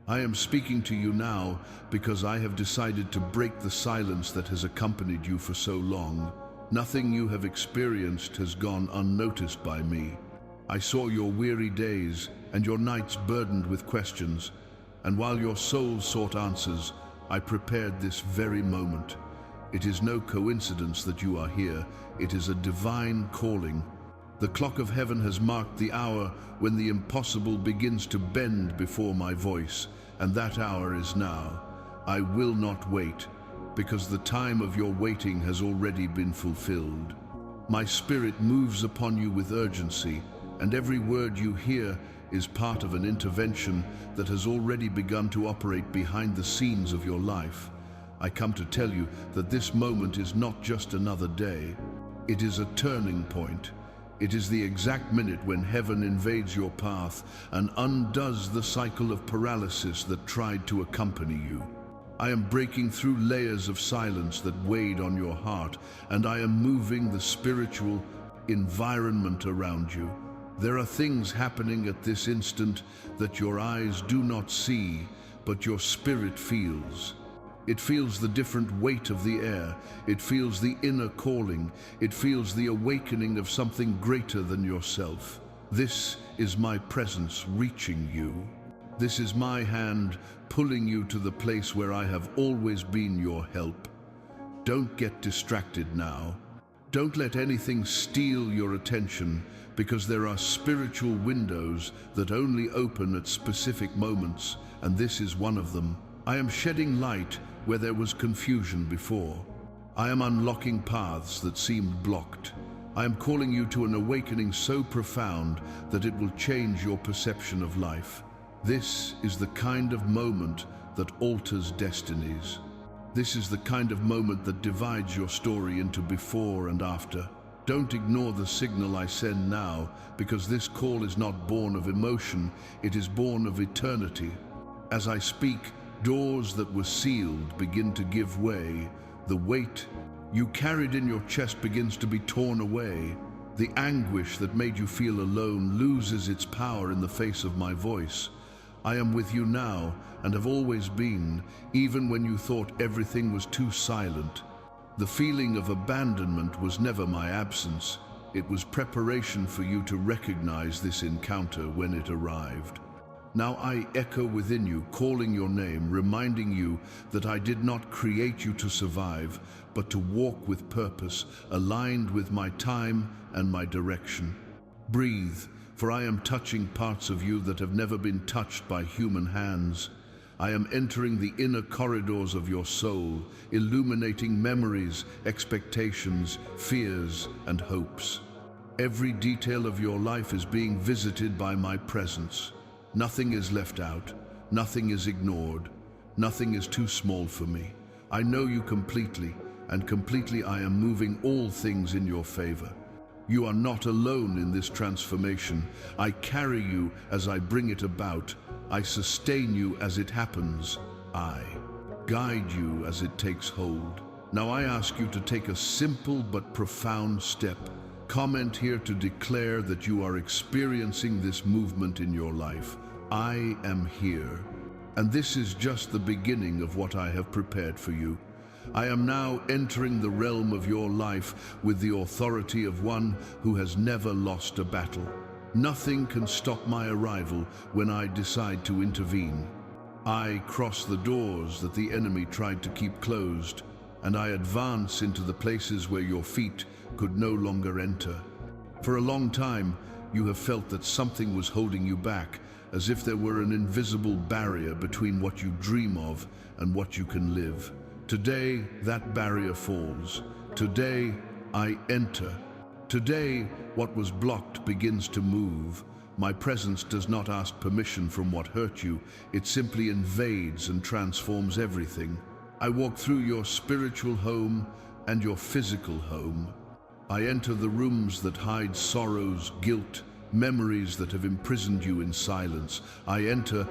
I am speaking to you now because I have decided to break the silence that has accompanied you for so long. Nothing you have experienced has gone unnoticed by me. I saw your weary days and your nights burdened with questions, and while your soul sought answers, I prepared this very moment. It is no coincidence that you are here. It is a divine calling. The clock of heaven has marked the hour when the impossible begins to bend before my voice, and that hour is now. I will not wait, because the time of your waiting has already been fulfilled. My spirit moves upon you with urgency, and every word you hear is part of an intervention that has already begun to operate behind the scenes of your life. I come to tell you that this moment is not just another day. It is a turning point. It is the exact minute when heaven invades your path and undoes the cycle of paralysis that tried to accompany you. I am breaking through layers of silence that weighed on your heart, and I am moving the spiritual environment around you. There are things happening at this instant that your eyes do not see, but your spirit feels. It feels the different weight of the air. It feels the inner calling. It feels the awakening of something greater than yourself. This is my presence reaching you. This is my hand pulling you to the place where I have always been your help. Don't get distracted now. Don't let anything steal your attention, because there are spiritual windows that only open at specific moments, and this is one of them. I am shedding light where there was confusion before. I am unlocking paths that seemed blocked. I am calling you to an awakening so profound that it will change your perception of life. This is the kind of moment that alters destinies. This is the kind of moment that divides your story into before and after. Don't ignore the signal I send now, because this call is not born of emotion, it is born of eternity. As I speak, doors that were sealed begin to give way. The weight you carried in your chest begins to be torn away. The anguish that made you feel alone loses its power in the face of my voice. I am with you now and have always been, even when you thought everything was too silent. The feeling of abandonment was never my absence. It was preparation for you to recognize this encounter when it arrived. Now I echo within you, calling your name, reminding you that I did not create you to survive, but to walk with purpose, aligned with my time and my direction. Breathe, for I am touching parts of you that have never been touched by human hands. I am entering the inner corridors of your soul, illuminating memories, expectations, fears, and hopes. Every detail of your life is being visited by my presence. Nothing is left out, nothing is ignored, nothing is too small for me. I know you completely, and completely I am moving all things in your favor. You are not alone in this transformation. I carry you as I bring it about. I sustain you as it happens. I guide you as it takes hold. Now I ask you to take a simple but profound step. Comment here to declare that you are experiencing this movement in your life. I am here. And this is just the beginning of what I have prepared for you. I am now entering the realm of your life with the authority of one who has never lost a battle. Nothing can stop my arrival when I decide to intervene. I cross the doors that the enemy tried to keep closed, and I advance into the places where your feet could no longer enter. For a long time, you have felt that something was holding you back, as if there were an invisible barrier between what you dream of and what you can live. Today, that barrier falls. Today, I enter. Today, what was blocked begins to move. My presence does not ask permission from what hurt you. It simply invades and transforms everything. I walk through your spiritual home and your physical home. I enter the rooms that hide sorrows, guilt, memories that have imprisoned you in silence. I enter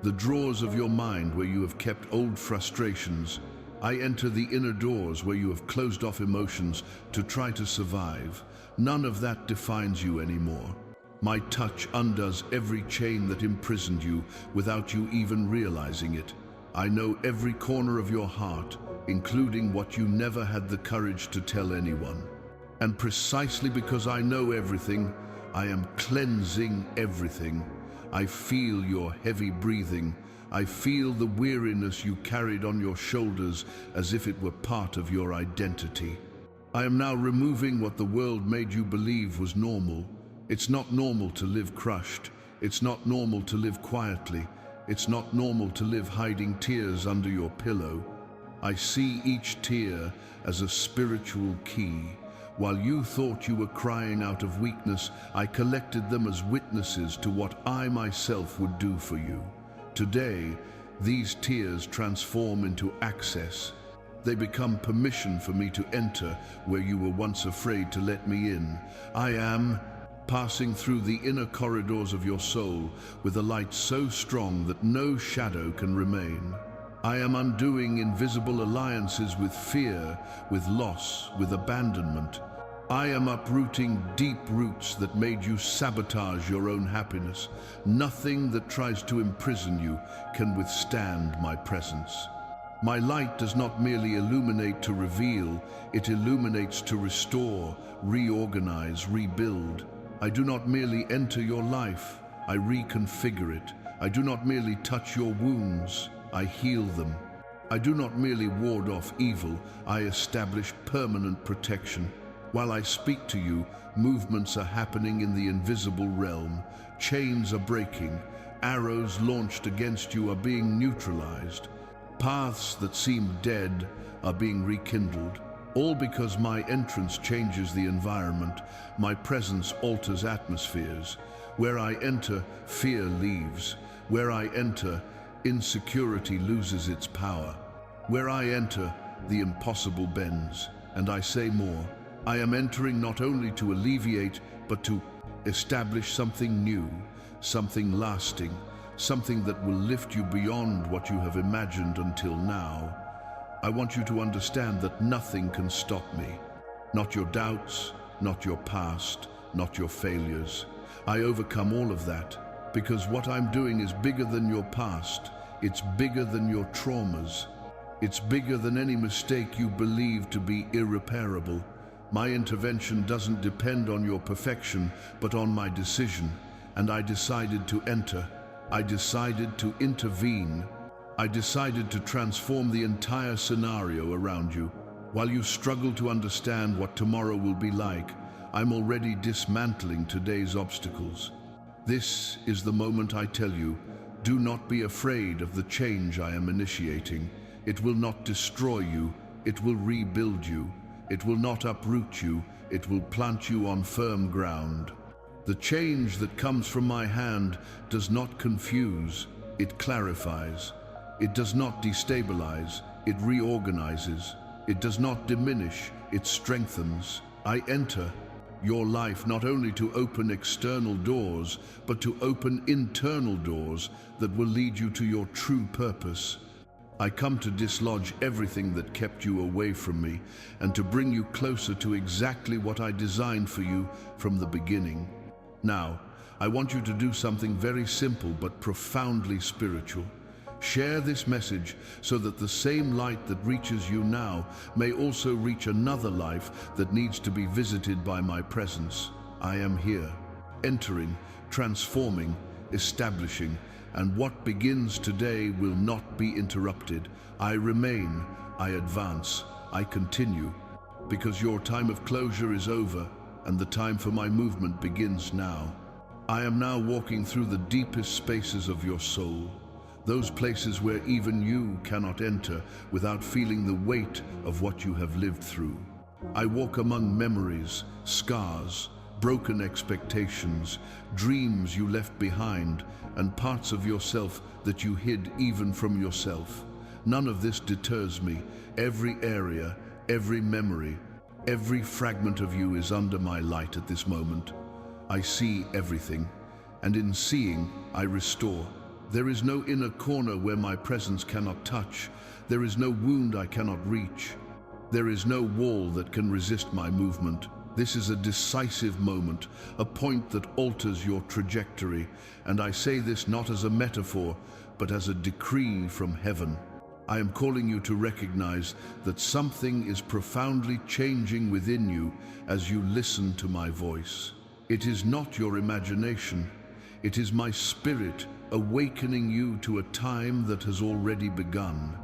the drawers of your mind where you have kept old frustrations. I enter the inner doors where you have closed off emotions to try to survive. None of that defines you anymore. My touch undoes every chain that imprisoned you without you even realizing it. I know every corner of your heart, including what you never had the courage to tell anyone. And precisely because I know everything, I am cleansing everything. I feel your heavy breathing. I feel the weariness you carried on your shoulders as if it were part of your identity. I am now removing what the world made you believe was normal. It's not normal to live crushed. It's not normal to live quietly. It's not normal to live hiding tears under your pillow. I see each tear as a spiritual key. While you thought you were crying out of weakness, I collected them as witnesses to what I myself would do for you. Today, these tears transform into access. They become permission for me to enter where you were once afraid to let me in. I am passing through the inner corridors of your soul with a light so strong that no shadow can remain. I am undoing invisible alliances with fear, with loss, with abandonment. I am uprooting deep roots that made you sabotage your own happiness. Nothing that tries to imprison you can withstand my presence. My light does not merely illuminate to reveal, it illuminates to restore, reorganize, rebuild. I do not merely enter your life, I reconfigure it. I do not merely touch your wounds, I heal them. I do not merely ward off evil, I establish permanent protection. While I speak to you, movements are happening in the invisible realm. Chains are breaking, arrows launched against you are being neutralized. Paths that seem dead are being rekindled. All because my entrance changes the environment, my presence alters atmospheres. Where I enter, fear leaves. Where I enter, insecurity loses its power. Where I enter, the impossible bends. And I say more. I am entering not only to alleviate, but to establish something new, something lasting, something that will lift you beyond what you have imagined until now. I want you to understand that nothing can stop me. Not your doubts, not your past, not your failures. I overcome all of that because what I'm doing is bigger than your past. It's bigger than your traumas. It's bigger than any mistake you believe to be irreparable. My intervention doesn't depend on your perfection, but on my decision. And I decided to enter. I decided to intervene. I decided to transform the entire scenario around you. While you struggle to understand what tomorrow will be like, I'm already dismantling today's obstacles. This is the moment I tell you, do not be afraid of the change I am initiating. It will not destroy you, it will rebuild you. It will not uproot you, it will plant you on firm ground. The change that comes from my hand does not confuse, it clarifies. It does not destabilize, it reorganizes. It does not diminish, it strengthens. I enter your life not only to open external doors, but to open internal doors that will lead you to your true purpose. I come to dislodge everything that kept you away from me and to bring you closer to exactly what I designed for you from the beginning. Now, I want you to do something very simple but profoundly spiritual. Share this message so that the same light that reaches you now may also reach another life that needs to be visited by my presence. I am here, entering, transforming, establishing, and what begins today will not be interrupted. I remain, I advance, I continue, because your time of closure is over and the time for my movement begins now. I am now walking through the deepest spaces of your soul. Those places where even you cannot enter without feeling the weight of what you have lived through. I walk among memories, scars, broken expectations, dreams you left behind, and parts of yourself that you hid even from yourself. None of this deters me. Every area, every memory, every fragment of you is under my light at this moment. I see everything, and in seeing, I restore. There is no inner corner where my presence cannot touch. There is no wound I cannot reach. There is no wall that can resist my movement. This is a decisive moment, a point that alters your trajectory, and I say this not as a metaphor, but as a decree from heaven. I am calling you to recognize that something is profoundly changing within you as you listen to my voice. It is not your imagination. It is my spirit awakening you to a time that has already begun.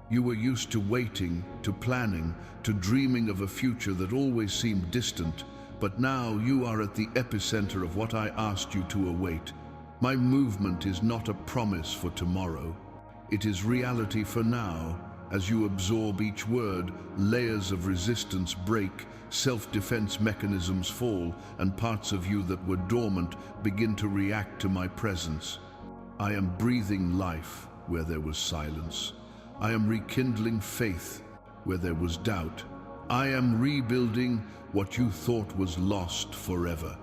You were used to waiting, to planning, to dreaming of a future that always seemed distant, but now you are at the epicenter of what I asked you to await. My movement is not a promise for tomorrow. It is reality for now. As you absorb each word, layers of resistance break, self-defense mechanisms fall, and parts of you that were dormant begin to react to my presence. I am breathing life where there was silence. I am rekindling faith where there was doubt. I am rebuilding what you thought was lost forever.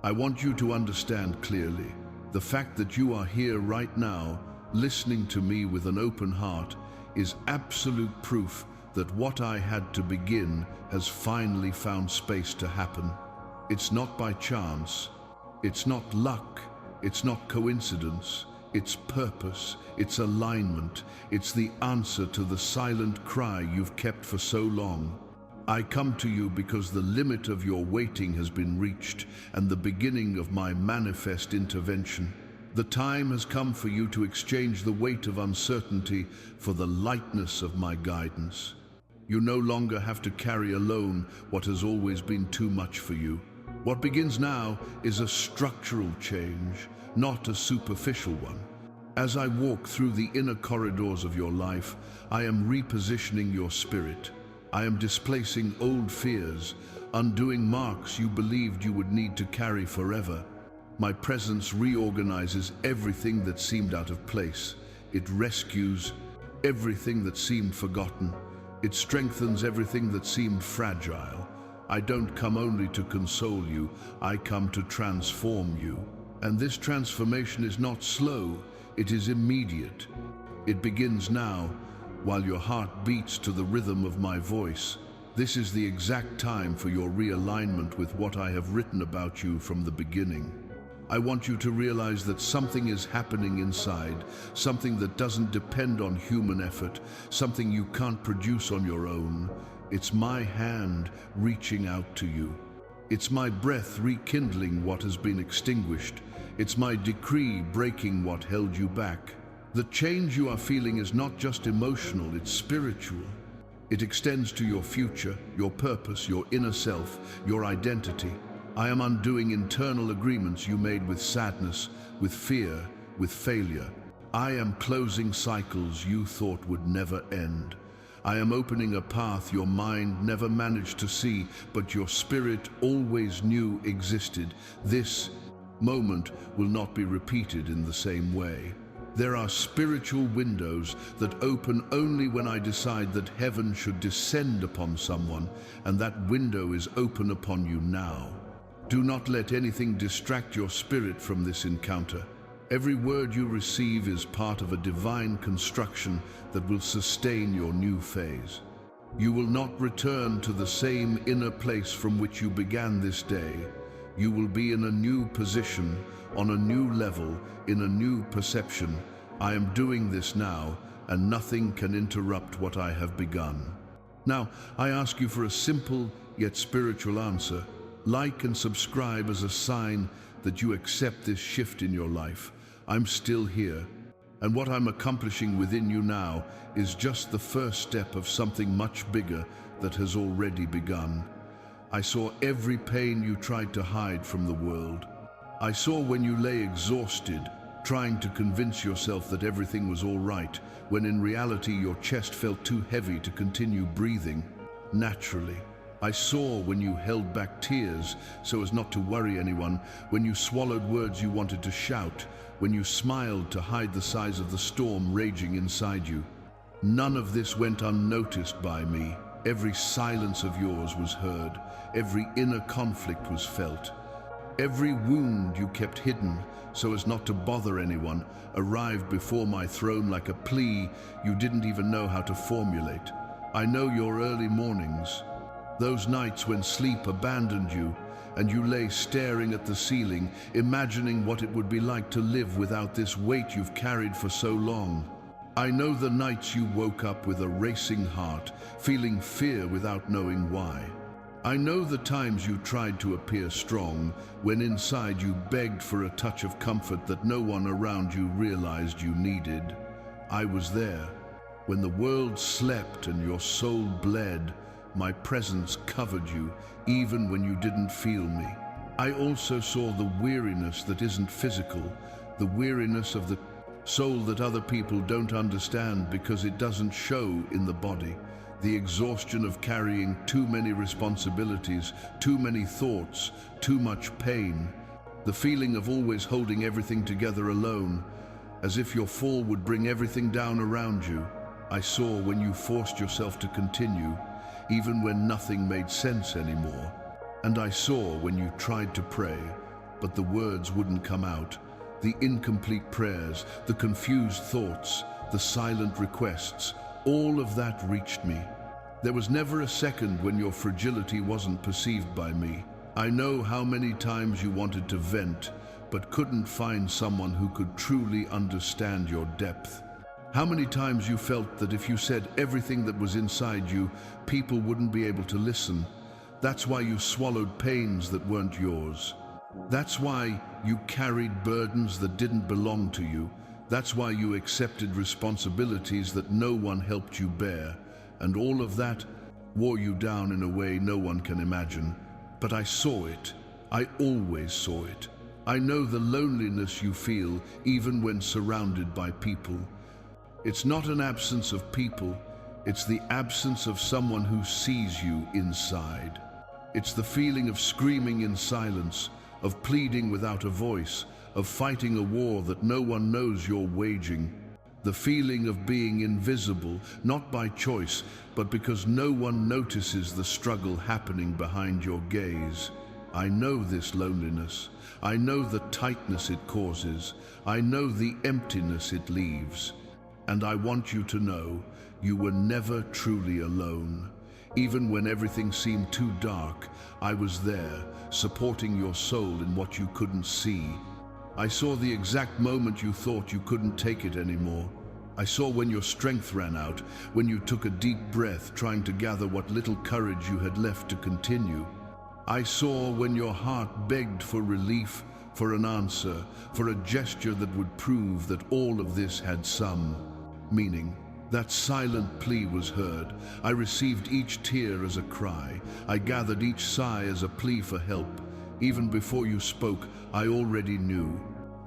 I want you to understand clearly, the fact that you are here right now, listening to me with an open heart, is absolute proof that what I had to begin has finally found space to happen. It's not by chance, it's not luck, it's not coincidence, it's purpose, it's alignment, it's the answer to the silent cry you've kept for so long. I come to you because the limit of your waiting has been reached and the beginning of my manifest intervention. The time has come for you to exchange the weight of uncertainty for the lightness of my guidance. You no longer have to carry alone what has always been too much for you. What begins now is a structural change, not a superficial one. As I walk through the inner corridors of your life, I am repositioning your spirit. I am displacing old fears, undoing marks you believed you would need to carry forever. My presence reorganizes everything that seemed out of place. It rescues everything that seemed forgotten. It strengthens everything that seemed fragile. I don't come only to console you, I come to transform you. And this transformation is not slow, it is immediate. It begins now, while your heart beats to the rhythm of my voice. This is the exact time for your realignment with what I have written about you from the beginning. I want you to realize that something is happening inside, something that doesn't depend on human effort, something you can't produce on your own. It's my hand reaching out to you. It's my breath rekindling what has been extinguished. It's my decree breaking what held you back. The change you are feeling is not just emotional, it's spiritual. It extends to your future, your purpose, your inner self, your identity. I am undoing internal agreements you made with sadness, with fear, with failure. I am closing cycles you thought would never end. I am opening a path your mind never managed to see, but your spirit always knew existed. This moment will not be repeated in the same way. There are spiritual windows that open only when I decide that heaven should descend upon someone, and that window is open upon you now. Do not let anything distract your spirit from this encounter. Every word you receive is part of a divine construction that will sustain your new phase. You will not return to the same inner place from which you began this day. You will be in a new position, on a new level, in a new perception. I am doing this now, and nothing can interrupt what I have begun. Now, I ask you for a simple yet spiritual answer. Like and subscribe as a sign that you accept this shift in your life. I'm still here, and what I'm accomplishing within you now is just the first step of something much bigger that has already begun. I saw every pain you tried to hide from the world. I saw when you lay exhausted, trying to convince yourself that everything was all right, when in reality your chest felt too heavy to continue breathing naturally. I saw when you held back tears so as not to worry anyone, when you swallowed words you wanted to shout, when you smiled to hide the size of the storm raging inside you. None of this went unnoticed by me. Every silence of yours was heard. Every inner conflict was felt. Every wound you kept hidden so as not to bother anyone arrived before my throne like a plea you didn't even know how to formulate. I know your early mornings, Those nights when sleep abandoned you and you lay staring at the ceiling, imagining what it would be like to live without this weight you've carried for so long. I know the nights you woke up with a racing heart, feeling fear without knowing why. I know the times you tried to appear strong, when inside you begged for a touch of comfort that no one around you realized you needed. I was there. When the world slept and your soul bled, my presence covered you, even when you didn't feel me. I also saw the weariness that isn't physical, the weariness of the soul that other people don't understand because it doesn't show in the body. The exhaustion of carrying too many responsibilities, too many thoughts, too much pain. The feeling of always holding everything together alone, as if your fall would bring everything down around you. I saw when you forced yourself to continue, even when nothing made sense anymore. And I saw when you tried to pray, but the words wouldn't come out. The incomplete prayers, the confused thoughts, the silent requests, all of that reached me. There was never a second when your fragility wasn't perceived by me. I know how many times you wanted to vent, but couldn't find someone who could truly understand your depth. How many times you felt that if you said everything that was inside you, people wouldn't be able to listen. That's why you swallowed pains that weren't yours. That's why you carried burdens that didn't belong to you. That's why you accepted responsibilities that no one helped you bear, and all of that wore you down in a way no one can imagine. But I saw it. I always saw it. I know the loneliness you feel even when surrounded by people. It's not an absence of people, it's the absence of someone who sees you inside. It's the feeling of screaming in silence, of pleading without a voice, of fighting a war that no one knows you're waging. The feeling of being invisible, not by choice, but because no one notices the struggle happening behind your gaze. I know this loneliness. I know the tightness it causes. I know the emptiness it leaves. And I want you to know, you were never truly alone. Even when everything seemed too dark, I was there, supporting your soul in what you couldn't see. I saw the exact moment you thought you couldn't take it anymore. I saw when your strength ran out, when you took a deep breath trying to gather what little courage you had left to continue. I saw when your heart begged for relief, for an answer, for a gesture that would prove that all of this had some meaning. That silent plea was heard. I received each tear as a cry. I gathered each sigh as a plea for help. Even before you spoke, I already knew.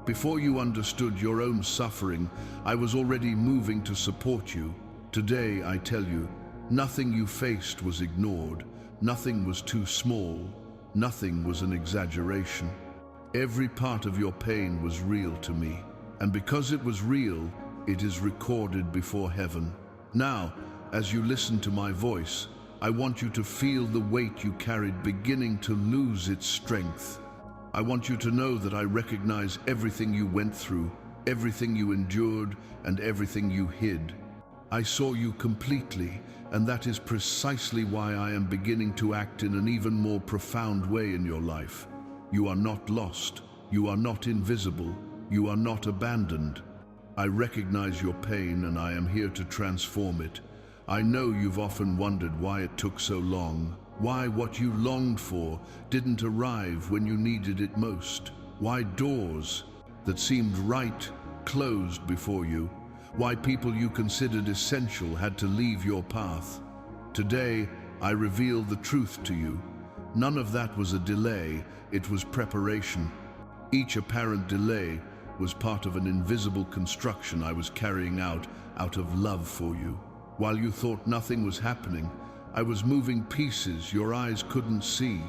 Before you understood your own suffering, I was already moving to support you. Today, I tell you, nothing you faced was ignored. Nothing was too small. Nothing was an exaggeration. Every part of your pain was real to me. And because it was real, it is recorded before heaven. Now, as you listen to my voice, I want you to feel the weight you carried beginning to lose its strength. I want you to know that I recognize everything you went through, everything you endured, and everything you hid. I saw you completely, and that is precisely why I am beginning to act in an even more profound way in your life. You are not lost. You are not invisible. You are not abandoned. I recognize your pain, and I am here to transform it. I know you've often wondered why it took so long, why what you longed for didn't arrive when you needed it most, why doors that seemed right closed before you, why people you considered essential had to leave your path. Today, I reveal the truth to you. None of that was a delay, it was preparation. Each apparent delay was part of an invisible construction I was carrying out of love for you. While you thought nothing was happening, I was moving pieces your eyes couldn't see.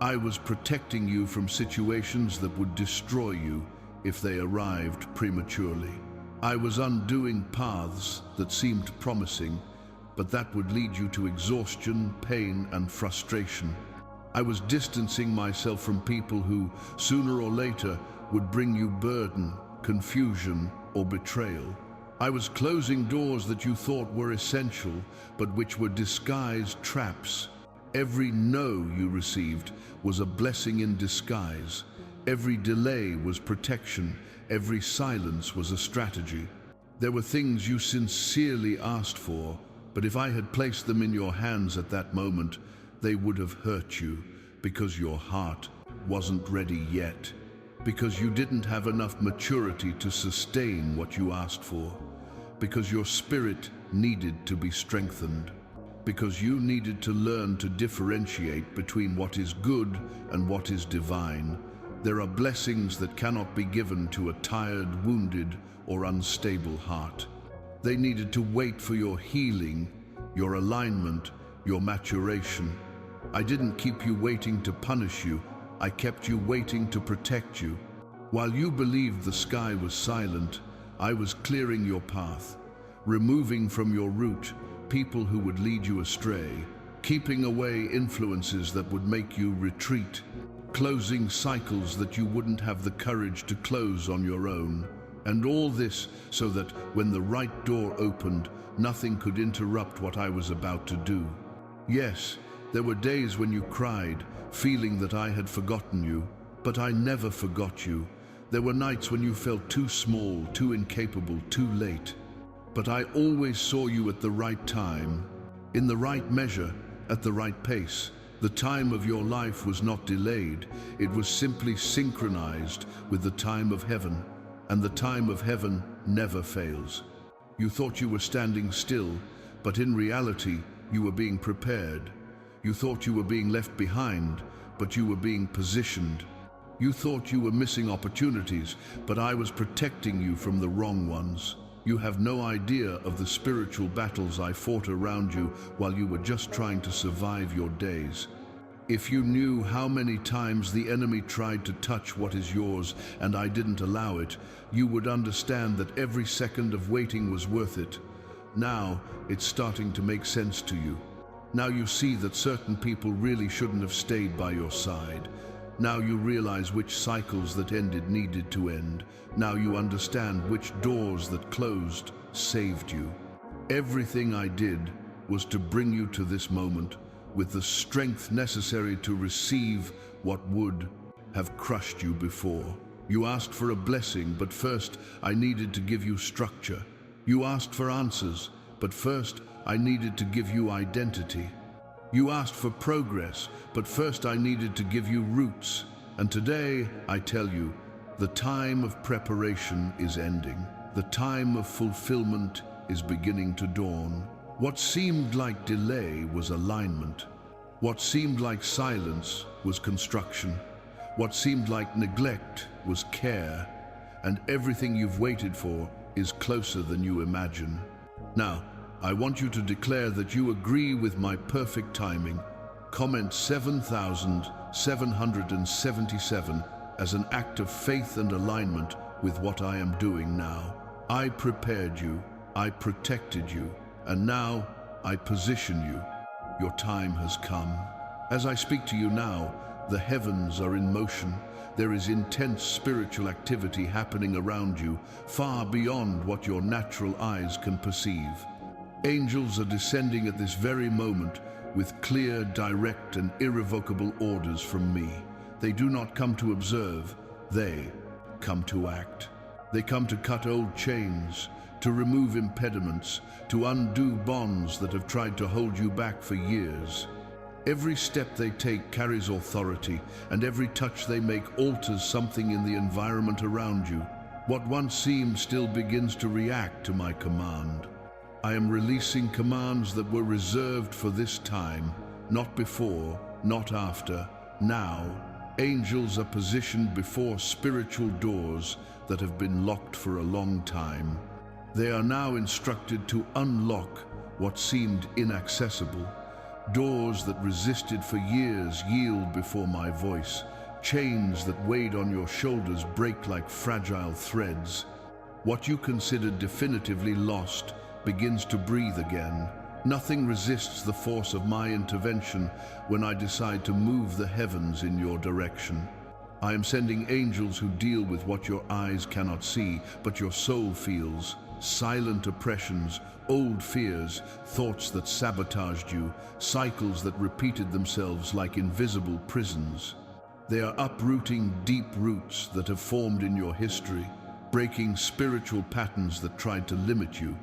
I was protecting you from situations that would destroy you if they arrived prematurely. I was undoing paths that seemed promising, but that would lead you to exhaustion, pain, and frustration. I was distancing myself from people who, sooner or later, would bring you burden, confusion, or betrayal. I was closing doors that you thought were essential, but which were disguised traps. Every no you received was a blessing in disguise. Every delay was protection. Every silence was a strategy. There were things you sincerely asked for, but if I had placed them in your hands at that moment, they would have hurt you because your heart wasn't ready yet, because you didn't have enough maturity to sustain what you asked for, because your spirit needed to be strengthened, because you needed to learn to differentiate between what is good and what is divine. There are blessings that cannot be given to a tired, wounded, or unstable heart. They needed to wait for your healing, your alignment, your maturation. I didn't keep you waiting to punish you. I kept you waiting to protect you. While you believed the sky was silent, I was clearing your path, removing from your route people who would lead you astray, keeping away influences that would make you retreat, closing cycles that you wouldn't have the courage to close on your own. And all this so that when the right door opened, nothing could interrupt what I was about to do. Yes, there were days when you cried, feeling that I had forgotten you, but I never forgot you. There were nights when you felt too small, too incapable, too late. But I always saw you at the right time, in the right measure, at the right pace. The time of your life was not delayed, it was simply synchronized with the time of heaven, and the time of heaven never fails. You thought you were standing still, but in reality, you were being prepared. You thought you were being left behind, but you were being positioned. You thought you were missing opportunities, but I was protecting you from the wrong ones. You have no idea of the spiritual battles I fought around you while you were just trying to survive your days. If you knew how many times the enemy tried to touch what is yours and I didn't allow it, you would understand that every second of waiting was worth it. Now it's starting to make sense to you. Now you see that certain people really shouldn't have stayed by your side. Now you realize which cycles that ended needed to end. Now you understand which doors that closed saved you. Everything I did was to bring you to this moment with the strength necessary to receive what would have crushed you before. You asked for a blessing, but first I needed to give you structure. You asked for answers, but first I needed to give you identity. You asked for progress, but first I needed to give you roots. And today, I tell you, the time of preparation is ending. The time of fulfillment is beginning to dawn. What seemed like delay was alignment. What seemed like silence was construction. What seemed like neglect was care. And everything you've waited for is closer than you imagine. Now, I want you to declare that you agree with my perfect timing. Comment 7,777 as an act of faith and alignment with what I am doing now. I prepared you, I protected you, and now I position you. Your time has come. As I speak to you now, the heavens are in motion. There is intense spiritual activity happening around you, far beyond what your natural eyes can perceive. Angels are descending at this very moment with clear, direct, and irrevocable orders from me. They do not come to observe, they come to act. They come to cut old chains, to remove impediments, to undo bonds that have tried to hold you back for years. Every step they take carries authority, and every touch they make alters something in the environment around you. What once seemed still begins to react to my command. I am releasing commands that were reserved for this time, not before, not after, now. Angels are positioned before spiritual doors that have been locked for a long time. They are now instructed to unlock what seemed inaccessible. Doors that resisted for years yield before my voice. Chains that weighed on your shoulders break like fragile threads. What you considered definitively lost begins to breathe again. Nothing resists the force of my intervention when I decide to move the heavens in your direction. I am sending angels who deal with what your eyes cannot see, but your soul feels. silent oppressions, old fears, thoughts that sabotaged you, cycles that repeated themselves like invisible prisons. They are uprooting deep roots that have formed in your history, breaking spiritual patterns that tried to limit you.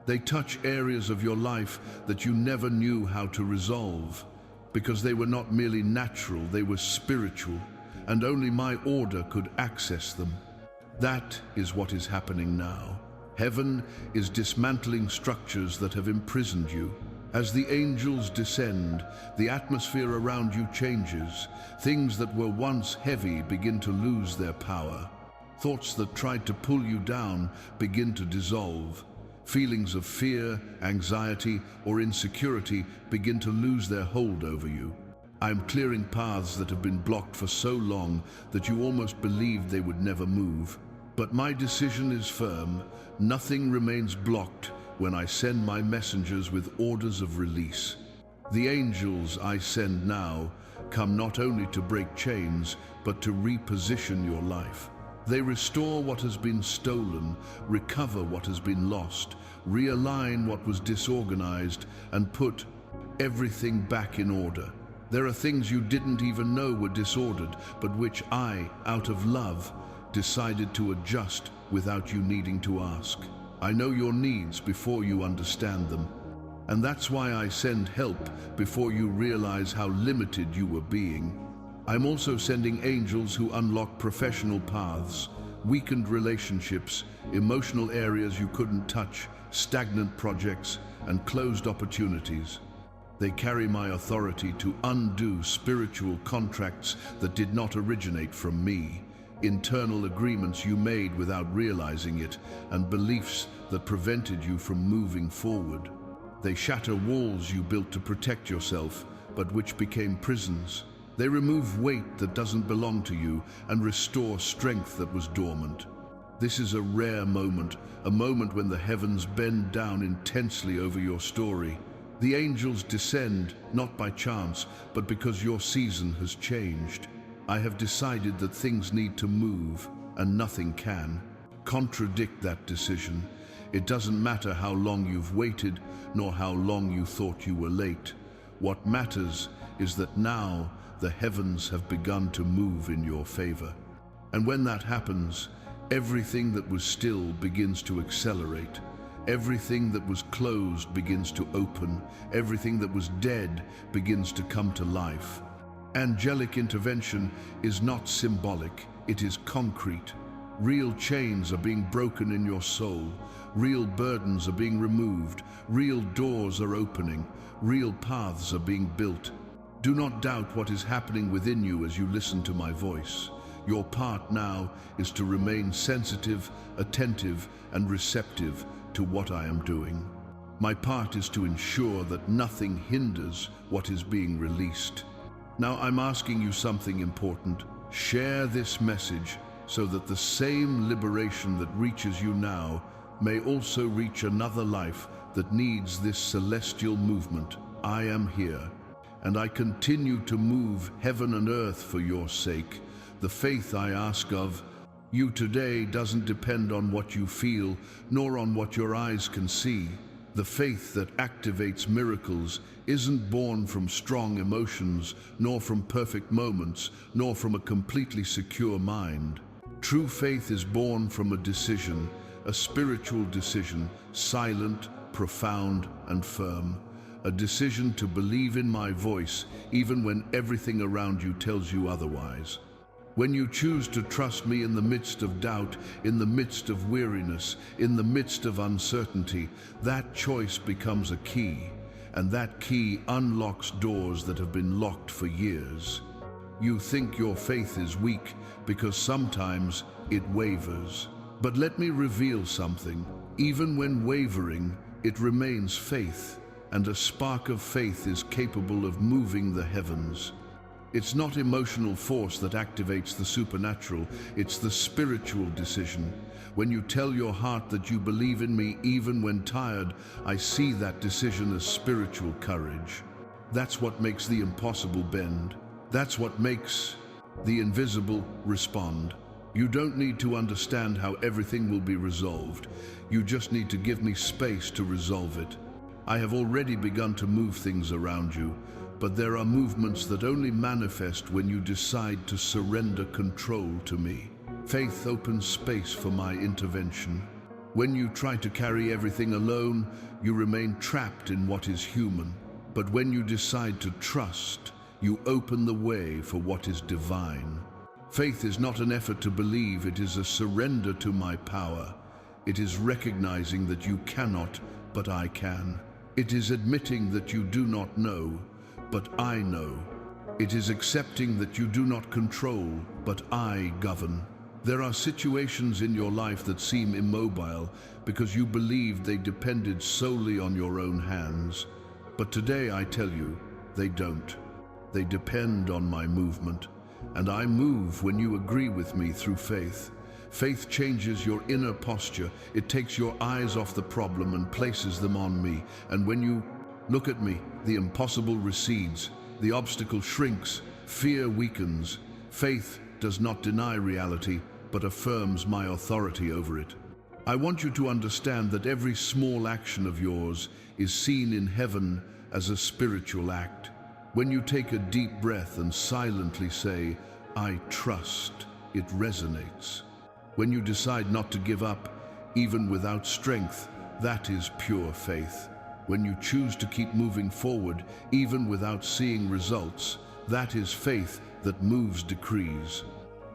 They touch areas of your life that you never knew how to resolve, because they were not merely natural, they were spiritual, and only my order could access them. That is what is happening now. Heaven is dismantling structures that have imprisoned you. As the angels descend, the atmosphere around you changes. Things that were once heavy begin to lose their power. Thoughts that tried to pull you down begin to dissolve. Feelings of fear, anxiety, or insecurity begin to lose their hold over you. I am clearing paths that have been blocked for so long that you almost believed they would never move. But my decision is firm. Nothing remains blocked when I send my messengers with orders of release. The angels I send now come not only to break chains, but to reposition your life. They restore what has been stolen, recover what has been lost, realign what was disorganized, and put everything back in order. There are things you didn't even know were disordered, but which I, out of love, decided to adjust without you needing to ask. I know your needs before you understand them. And that's why I send help before you realize how limited you were being. I'm also sending angels who unlock professional paths, weakened relationships, emotional areas you couldn't touch, stagnant projects, and closed opportunities. They carry my authority to undo spiritual contracts that did not originate from me, internal agreements you made without realizing it, and beliefs that prevented you from moving forward. They shatter walls you built to protect yourself, but which became prisons. They remove weight that doesn't belong to you and restore strength that was dormant. This is a rare moment, a moment when the heavens bend down intensely over your story. The angels descend, not by chance, but because your season has changed. I have decided that things need to move, and nothing can contradict that decision. It doesn't matter how long you've waited, nor how long you thought you were late. What matters is that now the heavens have begun to move in your favor. And when that happens, everything that was still begins to accelerate. Everything that was closed begins to open. Everything that was dead begins to come to life. Angelic intervention is not symbolic, it is concrete. Real chains are being broken in your soul. Real burdens are being removed. Real doors are opening. Real paths are being built. Do not doubt what is happening within you as you listen to my voice. Your part now is to remain sensitive, attentive, and receptive to what I am doing. My part is to ensure that nothing hinders what is being released. Now I'm asking you something important. Share this message so that the same liberation that reaches you now may also reach another life that needs this celestial movement. I am here, and I continue to move heaven and earth for your sake. The faith I ask of you today doesn't depend on what you feel, nor on what your eyes can see. The faith that activates miracles isn't born from strong emotions, nor from perfect moments, nor from a completely secure mind. True faith is born from a decision, a spiritual decision, silent, profound, and firm. A decision to believe in my voice, even when everything around you tells you otherwise. When you choose to trust me in the midst of doubt, in the midst of weariness, in the midst of uncertainty, that choice becomes a key, and that key unlocks doors that have been locked for years. You think your faith is weak because sometimes it wavers. But let me reveal something. Even when wavering, it remains faith, and a spark of faith is capable of moving the heavens. It's not emotional force that activates the supernatural, it's the spiritual decision. When you tell your heart that you believe in me even when tired, I see that decision as spiritual courage. That's what makes the impossible bend. That's what makes the invisible respond. You don't need to understand how everything will be resolved. You just need to give me space to resolve it. I have already begun to move things around you, but there are movements that only manifest when you decide to surrender control to me. Faith opens space for my intervention. When you try to carry everything alone, you remain trapped in what is human. But when you decide to trust, you open the way for what is divine. Faith is not an effort to believe, it is a surrender to my power. It is recognizing that you cannot, but I can. It is admitting that you do not know, but I know. It is accepting that you do not control, but I govern. There are situations in your life that seem immobile because you believed they depended solely on your own hands. But today I tell you, they don't. They depend on my movement. And I move when you agree with me through faith. Faith changes your inner posture. It takes your eyes off the problem and places them on me. And when you look at me, the impossible recedes, the obstacle shrinks, fear weakens. Faith does not deny reality, but affirms my authority over it. I want you to understand that every small action of yours is seen in heaven as a spiritual act. When you take a deep breath and silently say, I trust, it resonates. When you decide not to give up, even without strength, that is pure faith. When you choose to keep moving forward, even without seeing results, that is faith that moves decrees.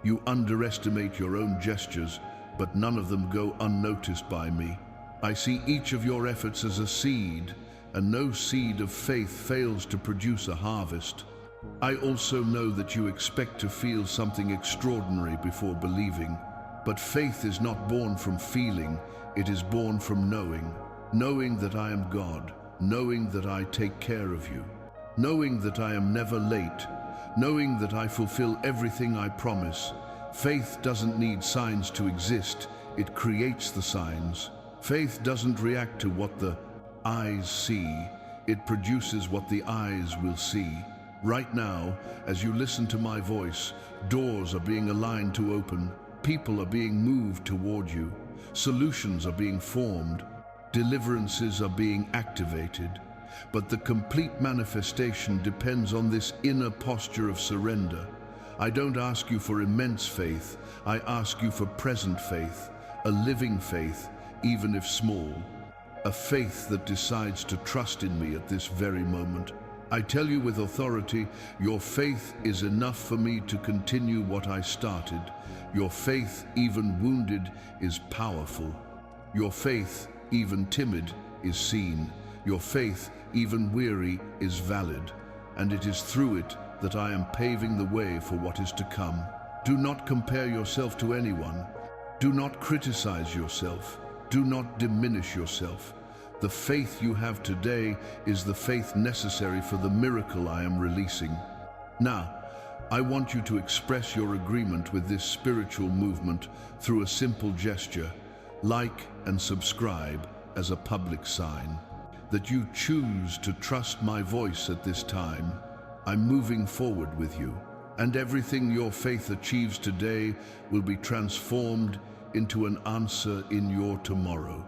You underestimate your own gestures, but none of them go unnoticed by me. I see each of your efforts as a seed, and no seed of faith fails to produce a harvest. I also know that you expect to feel something extraordinary before believing, but faith is not born from feeling, it is born from knowing. Knowing that I am God, knowing that I take care of you, knowing that I am never late, knowing that I fulfill everything I promise. Faith doesn't need signs to exist, it creates the signs. Faith doesn't react to what the eyes see, it produces what the eyes will see. Right now, as you listen to my voice, doors are being aligned to open, people are being moved toward you, solutions are being formed, deliverances are being activated. But the complete manifestation depends on this inner posture of surrender. I don't ask you for immense faith, I ask you for present faith, a living faith, even if small. A faith that decides to trust in me at this very moment. I tell you with authority, your faith is enough for me to continue what I started. Your faith, even wounded, is powerful. Your faith, even timid, is seen. Your faith, even weary, is valid. And it is through it that I am paving the way for what is to come. Do not compare yourself to anyone. Do not criticize yourself. Do not diminish yourself. The faith you have today is the faith necessary for the miracle I am releasing. Now, I want you to express your agreement with this spiritual movement through a simple gesture. Like and subscribe as a public sign that you choose to trust my voice at this time. I'm moving forward with you, and everything your faith achieves today will be transformed into an answer in your tomorrow.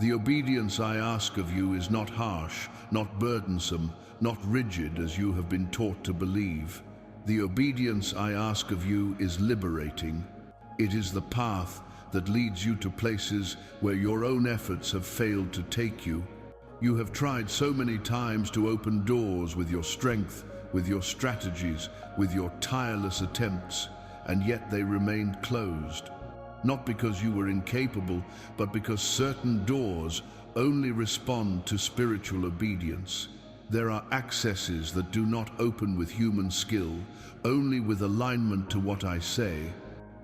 The obedience I ask of you is not harsh, not burdensome, not rigid as you have been taught to believe. The obedience I ask of you is liberating. It is the path that leads you to places where your own efforts have failed to take you. You have tried so many times to open doors with your strength, with your strategies, with your tireless attempts, and yet they remained closed. Not because you were incapable, but because certain doors only respond to spiritual obedience. There are accesses that do not open with human skill, only with alignment to what I say.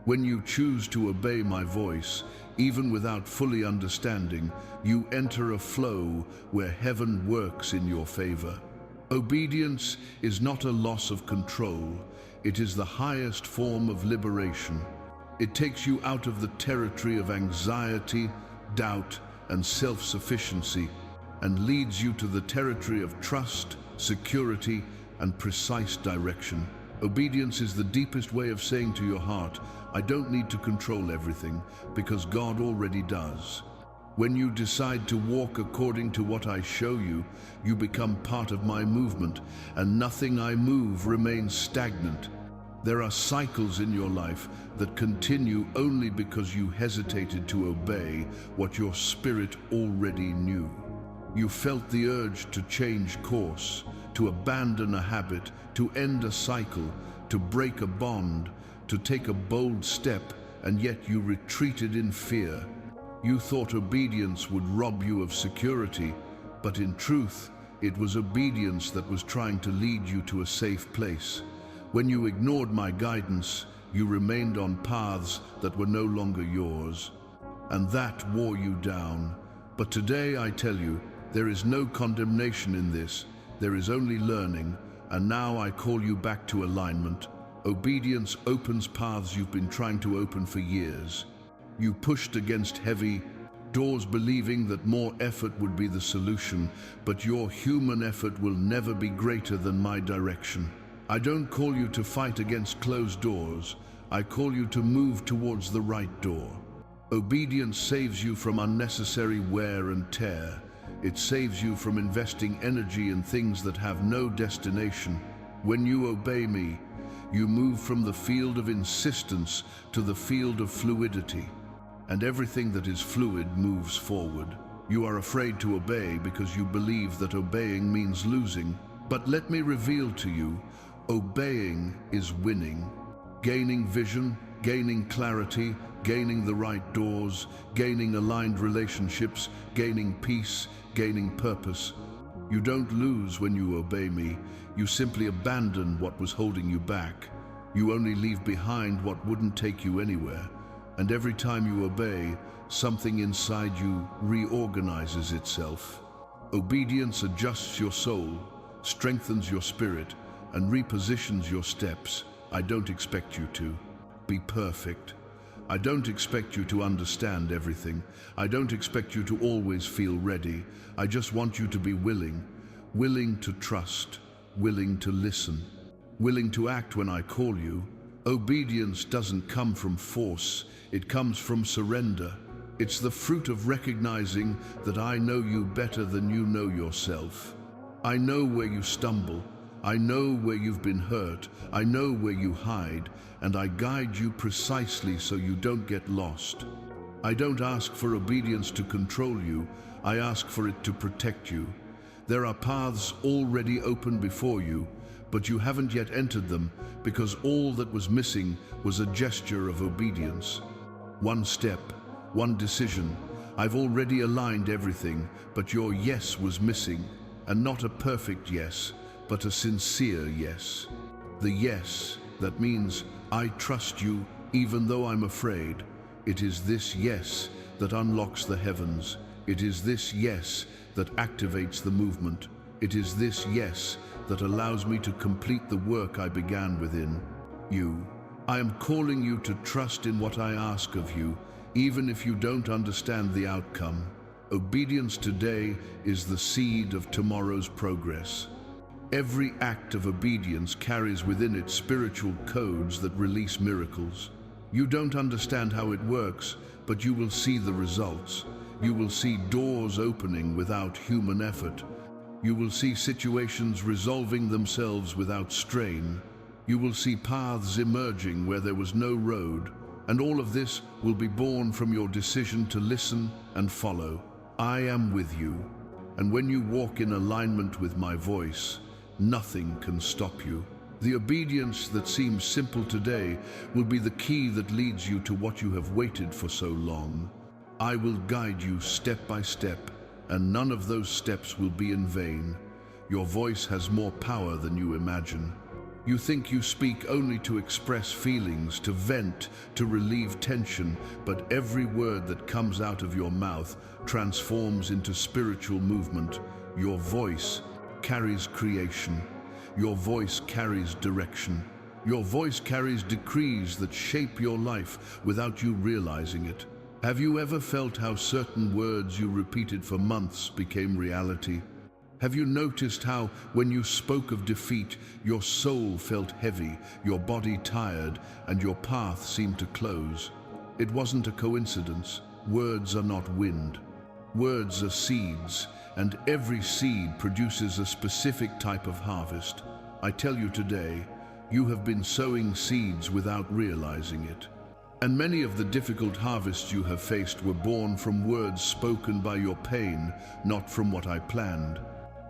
When you choose to obey my voice, even without fully understanding, you enter a flow where heaven works in your favor. Obedience is not a loss of control, it is the highest form of liberation. It takes you out of the territory of anxiety, doubt, and self-sufficiency, and leads you to the territory of trust, security, and precise direction. Obedience is the deepest way of saying to your heart, I don't need to control everything, because God already does. When you decide to walk according to what I show you, you become part of my movement, and nothing I move remains stagnant. There are cycles in your life that continue only because you hesitated to obey what your spirit already knew. You felt the urge to change course, to abandon a habit, to end a cycle, to break a bond, to take a bold step, and yet you retreated in fear. You thought obedience would rob you of security, but in truth, it was obedience that was trying to lead you to a safe place. When you ignored my guidance, you remained on paths that were no longer yours, and that wore you down. But today I tell you, there is no condemnation in this, there is only learning, and now I call you back to alignment. Obedience opens paths you've been trying to open for years. You pushed against heavy doors believing that more effort would be the solution, but your human effort will never be greater than my direction. I don't call you to fight against closed doors. I call you to move towards the right door. Obedience saves you from unnecessary wear and tear. It saves you from investing energy in things that have no destination. When you obey me, you move from the field of insistence to the field of fluidity. And everything that is fluid moves forward. You are afraid to obey because you believe that obeying means losing. But let me reveal to you, obeying is winning. Gaining vision, gaining clarity, gaining the right doors, gaining aligned relationships, gaining peace, gaining purpose. You don't lose when you obey me. You simply abandon what was holding you back. You only leave behind what wouldn't take you anywhere. And every time you obey, something inside you reorganizes itself. Obedience adjusts your soul, strengthens your spirit, and repositions your steps. I don't expect you to be perfect. I don't expect you to understand everything. I don't expect you to always feel ready. I just want you to be willing to trust, willing to listen, willing to act when I call you. Obedience doesn't come from force, it comes from surrender. It's the fruit of recognizing that I know you better than you know yourself. I know where you stumble. I know where you've been hurt. I know where you hide, and I guide you precisely so you don't get lost. I don't ask for obedience to control you. I ask for it to protect you. There are paths already open before you, but you haven't yet entered them because all that was missing was a gesture of obedience. One step, one decision. I've already aligned everything, but your yes was missing, and not a perfect yes, but a sincere yes. The yes that means I trust you even though I'm afraid. It is this yes that unlocks the heavens. It is this yes that activates the movement. It is this yes that allows me to complete the work I began within you. I am calling you to trust in what I ask of you, even if you don't understand the outcome. Obedience today is the seed of tomorrow's progress. Every act of obedience carries within it spiritual codes that release miracles. You don't understand how it works, but you will see the results. You will see doors opening without human effort. You will see situations resolving themselves without strain. You will see paths emerging where there was no road. And all of this will be born from your decision to listen and follow. I am with you. And when you walk in alignment with my voice, nothing can stop you. The obedience that seems simple today will be the key that leads you to what you have waited for so long. I will guide you step by step, and none of those steps will be in vain. Your voice has more power than you imagine. You think you speak only to express feelings, to vent, to relieve tension, but every word that comes out of your mouth transforms into spiritual movement. Your voice carries creation. Your voice carries direction. Your voice carries decrees that shape your life without you realizing it. Have you ever felt how certain words you repeated for months became reality? Have you noticed how, when you spoke of defeat, your soul felt heavy, your body tired, and your path seemed to close? It wasn't a coincidence. Words are not wind. Words are seeds, and every seed produces a specific type of harvest. I tell you today, you have been sowing seeds without realizing it. And many of the difficult harvests you have faced were born from words spoken by your pain, not from what I planned.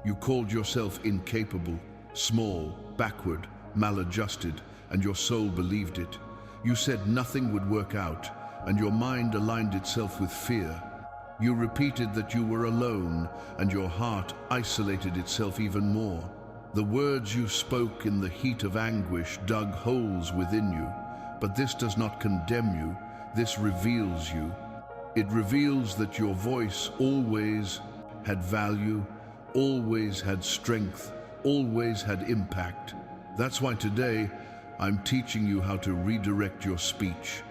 You called yourself incapable, small, backward, maladjusted, and your soul believed it. You said nothing would work out, and your mind aligned itself with fear. You repeated that you were alone, and your heart isolated itself even more. The words you spoke in the heat of anguish dug holes within you, but this does not condemn you, this reveals you. It reveals that your voice always had value, always had strength, always had impact. That's why today I'm teaching you how to redirect your speech.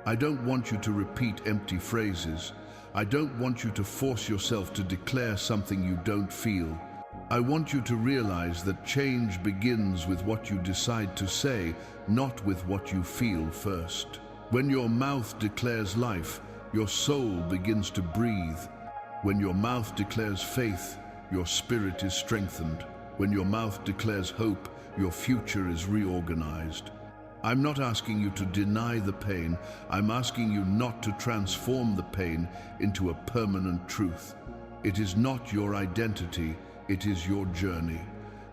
I don't want you to repeat empty phrases. I don't want you to force yourself to declare something you don't feel. I want you to realize that change begins with what you decide to say, not with what you feel first. When your mouth declares life, your soul begins to breathe. When your mouth declares faith, your spirit is strengthened. When your mouth declares hope, your future is reorganized. I'm not asking you to deny the pain. I'm asking you not to transform the pain into a permanent truth. It is not your identity, it is your journey.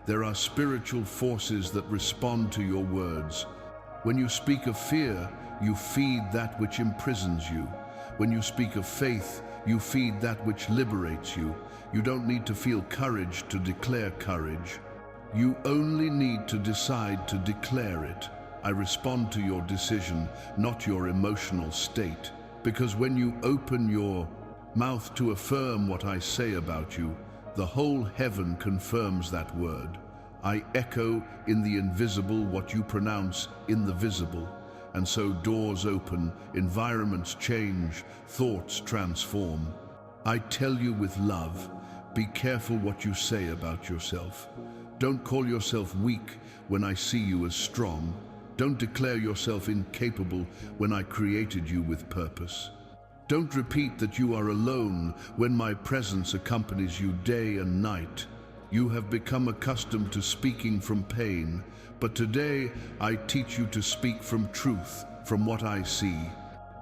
There are spiritual forces that respond to your words. When you speak of fear, you feed that which imprisons you. When you speak of faith, you feed that which liberates you. You don't need to feel courage to declare courage. You only need to decide to declare it. I respond to your decision, not your emotional state. Because when you open your mouth to affirm what I say about you, the whole heaven confirms that word. I echo in the invisible what you pronounce in the visible. And so doors open, environments change, thoughts transform. I tell you with love, be careful what you say about yourself. Don't call yourself weak when I see you as strong. Don't declare yourself incapable when I created you with purpose. Don't repeat that you are alone when my presence accompanies you day and night. You have become accustomed to speaking from pain, but today I teach you to speak from truth, from what I see,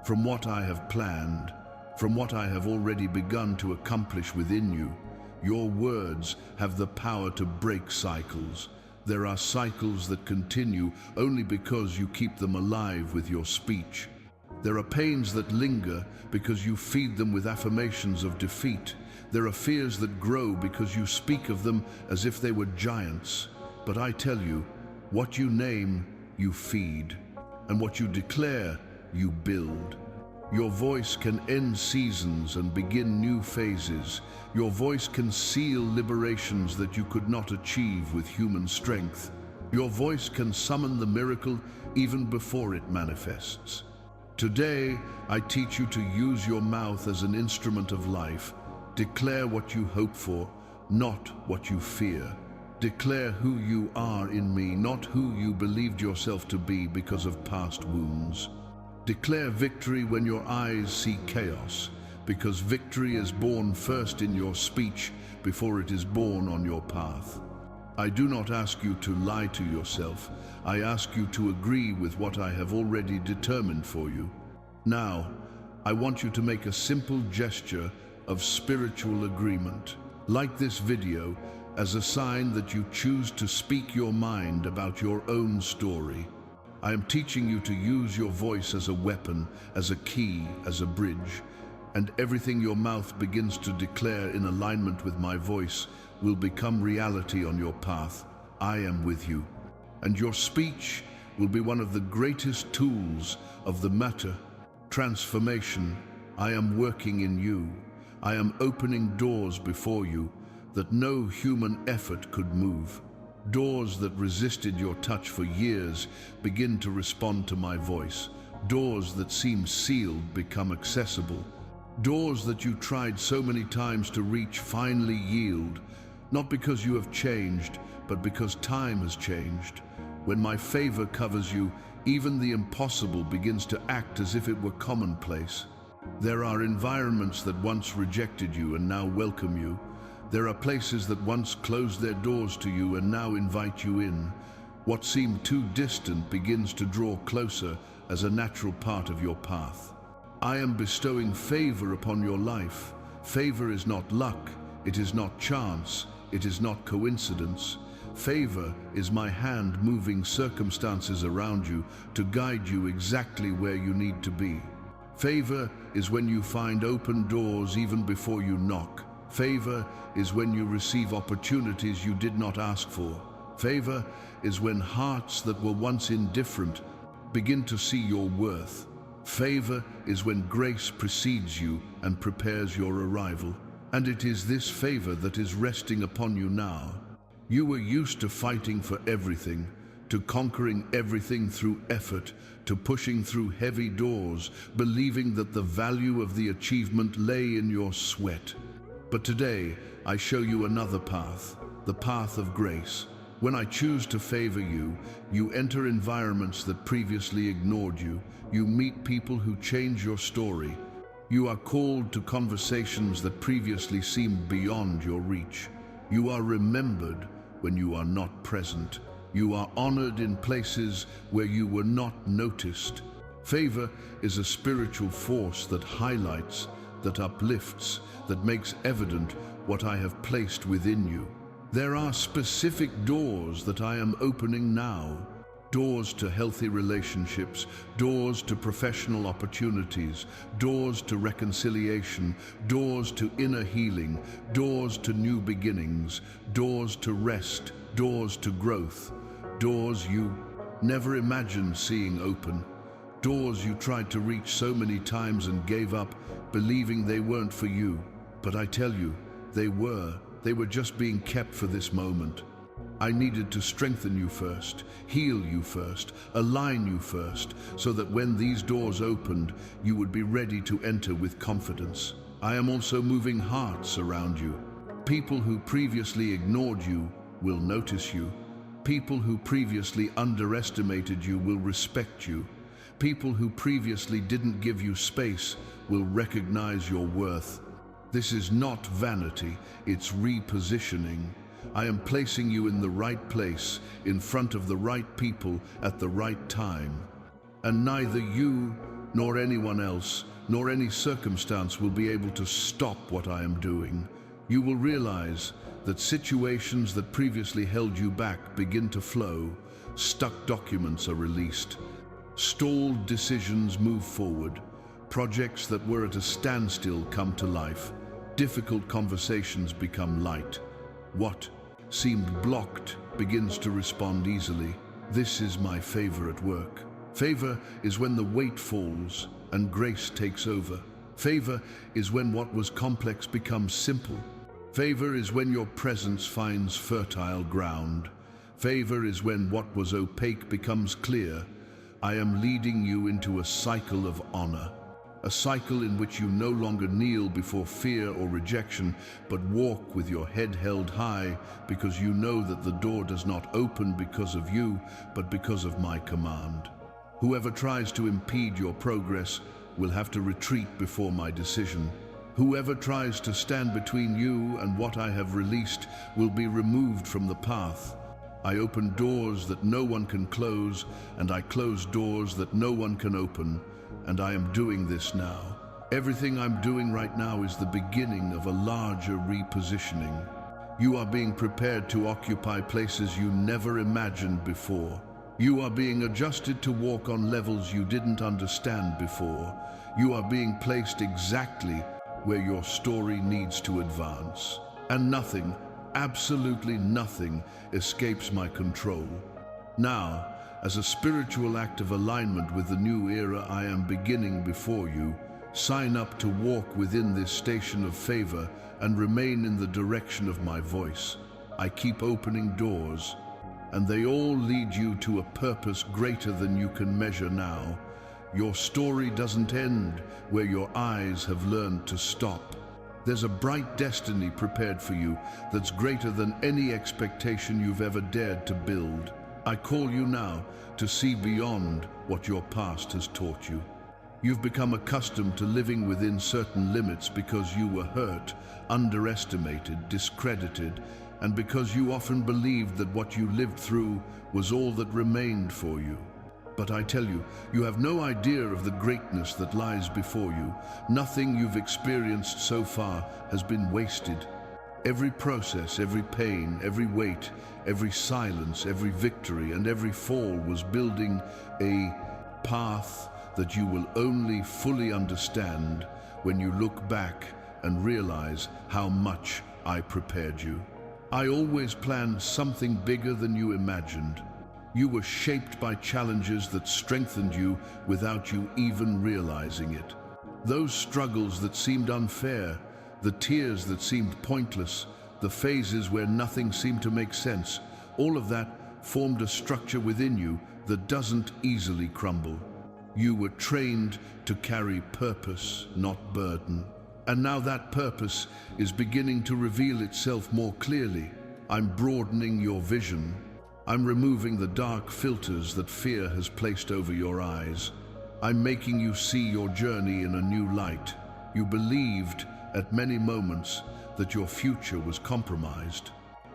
from what I have planned, from what I have already begun to accomplish within you. Your words have the power to break cycles. There are cycles that continue only because you keep them alive with your speech. There are pains that linger because you feed them with affirmations of defeat. There are fears that grow because you speak of them as if they were giants. But I tell you, what you name, you feed. And what you declare, you build. Your voice can end seasons and begin new phases. Your voice can seal liberations that you could not achieve with human strength. Your voice can summon the miracle even before it manifests. Today, I teach you to use your mouth as an instrument of life. Declare what you hope for, not what you fear. Declare who you are in me, not who you believed yourself to be because of past wounds. Declare victory when your eyes see chaos, because victory is born first in your speech before it is born on your path. I do not ask you to lie to yourself. I ask you to agree with what I have already determined for you. Now, I want you to make a simple gesture of spiritual agreement, like this video, as a sign that you choose to speak your mind about your own story. I am teaching you to use your voice as a weapon, as a key, as a bridge, and everything your mouth begins to declare in alignment with my voice will become reality on your path. I am with you, and your speech will be one of the greatest tools of the matter transformation. I am working in you. I am opening doors before you that no human effort could move. Doors that resisted your touch for years begin to respond to my voice. Doors that seemed sealed become accessible. Doors that you tried so many times to reach finally yield. Not because you have changed, but because time has changed. When my favor covers you, even the impossible begins to act as if it were commonplace. There are environments that once rejected you and now welcome you. There are places that once closed their doors to you and now invite you in. What seemed too distant begins to draw closer as a natural part of your path. I am bestowing favor upon your life. Favor is not luck, it is not chance, it is not coincidence. Favor is my hand moving circumstances around you to guide you exactly where you need to be. Favor is when you find open doors even before you knock. Favor is when you receive opportunities you did not ask for. Favor is when hearts that were once indifferent begin to see your worth. Favor is when grace precedes you and prepares your arrival. And it is this favor that is resting upon you now. You were used to fighting for everything, to conquering everything through effort, to pushing through heavy doors, believing that the value of the achievement lay in your sweat. But today, I show you another path, the path of grace. When I choose to favor you, you enter environments that previously ignored you. You meet people who change your story. You are called to conversations that previously seemed beyond your reach. You are remembered when you are not present. You are honored in places where you were not noticed. Favor is a spiritual force that highlights, that uplifts, that makes evident what I have placed within you. There are specific doors that I am opening now. Doors to healthy relationships, doors to professional opportunities, doors to reconciliation, doors to inner healing, doors to new beginnings, doors to rest, doors to growth, doors you never imagined seeing open, doors you tried to reach so many times and gave up, believing they weren't for you. But I tell you, they were just being kept for this moment. I needed to strengthen you first, heal you first, align you first, so that when these doors opened, you would be ready to enter with confidence. I am also moving hearts around you. People who previously ignored you will notice you. People who previously underestimated you will respect you. People who previously didn't give you space will recognize your worth. This is not vanity, it's repositioning. I am placing you in the right place, in front of the right people at the right time. And neither you, nor anyone else, nor any circumstance will be able to stop what I am doing. You will realize that situations that previously held you back begin to flow. Stuck documents are released. Stalled decisions move forward. Projects that were at a standstill come to life. Difficult conversations become light. What seemed blocked begins to respond easily. This is my favor at work. Favor is when the weight falls and grace takes over. Favor is when what was complex becomes simple. Favor is when your presence finds fertile ground. Favor is when what was opaque becomes clear. I am leading you into a cycle of honor. A cycle in which you no longer kneel before fear or rejection, but walk with your head held high because you know that the door does not open because of you, but because of my command. Whoever tries to impede your progress will have to retreat before my decision. Whoever tries to stand between you and what I have released will be removed from the path. I open doors that no one can close, and I close doors that no one can open. And I am doing this now. Everything I'm doing right now is the beginning of a larger repositioning. You are being prepared to occupy places you never imagined before. You are being adjusted to walk on levels you didn't understand before. You are being placed exactly where your story needs to advance. And nothing, absolutely nothing, escapes my control. Now, as a spiritual act of alignment with the new era I am beginning before you, sign up to walk within this station of favor and remain in the direction of my voice. I keep opening doors, and they all lead you to a purpose greater than you can measure now. Your story doesn't end where your eyes have learned to stop. There's a bright destiny prepared for you that's greater than any expectation you've ever dared to build. I call you now to see beyond what your past has taught you. You've become accustomed to living within certain limits because you were hurt, underestimated, discredited, and because you often believed that what you lived through was all that remained for you. But I tell you, you have no idea of the greatness that lies before you. Nothing you've experienced so far has been wasted. Every process, every pain, every weight, every silence, every victory, and every fall was building a path that you will only fully understand when you look back and realize how much I prepared you. I always planned something bigger than you imagined. You were shaped by challenges that strengthened you without you even realizing it. Those struggles that seemed unfair, the tears that seemed pointless, the phases where nothing seemed to make sense, all of that formed a structure within you that doesn't easily crumble. You were trained to carry purpose, not burden. And now that purpose is beginning to reveal itself more clearly. I'm broadening your vision. I'm removing the dark filters that fear has placed over your eyes. I'm making you see your journey in a new light. You believed at many moments that your future was compromised,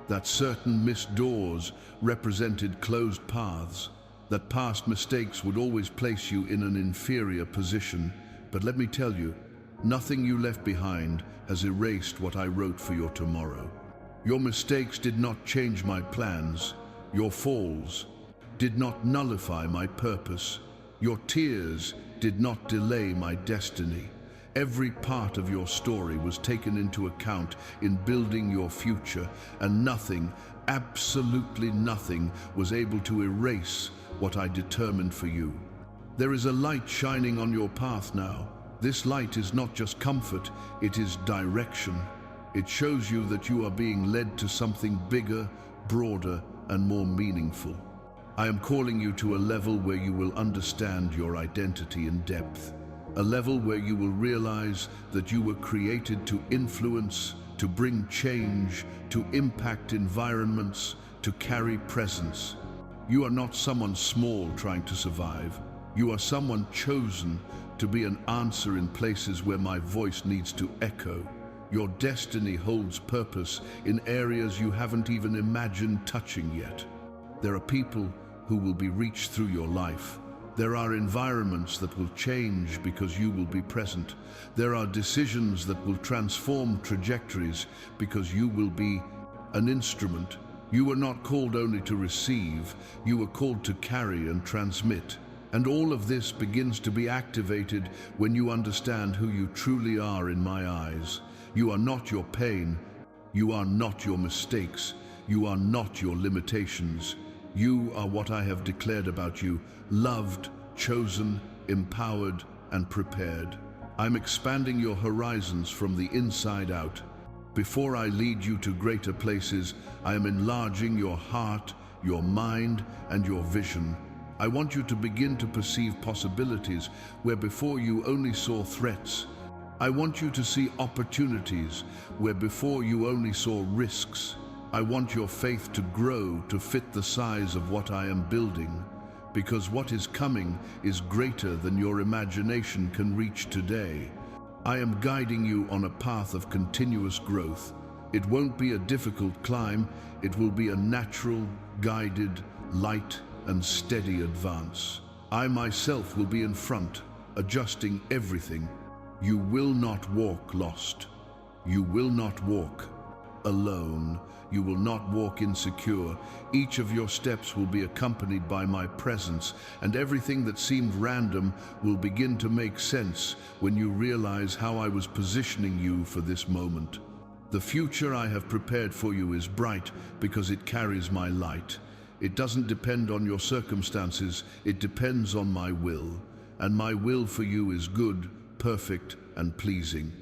that certain missed doors represented closed paths, that past mistakes would always place you in an inferior position. But let me tell you, nothing you left behind has erased what I wrote for your tomorrow. Your mistakes did not change my plans. Your falls did not nullify my purpose. Your tears did not delay my destiny. Every part of your story was taken into account in building your future, and nothing, absolutely nothing, was able to erase what I determined for you. There is a light shining on your path now. This light is not just comfort, it is direction. It shows you that you are being led to something bigger, broader, and more meaningful. I am calling you to a level where you will understand your identity in depth. A level where you will realize that you were created to influence, to bring change, to impact environments, to carry presence. You are not someone small trying to survive. You are someone chosen to be an answer in places where my voice needs to echo. Your destiny holds purpose in areas you haven't even imagined touching yet. There are people who will be reached through your life. There are environments that will change because you will be present. There are decisions that will transform trajectories because you will be an instrument. You were not called only to receive, you were called to carry and transmit. And all of this begins to be activated when you understand who you truly are in my eyes. You are not your pain. You are not your mistakes. You are not your limitations. You are what I have declared about you: loved, chosen, empowered, and prepared. I'm expanding your horizons from the inside out. Before I lead you to greater places, I am enlarging your heart, your mind, and your vision. I want you to begin to perceive possibilities where before you only saw threats. I want you to see opportunities where before you only saw risks. I want your faith to grow to fit the size of what I am building, because what is coming is greater than your imagination can reach today. I am guiding you on a path of continuous growth. It won't be a difficult climb, it will be a natural, guided, light, and steady advance. I myself will be in front, adjusting everything. You will not walk lost. You will not walk alone. You will not walk insecure. Each of your steps will be accompanied by my presence, and everything that seemed random will begin to make sense when you realize how I was positioning you for this moment. The future I have prepared for you is bright because it carries my light. It doesn't depend on your circumstances, it depends on my will. And my will for you is good, perfect, and pleasing.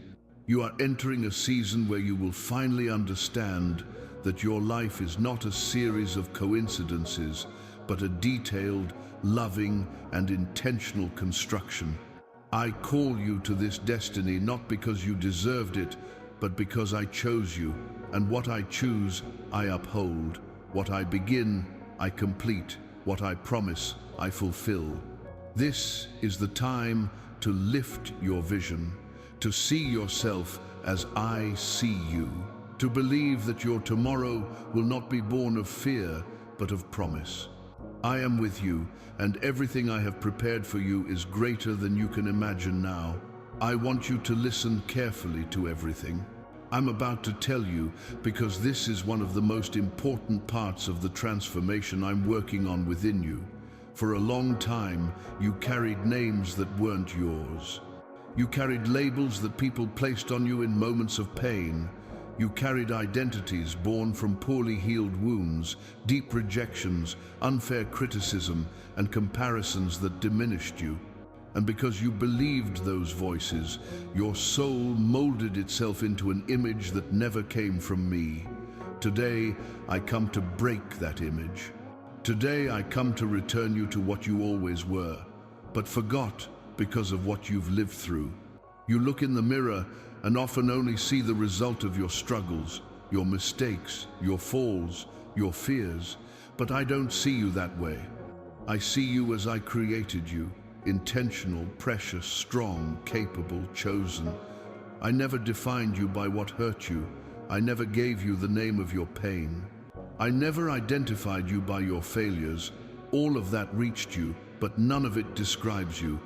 You are entering a season where you will finally understand that your life is not a series of coincidences, but a detailed, loving, and intentional construction. I call you to this destiny not because you deserved it, but because I chose you, and what I choose, I uphold. What I begin, I complete. What I promise, I fulfill. This is the time to lift your vision, to see yourself as I see you, to believe that your tomorrow will not be born of fear, but of promise. I am with you, and everything I have prepared for you is greater than you can imagine now. I want you to listen carefully to everything I'm about to tell you, because this is one of the most important parts of the transformation I'm working on within you. For a long time, you carried names that weren't yours. You carried labels that people placed on you in moments of pain. You carried identities born from poorly healed wounds, deep rejections, unfair criticism, and comparisons that diminished you. And because you believed those voices, your soul molded itself into an image that never came from me. Today, I come to break that image. Today, I come to return you to what you always were, but forgot because of what you've lived through. You look in the mirror and often only see the result of your struggles, your mistakes, your falls, your fears, but I don't see you that way. I see you as I created you. Intentional, precious, strong, capable, chosen. I never defined you by what hurt you. I never gave you the name of your pain. I never identified you by your failures. All of that reached you, but none of it describes you.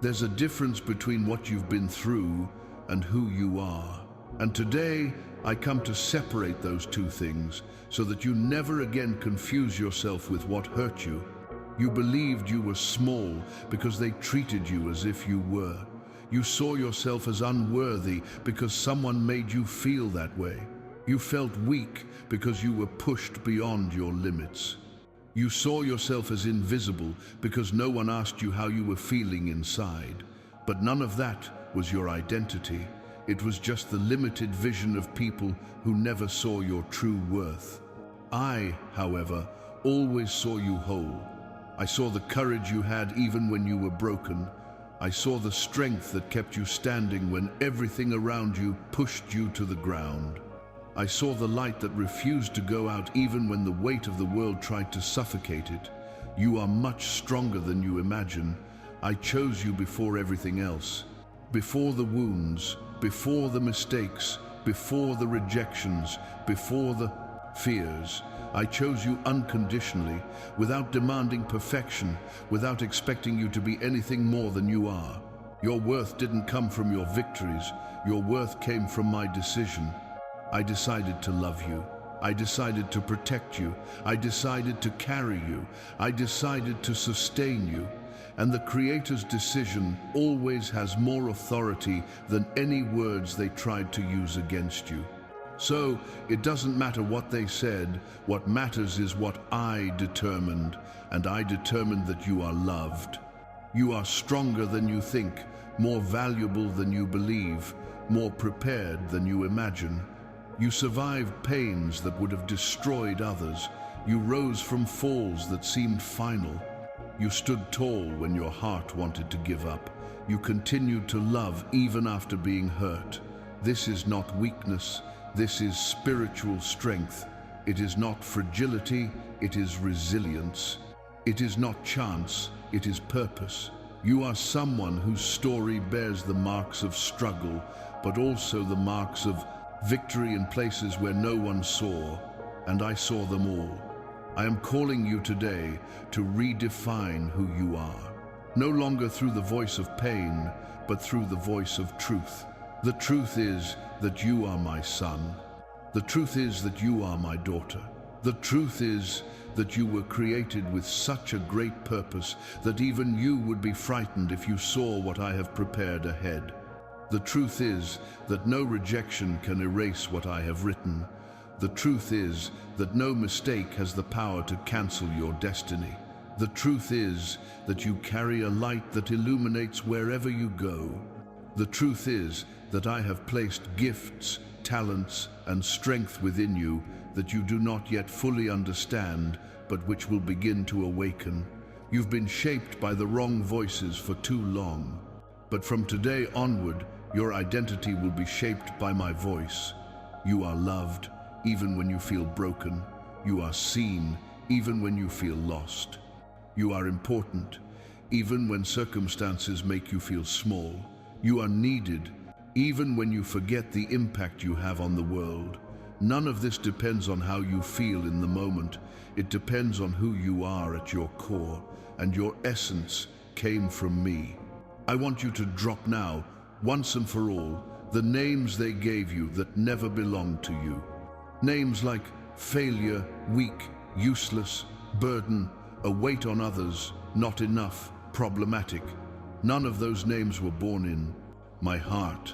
There's a difference between what you've been through and who you are. And today, I come to separate those two things so that you never again confuse yourself with what hurt you. You believed you were small because they treated you as if you were. You saw yourself as unworthy because someone made you feel that way. You felt weak because you were pushed beyond your limits. You saw yourself as invisible because no one asked you how you were feeling inside. But none of that was your identity. It was just the limited vision of people who never saw your true worth. I, however, always saw you whole. I saw the courage you had even when you were broken. I saw the strength that kept you standing when everything around you pushed you to the ground. I saw the light that refused to go out even when the weight of the world tried to suffocate it. You are much stronger than you imagine. I chose you before everything else. Before the wounds, before the mistakes, before the rejections, before the fears. I chose you unconditionally, without demanding perfection, without expecting you to be anything more than you are. Your worth didn't come from your victories. Your worth came from my decision. I decided to love you. I decided to protect you. I decided to carry you. I decided to sustain you. And the Creator's decision always has more authority than any words they tried to use against you. So, it doesn't matter what they said, what matters is what I determined, and I determined that you are loved. You are stronger than you think, more valuable than you believe, more prepared than you imagine. You survived pains that would have destroyed others. You rose from falls that seemed final. You stood tall when your heart wanted to give up. You continued to love even after being hurt. This is not weakness. This is spiritual strength. It is not fragility, it is resilience. It is not chance, it is purpose. You are someone whose story bears the marks of struggle, but also the marks of victory in places where no one saw, and I saw them all. I am calling you today to redefine who you are, no longer through the voice of pain, but through the voice of truth. The truth is that you are my son. The truth is that you are my daughter. The truth is that you were created with such a great purpose that even you would be frightened if you saw what I have prepared ahead. The truth is that no rejection can erase what I have written. The truth is that no mistake has the power to cancel your destiny. The truth is that you carry a light that illuminates wherever you go. The truth is that I have placed gifts, talents, and strength within you that you do not yet fully understand, but which will begin to awaken. You've been shaped by the wrong voices for too long. But from today onward, Your identity will be shaped by my voice. You are loved, even when you feel broken. You are seen, even when you feel lost. You are important, even when circumstances make you feel small. You are needed, even when you forget the impact you have on the world. None of this depends on how you feel in the moment. It depends on who you are at your core, and your essence came from me. I want you to drop now, once and for all, the names they gave you that never belonged to you. Names like failure, weak, useless, burden, a weight on others, not enough, problematic. None of those names were born in my heart.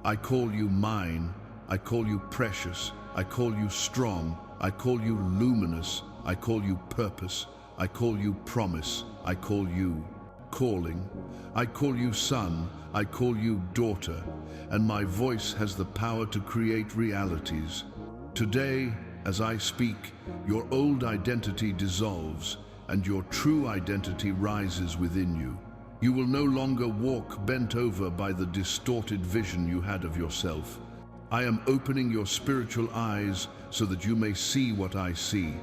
I call you mine. I call you precious. I call you strong. I call you luminous. I call you purpose. I call you promise. I call you calling. I call you son. I call you daughter. And my voice has the power to create realities. Today, as I speak, your old identity dissolves and your true identity rises within you. You will no longer walk bent over by the distorted vision you had of yourself. I am opening your spiritual eyes so that you may see what I see.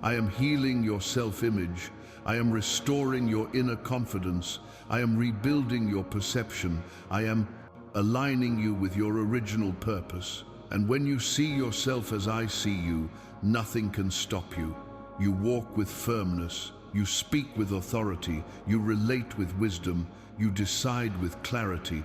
I am healing your self-image. I am restoring your inner confidence. I am rebuilding your perception. I am aligning you with your original purpose. And when you see yourself as I see you, nothing can stop you. You walk with firmness. You speak with authority. You relate with wisdom. You decide with clarity.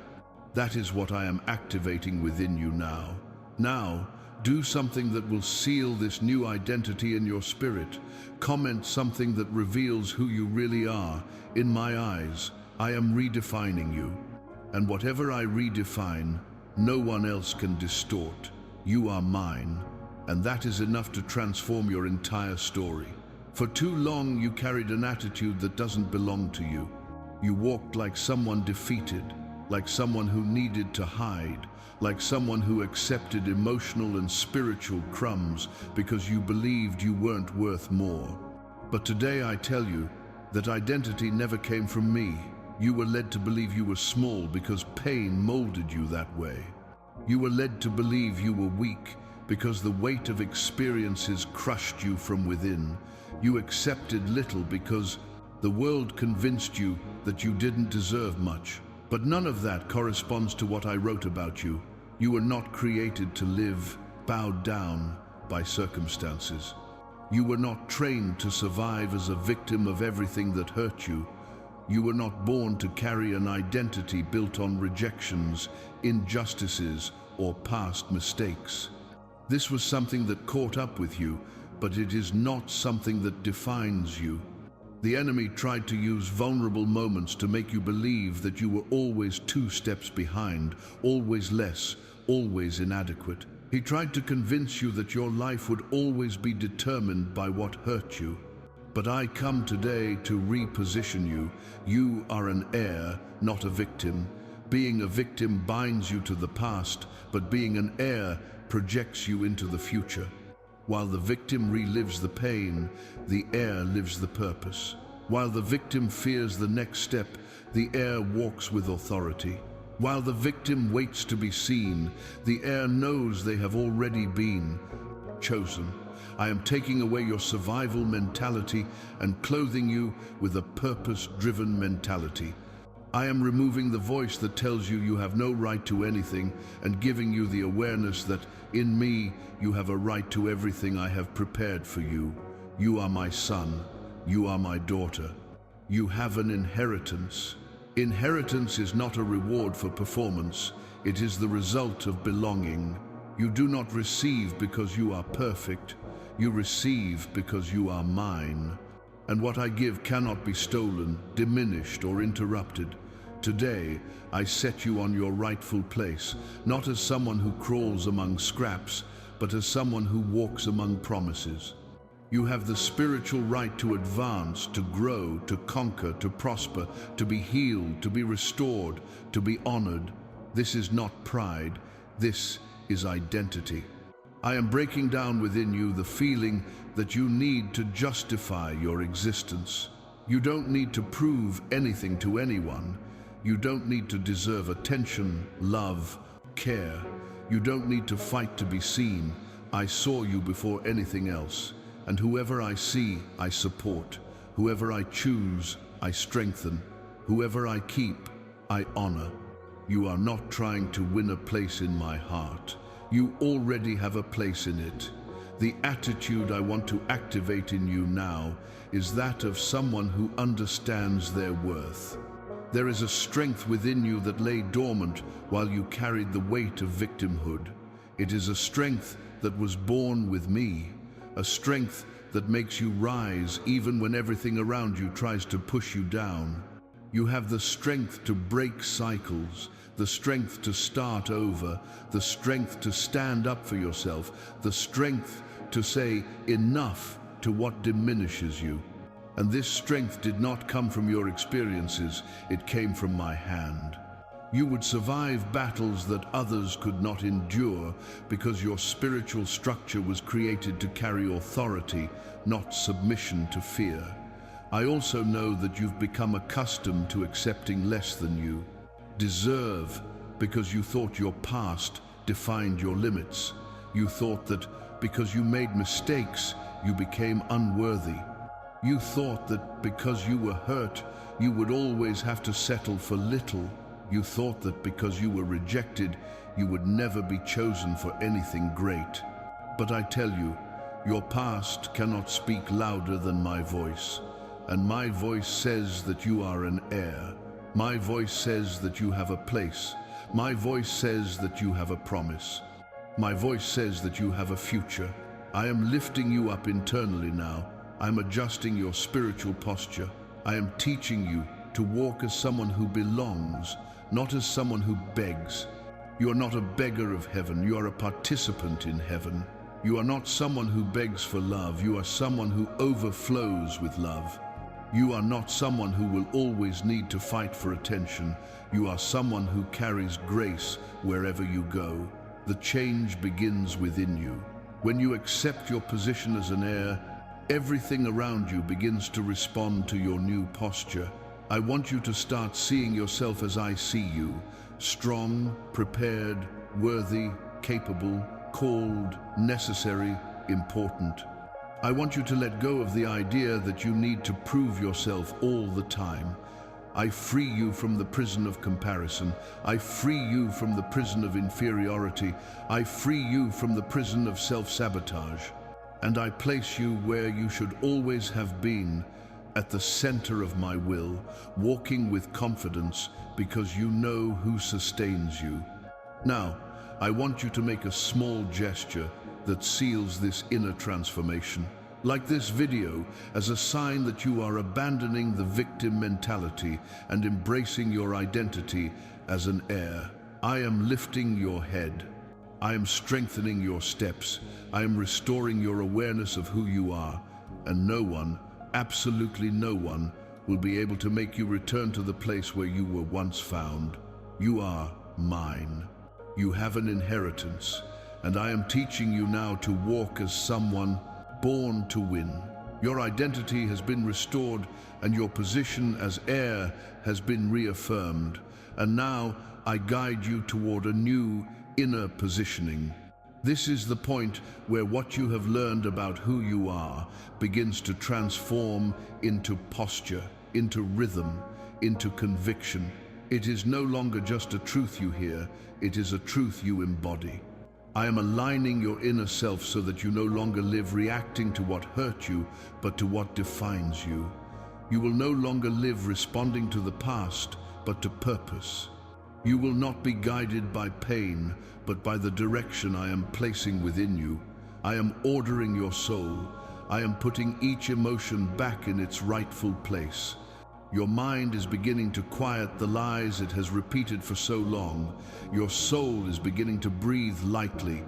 That is what I am activating within you now. Now, do something that will seal this new identity in your spirit. Comment something that reveals who you really are. In my eyes, I am redefining you. And whatever I redefine, no one else can distort. You are mine, and that is enough to transform your entire story. For too long, you carried an attitude that doesn't belong to you. You walked like someone defeated, like someone who needed to hide, like someone who accepted emotional and spiritual crumbs because you believed you weren't worth more. But today I tell you that identity never came from me. You were led to believe you were small because pain molded you that way. You were led to believe you were weak because the weight of experiences crushed you from within. You accepted little because the world convinced you that you didn't deserve much. But none of that corresponds to what I wrote about you. You were not created to live bowed down by circumstances. You were not trained to survive as a victim of everything that hurt you. You were not born to carry an identity built on rejections, injustices, or past mistakes. This was something that caught up with you, but it is not something that defines you. The enemy tried to use vulnerable moments to make you believe that you were always 2 steps behind, always less, always inadequate. He tried to convince you that your life would always be determined by what hurt you. But I come today to reposition you. You are an heir, not a victim. Being a victim binds you to the past, but being an heir projects you into the future. While the victim relives the pain, the heir lives the purpose. While the victim fears the next step, the heir walks with authority. While the victim waits to be seen, the heir knows they have already been chosen. I am taking away your survival mentality and clothing you with a purpose-driven mentality. I am removing the voice that tells you you have no right to anything and giving you the awareness that in me you have a right to everything I have prepared for you. You are my son. You are my daughter. You have an inheritance. Inheritance is not a reward for performance. It is the result of belonging. You do not receive because you are perfect. You receive because you are mine. And what I give cannot be stolen, diminished, or interrupted. Today, I set you on your rightful place, not as someone who crawls among scraps, but as someone who walks among promises. You have the spiritual right to advance, to grow, to conquer, to prosper, to be healed, to be restored, to be honored. This is not pride. This is identity. I am breaking down within you the feeling that you need to justify your existence. You don't need to prove anything to anyone. You don't need to deserve attention, love, care. You don't need to fight to be seen. I saw you before anything else. And whoever I see, I support. Whoever I choose, I strengthen. Whoever I keep, I honor. You are not trying to win a place in my heart. You already have a place in it. The attitude I want to activate in you now is that of someone who understands their worth. There is a strength within you that lay dormant while you carried the weight of victimhood. It is a strength that was born with me, a strength that makes you rise even when everything around you tries to push you down. You have the strength to break cycles, the strength to start over, the strength to stand up for yourself, the strength to say enough to what diminishes you. And this strength did not come from your experiences, it came from my hand. You would survive battles that others could not endure because your spiritual structure was created to carry authority, not submission to fear. I also know that you've become accustomed to accepting less than you deserve because you thought your past defined your limits. You thought that because you made mistakes, you became unworthy. You thought that because you were hurt, you would always have to settle for little. You thought that because you were rejected, you would never be chosen for anything great. But I tell you, your past cannot speak louder than my voice. And my voice says that you are an heir. My voice says that you have a place. My voice says that you have a promise. My voice says that you have a future. I am lifting you up internally now. I am adjusting your spiritual posture. I am teaching you to walk as someone who belongs, not as someone who begs. You are not a beggar of heaven. You are a participant in heaven. You are not someone who begs for love. You are someone who overflows with love. You are not someone who will always need to fight for attention. You are someone who carries grace wherever you go. The change begins within you. When you accept your position as an heir, everything around you begins to respond to your new posture. I want you to start seeing yourself as I see you, strong, prepared, worthy, capable, called, necessary, important. I want you to let go of the idea that you need to prove yourself all the time. I free you from the prison of comparison. I free you from the prison of inferiority. I free you from the prison of self-sabotage. And I place you where you should always have been, at the center of my will, walking with confidence because you know who sustains you. Now, I want you to make a small gesture that seals this inner transformation, like this video, as a sign that you are abandoning the victim mentality and embracing your identity as an heir. I am lifting your head. I am strengthening your steps. I am restoring your awareness of who you are, and no one, absolutely no one, will be able to make you return to the place where you were once found. You are mine. You have an inheritance, and I am teaching you now to walk as someone born to win. Your identity has been restored, and your position as heir has been reaffirmed. And now I guide you toward a new inner positioning. This is the point where what you have learned about who you are begins to transform into posture, into rhythm, into conviction. It is no longer just a truth you hear, it is a truth you embody. I am aligning your inner self so that you no longer live reacting to what hurt you, but to what defines you. You will no longer live responding to the past, but to purpose. You will not be guided by pain, but by the direction I am placing within you. I am ordering your soul. I am putting each emotion back in its rightful place. Your mind is beginning to quiet the lies it has repeated for so long. Your soul is beginning to breathe lightly.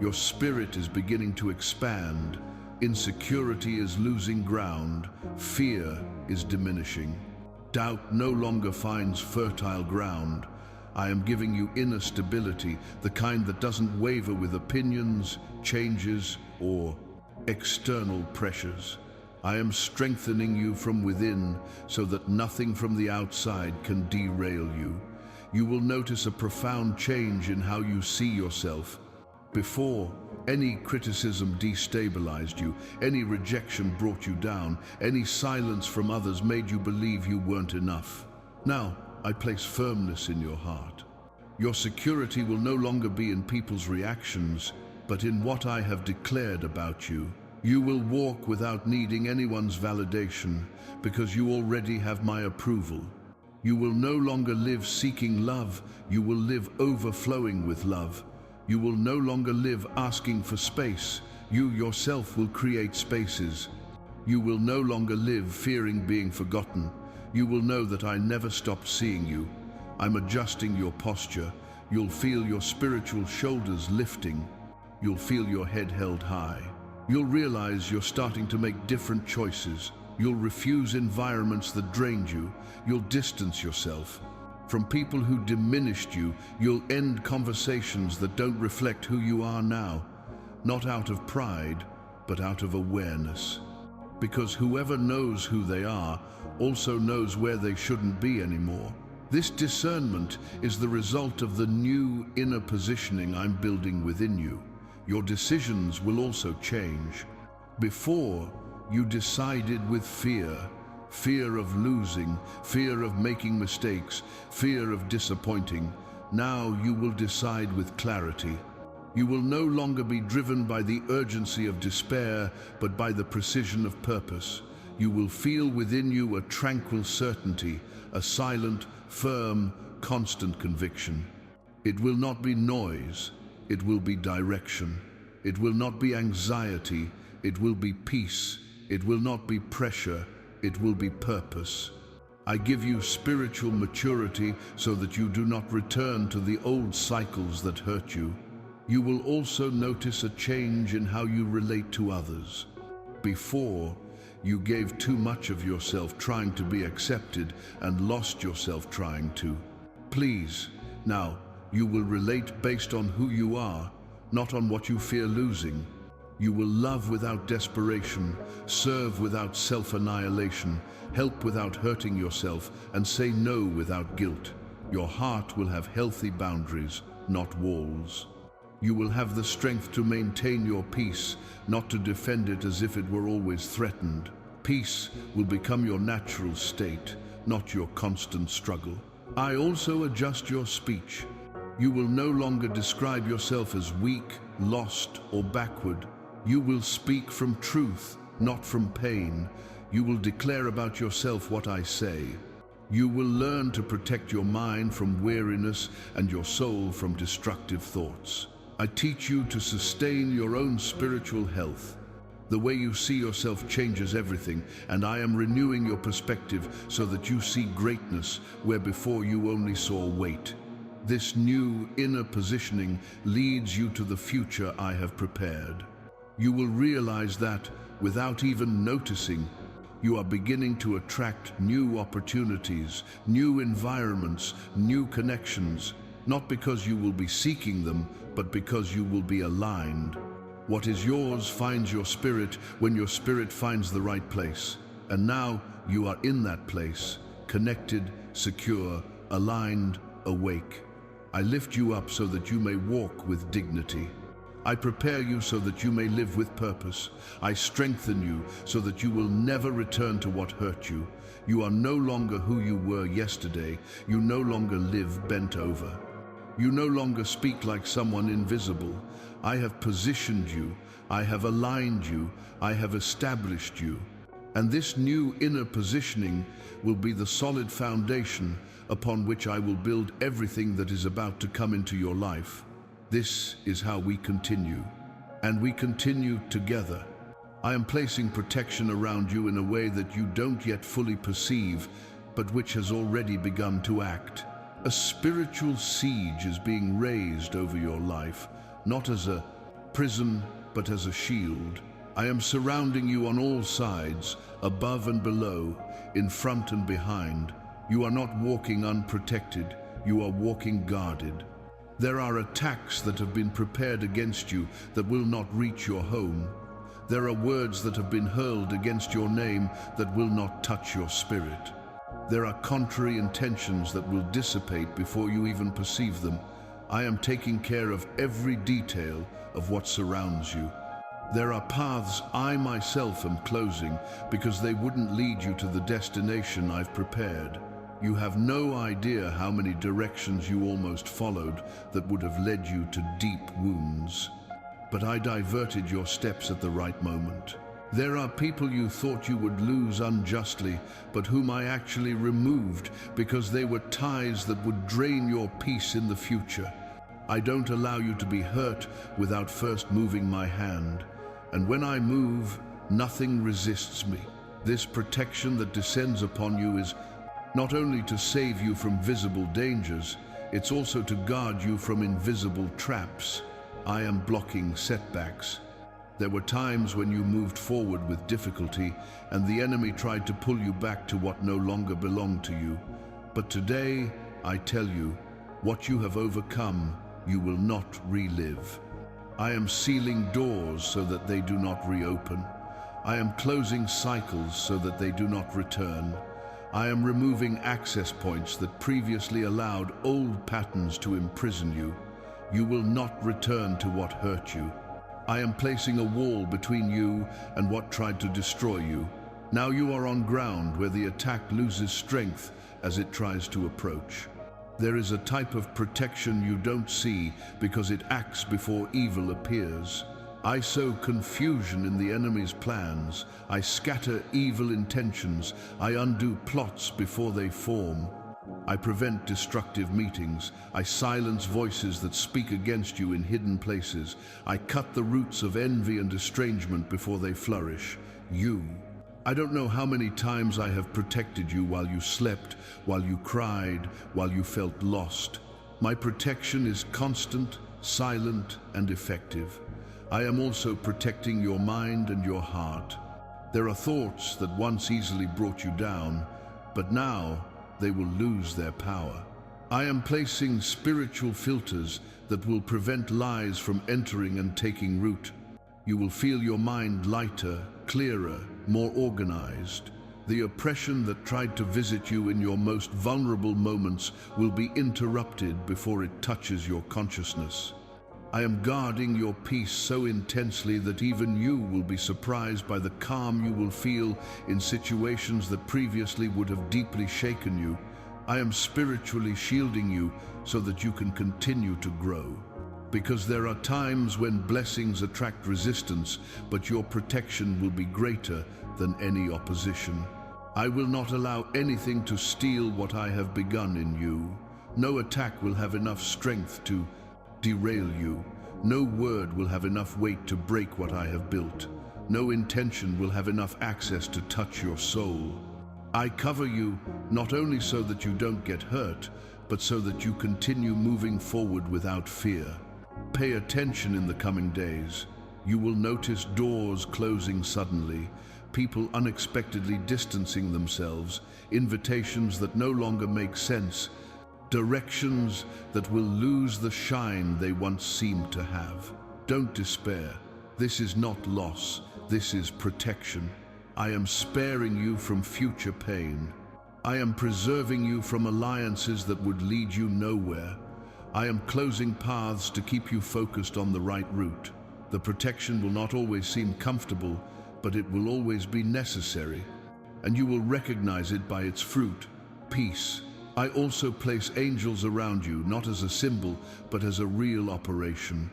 Your spirit is beginning to expand. Insecurity is losing ground. Fear is diminishing. Doubt no longer finds fertile ground. I am giving you inner stability, the kind that doesn't waver with opinions, changes, or external pressures. I am strengthening you from within so that nothing from the outside can derail you. You will notice a profound change in how you see yourself. Before, any criticism destabilized you, any rejection brought you down, any silence from others made you believe you weren't enough. Now, I place firmness in your heart. Your security will no longer be in people's reactions, but in what I have declared about you. You will walk without needing anyone's validation, because you already have my approval. You will no longer live seeking love, you will live overflowing with love. You will no longer live asking for space, you yourself will create spaces. You will no longer live fearing being forgotten. You will know that I never stopped seeing you. I'm adjusting your posture. You'll feel your spiritual shoulders lifting. You'll feel your head held high. You'll realize you're starting to make different choices. You'll refuse environments that drained you. You'll distance yourself from people who diminished you. You'll end conversations that don't reflect who you are now, not out of pride, but out of awareness. Because whoever knows who they are also knows where they shouldn't be anymore. This discernment is the result of the new inner positioning I'm building within you. Your decisions will also change. Before, you decided with fear. Fear of losing, fear of making mistakes, fear of disappointing. Now you will decide with clarity. You will no longer be driven by the urgency of despair, but by the precision of purpose. You will feel within you a tranquil certainty, a silent, firm, constant conviction. It will not be noise, it will be direction. It will not be anxiety, it will be peace. It will not be pressure, it will be purpose. I give you spiritual maturity so that you do not return to the old cycles that hurt you. You will also notice a change in how you relate to others. Before, you gave too much of yourself trying to be accepted and lost yourself trying to please. Now, you will relate based on who you are, not on what you fear losing. You will love without desperation, serve without self-annihilation, help without hurting yourself, and say no without guilt. Your heart will have healthy boundaries, not walls. You will have the strength to maintain your peace, not to defend it as if it were always threatened. Peace will become your natural state, not your constant struggle. I also adjust your speech. You will no longer describe yourself as weak, lost, or backward. You will speak from truth, not from pain. You will declare about yourself what I say. You will learn to protect your mind from weariness and your soul from destructive thoughts. I teach you to sustain your own spiritual health. The way you see yourself changes everything, and I am renewing your perspective so that you see greatness where before you only saw weight. This new inner positioning leads you to the future I have prepared. You will realize that, without even noticing, you are beginning to attract new opportunities, new environments, new connections, not because you will be seeking them, but because you will be aligned. What is yours finds your spirit when your spirit finds the right place. And now you are in that place, connected, secure, aligned, awake. I lift you up so that you may walk with dignity. I prepare you so that you may live with purpose. I strengthen you so that you will never return to what hurt you. You are no longer who you were yesterday. You no longer live bent over. You no longer speak like someone invisible. I have positioned you. I have aligned you. I have established you. And this new inner positioning will be the solid foundation upon which I will build everything that is about to come into your life. This is how we continue, and we continue together. I am placing protection around you in a way that you don't yet fully perceive, but which has already begun to act. A spiritual siege is being raised over your life, not as a prison, but as a shield. I am surrounding you on all sides, above and below, in front and behind. You are not walking unprotected, you are walking guarded. There are attacks that have been prepared against you that will not reach your home. There are words that have been hurled against your name that will not touch your spirit. There are contrary intentions that will dissipate before you even perceive them. I am taking care of every detail of what surrounds you. There are paths I myself am closing because they wouldn't lead you to the destination I've prepared. You have no idea how many directions you almost followed that would have led you to deep wounds. But I diverted your steps at the right moment. There are people you thought you would lose unjustly, but whom I actually removed because they were ties that would drain your peace in the future. I don't allow you to be hurt without first moving my hand. And when I move, nothing resists me. This protection that descends upon you is not only to save you from visible dangers, it's also to guard you from invisible traps. I am blocking setbacks. There were times when you moved forward with difficulty and the enemy tried to pull you back to what no longer belonged to you. But today, I tell you, what you have overcome, you will not relive. I am sealing doors so that they do not reopen. I am closing cycles so that they do not return. I am removing access points that previously allowed old patterns to imprison you. You will not return to what hurt you. I am placing a wall between you and what tried to destroy you. Now you are on ground where the attack loses strength as it tries to approach. There is a type of protection you don't see because it acts before evil appears. I sow confusion in the enemy's plans. I scatter evil intentions. I undo plots before they form. I prevent destructive meetings. I silence voices that speak against you in hidden places. I cut the roots of envy and estrangement before they flourish. I don't know how many times I have protected you while you slept, while you cried, while you felt lost. My protection is constant, silent, and effective. I am also protecting your mind and your heart. There are thoughts that once easily brought you down, but now they will lose their power. I am placing spiritual filters that will prevent lies from entering and taking root. You will feel your mind lighter, clearer, more organized. The oppression that tried to visit you in your most vulnerable moments will be interrupted before it touches your consciousness. I am guarding your peace so intensely that even you will be surprised by the calm you will feel in situations that previously would have deeply shaken you. I am spiritually shielding you so that you can continue to grow. Because there are times when blessings attract resistance, but your protection will be greater than any opposition. I will not allow anything to steal what I have begun in you. No attack will have enough strength to derail you. No word will have enough weight to break what I have built. No intention will have enough access to touch your soul. I cover you not only so that you don't get hurt, but so that you continue moving forward without fear. Pay attention in the coming days. You will notice doors closing suddenly, people unexpectedly distancing themselves, invitations that no longer make sense, directions that will lose the shine they once seemed to have. Don't despair. This is not loss. This is protection. I am sparing you from future pain. I am preserving you from alliances that would lead you nowhere. I am closing paths to keep you focused on the right route. The protection will not always seem comfortable, but it will always be necessary. And you will recognize it by its fruit, peace. I also place angels around you, not as a symbol, but as a real operation.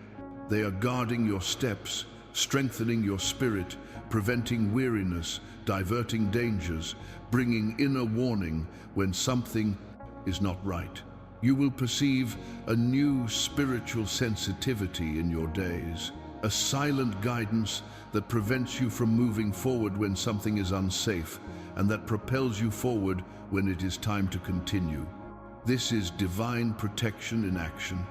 They are guarding your steps, strengthening your spirit, preventing weariness, diverting dangers, bringing inner warning when something is not right. You will perceive a new spiritual sensitivity in your days, a silent guidance that prevents you from moving forward when something is unsafe, and that propels you forward when it is time to continue. This is divine protection in action.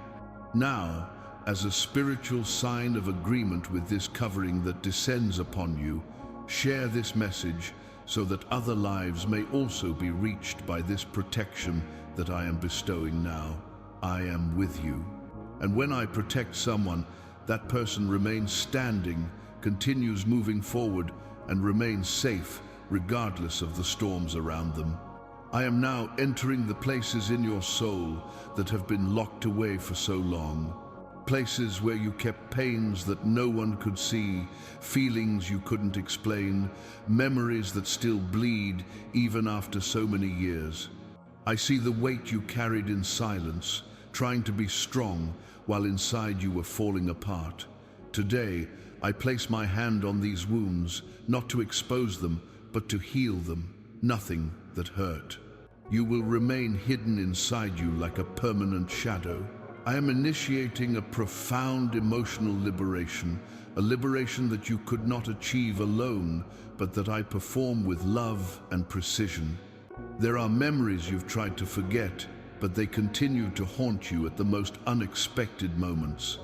Now, as a spiritual sign of agreement with this covering that descends upon you, share this message so that other lives may also be reached by this protection that I am bestowing now. I am with you. And when I protect someone, that person remains standing, continues moving forward and remains safe regardless of the storms around them. I am now entering the places in your soul that have been locked away for so long. Places where you kept pains that no one could see, feelings you couldn't explain, memories that still bleed even after so many years. I see the weight you carried in silence, trying to be strong while inside you were falling apart. Today, I place my hand on these wounds, not to expose them, but to heal them. Nothing that hurt. You will remain hidden inside you like a permanent shadow. I am initiating a profound emotional liberation, a liberation that you could not achieve alone, but that I perform with love and precision. There are memories you've tried to forget, but they continue to haunt you at the most unexpected moments.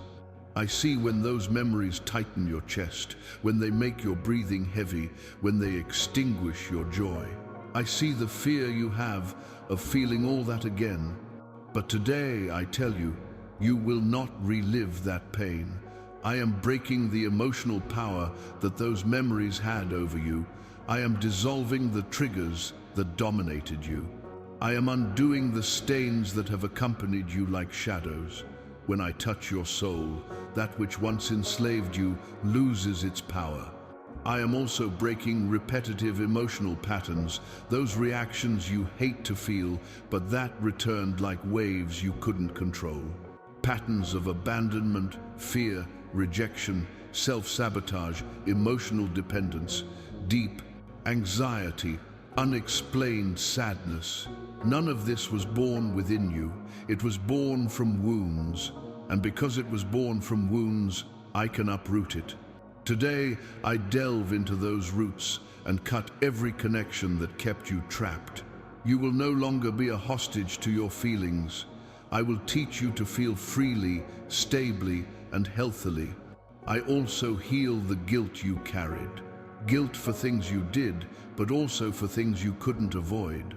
I see when those memories tighten your chest, when they make your breathing heavy, when they extinguish your joy. I see the fear you have of feeling all that again. But today, I tell you, you will not relive that pain. I am breaking the emotional power that those memories had over you. I am dissolving the triggers that dominated you. I am undoing the stains that have accompanied you like shadows. When I touch your soul, that which once enslaved you loses its power. I am also breaking repetitive emotional patterns, those reactions you hate to feel, but that returned like waves you couldn't control. Patterns of abandonment, fear, rejection, self-sabotage, emotional dependence, deep anxiety, unexplained sadness. None of this was born within you. It was born from wounds. And because it was born from wounds, I can uproot it. Today, I delve into those roots and cut every connection that kept you trapped. You will no longer be a hostage to your feelings. I will teach you to feel freely, stably, and healthily. I also heal the guilt you carried. Guilt for things you did, but also for things you couldn't avoid.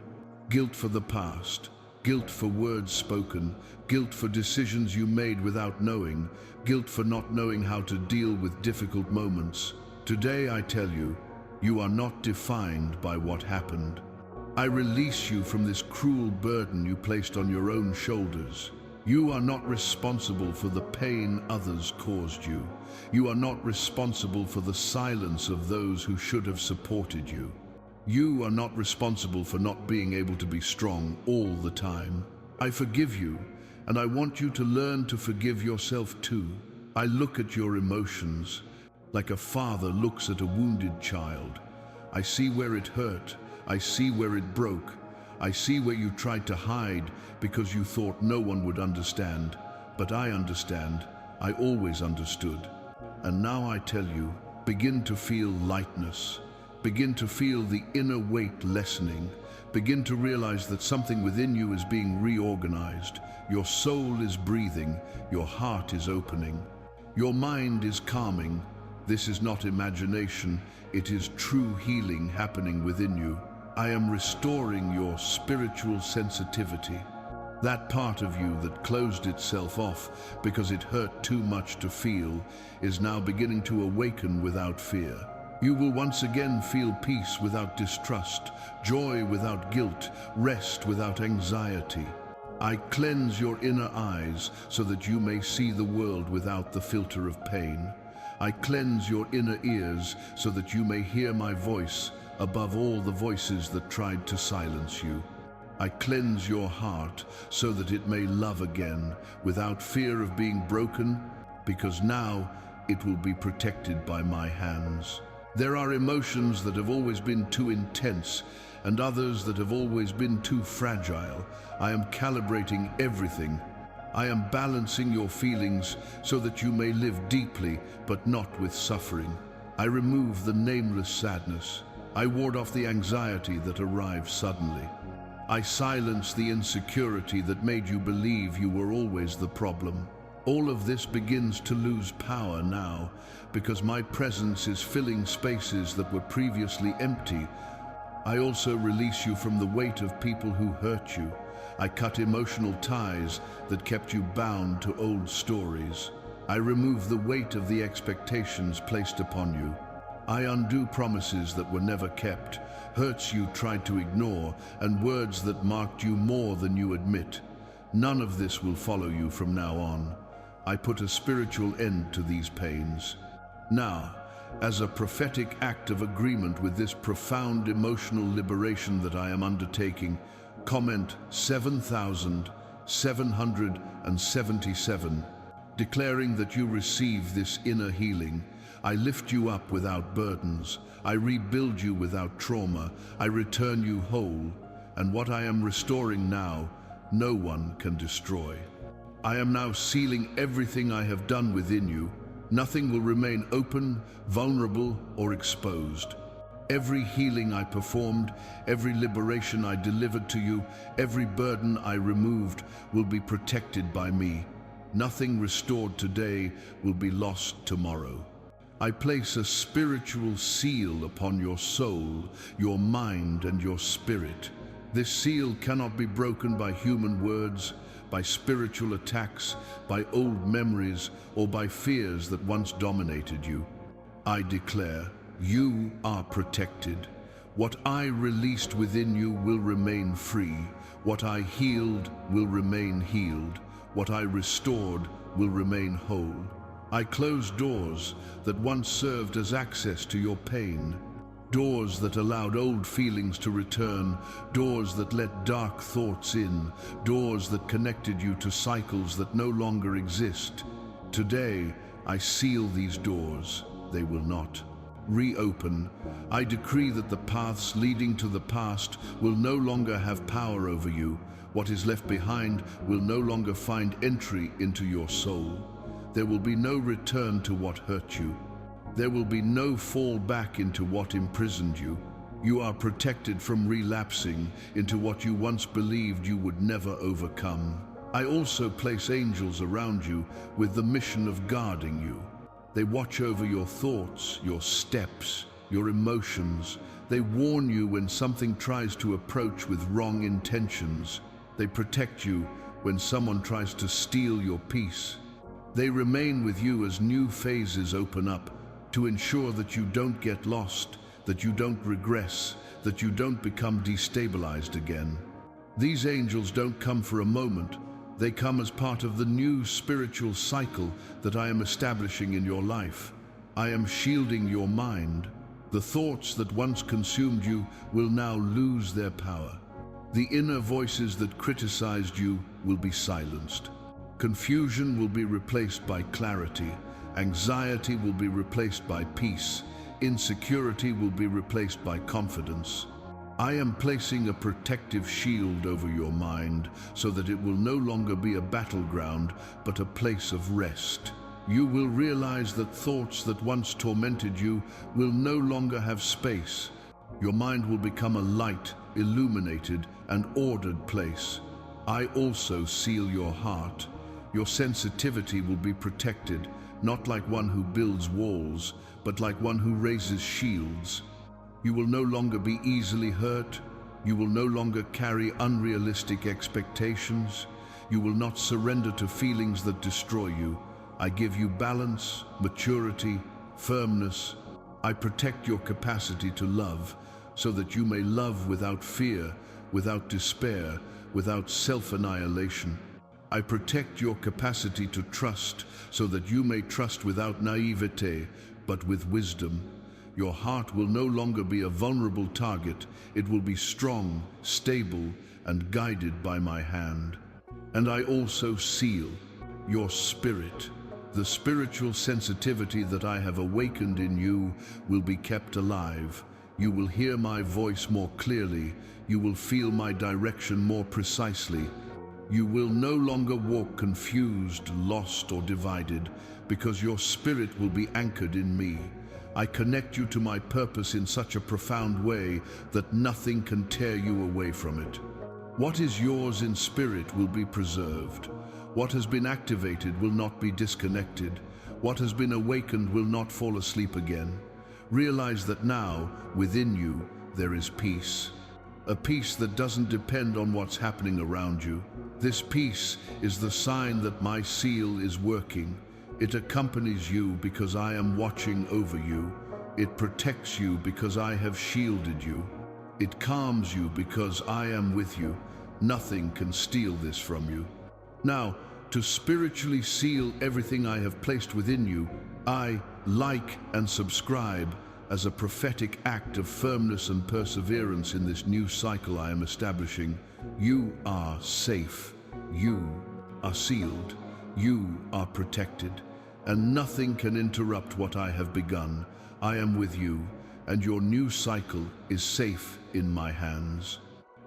Guilt for the past. Guilt for words spoken. Guilt for decisions you made without knowing. Guilt for not knowing how to deal with difficult moments. Today, I tell you, you are not defined by what happened. I release you from this cruel burden you placed on your own shoulders. You are not responsible for the pain others caused you. You are not responsible for the silence of those who should have supported you. You are not responsible for not being able to be strong all the time. I forgive you, and I want you to learn to forgive yourself too. I look at your emotions like a father looks at a wounded child. I see where it hurt. I see where it broke. I see where you tried to hide because you thought no one would understand. But I understand. I always understood. And now I tell you, begin to feel lightness. Begin to feel the inner weight lessening. Begin to realize that something within you is being reorganized. Your soul is breathing. Your heart is opening. Your mind is calming. This is not imagination. It is true healing happening within you. I am restoring your spiritual sensitivity. That part of you that closed itself off because it hurt too much to feel is now beginning to awaken without fear. You will once again feel peace without distrust, joy without guilt, rest without anxiety. I cleanse your inner eyes so that you may see the world without the filter of pain. I cleanse your inner ears so that you may hear my voice above all the voices that tried to silence you. I cleanse your heart so that it may love again without fear of being broken, because now it will be protected by my hands. There are emotions that have always been too intense and others that have always been too fragile. I am calibrating everything. I am balancing your feelings so that you may live deeply but not with suffering. I remove the nameless sadness. I ward off the anxiety that arrives suddenly. I silence the insecurity that made you believe you were always the problem. All of this begins to lose power now because my presence is filling spaces that were previously empty. I also release you from the weight of people who hurt you. I cut emotional ties that kept you bound to old stories. I remove the weight of the expectations placed upon you. I undo promises that were never kept, hurts you tried to ignore, and words that marked you more than you admit. None of this will follow you from now on. I put a spiritual end to these pains. Now, as a prophetic act of agreement with this profound emotional liberation that I am undertaking, comment 7,777, declaring that you receive this inner healing. I lift you up without burdens. I rebuild you without trauma. I return you whole. And what I am restoring now, no one can destroy. I am now sealing everything I have done within you. Nothing will remain open, vulnerable, or exposed. Every healing I performed, every liberation I delivered to you, every burden I removed will be protected by me. Nothing restored today will be lost tomorrow. I place a spiritual seal upon your soul, your mind, and your spirit. This seal cannot be broken by human words, by spiritual attacks, by old memories, or by fears that once dominated you. I declare, you are protected. What I released within you will remain free. What I healed will remain healed. What I restored will remain whole. I close doors that once served as access to your pain. Doors that allowed old feelings to return, doors that let dark thoughts in, doors that connected you to cycles that no longer exist. Today, I seal these doors. They will not reopen. I decree that the paths leading to the past will no longer have power over you. What is left behind will no longer find entry into your soul. There will be no return to what hurt you. There will be no fall back into what imprisoned you. You are protected from relapsing into what you once believed you would never overcome. I also place angels around you with the mission of guarding you. They watch over your thoughts, your steps, your emotions. They warn you when something tries to approach with wrong intentions. They protect you when someone tries to steal your peace. They remain with you as new phases open up, to ensure that you don't get lost, that you don't regress, that you don't become destabilized again. These angels don't come for a moment. They come as part of the new spiritual cycle that I am establishing in your life. I am shielding your mind. The thoughts that once consumed you will now lose their power. The inner voices that criticized you will be silenced. Confusion will be replaced by clarity. Anxiety will be replaced by peace. Insecurity will be replaced by confidence. I am placing a protective shield over your mind so that it will no longer be a battleground, but a place of rest. You will realize that thoughts that once tormented you will no longer have space. Your mind will become a light, illuminated, and ordered place. I also seal your heart. Your sensitivity will be protected, not like one who builds walls, but like one who raises shields. You will no longer be easily hurt. You will no longer carry unrealistic expectations. You will not surrender to feelings that destroy you. I give you balance, maturity, firmness. I protect your capacity to love so that you may love without fear, without despair, without self-annihilation. I protect your capacity to trust so that you may trust without naivete, but with wisdom. Your heart will no longer be a vulnerable target. It will be strong, stable, and guided by my hand. And I also seal your spirit. The spiritual sensitivity that I have awakened in you will be kept alive. You will hear my voice more clearly. You will feel my direction more precisely. You will no longer walk confused, lost, or divided, because your spirit will be anchored in me. I connect you to my purpose in such a profound way that nothing can tear you away from it. What is yours in spirit will be preserved. What has been activated will not be disconnected. What has been awakened will not fall asleep again. Realize that now, within you, there is peace. A peace that doesn't depend on what's happening around you. This peace is the sign that my seal is working. It accompanies you because I am watching over you. It protects you because I have shielded you. It calms you because I am with you. Nothing can steal this from you. Now, to spiritually seal everything I have placed within you, I like and subscribe as a prophetic act of firmness and perseverance in this new cycle I am establishing. You are safe. You are sealed. You are protected. And nothing can interrupt what I have begun. I am with you, and your new cycle is safe in my hands.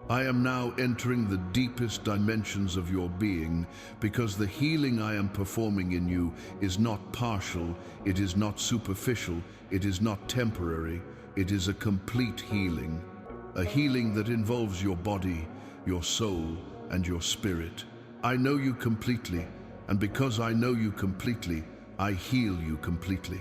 I am now entering the deepest dimensions of your being, because the healing I am performing in you is not partial, it is not superficial, it is not temporary, it is a complete healing. A healing that involves your body, your soul, and your spirit. I know you completely, and because I know you completely, I heal you completely.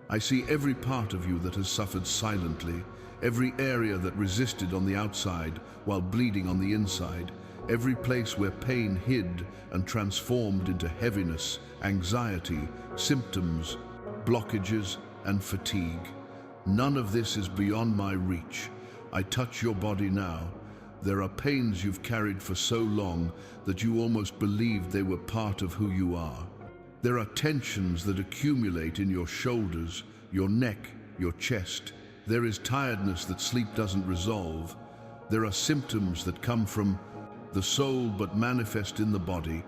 I see every part of you that has suffered silently, every area that resisted on the outside while bleeding on the inside, every place where pain hid and transformed into heaviness, anxiety, symptoms, blockages, and fatigue. None of this is beyond my reach. I touch your body now. There are pains you've carried for so long that you almost believed they were part of who you are. There are tensions that accumulate in your shoulders, your neck, your chest. There is tiredness that sleep doesn't resolve. There are symptoms that come from the soul but manifest in the body.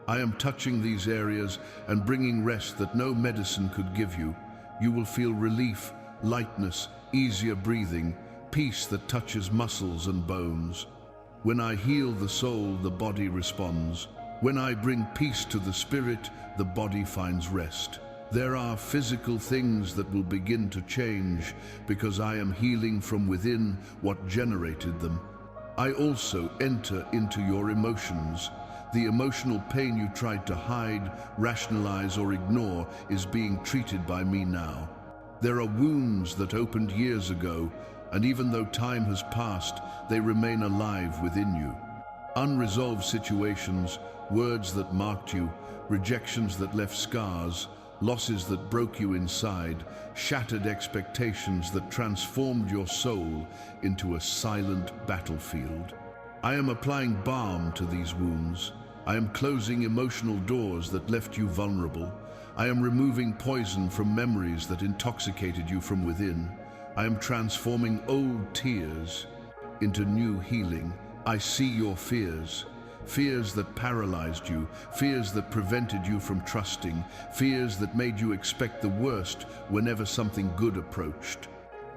I am touching these areas and bringing rest that no medicine could give you. You will feel relief, lightness, easier breathing, peace that touches muscles and bones. When I heal the soul, the body responds. When I bring peace to the spirit, the body finds rest. There are physical things that will begin to change because I am healing from within what generated them. I also enter into your emotions. The emotional pain you tried to hide, rationalize, or ignore is being treated by me now. There are wounds that opened years ago, and even though time has passed, they remain alive within you. Unresolved situations, words that marked you, rejections that left scars, losses that broke you inside, shattered expectations that transformed your soul into a silent battlefield. I am applying balm to these wounds. I am closing emotional doors that left you vulnerable. I am removing poison from memories that intoxicated you from within. I am transforming old tears into new healing. I see your fears. Fears that paralyzed you, fears that prevented you from trusting, fears that made you expect the worst whenever something good approached.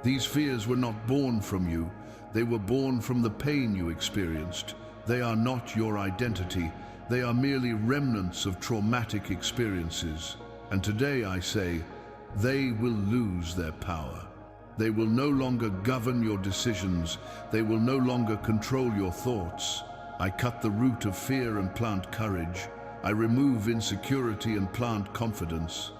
These fears were not born from you. They were born from the pain you experienced. They are not your identity. They are merely remnants of traumatic experiences. And today I say, they will lose their power. They will no longer govern your decisions. They will no longer control your thoughts. I cut the root of fear and plant courage. I remove insecurity and plant confidence.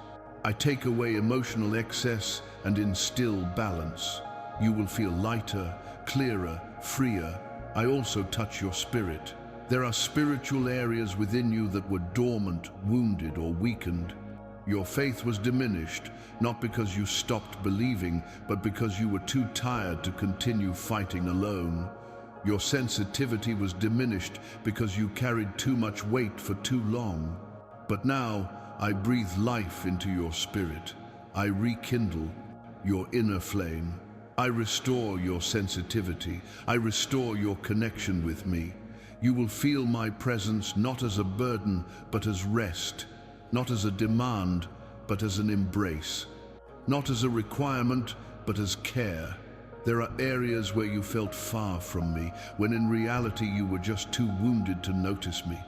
I take away emotional excess and instill balance. You will feel lighter, clearer, freer. I also touch your spirit. There are spiritual areas within you that were dormant, wounded, or weakened. Your faith was diminished, not because you stopped believing, but because you were too tired to continue fighting alone. Your sensitivity was diminished because you carried too much weight for too long. But now, I breathe life into your spirit. I rekindle your inner flame. I restore your sensitivity. I restore your connection with me. You will feel my presence not as a burden, but as rest. Not as a demand, but as an embrace. Not as a requirement, but as care. There are areas where you felt far from me, when in reality you were just too wounded to notice me.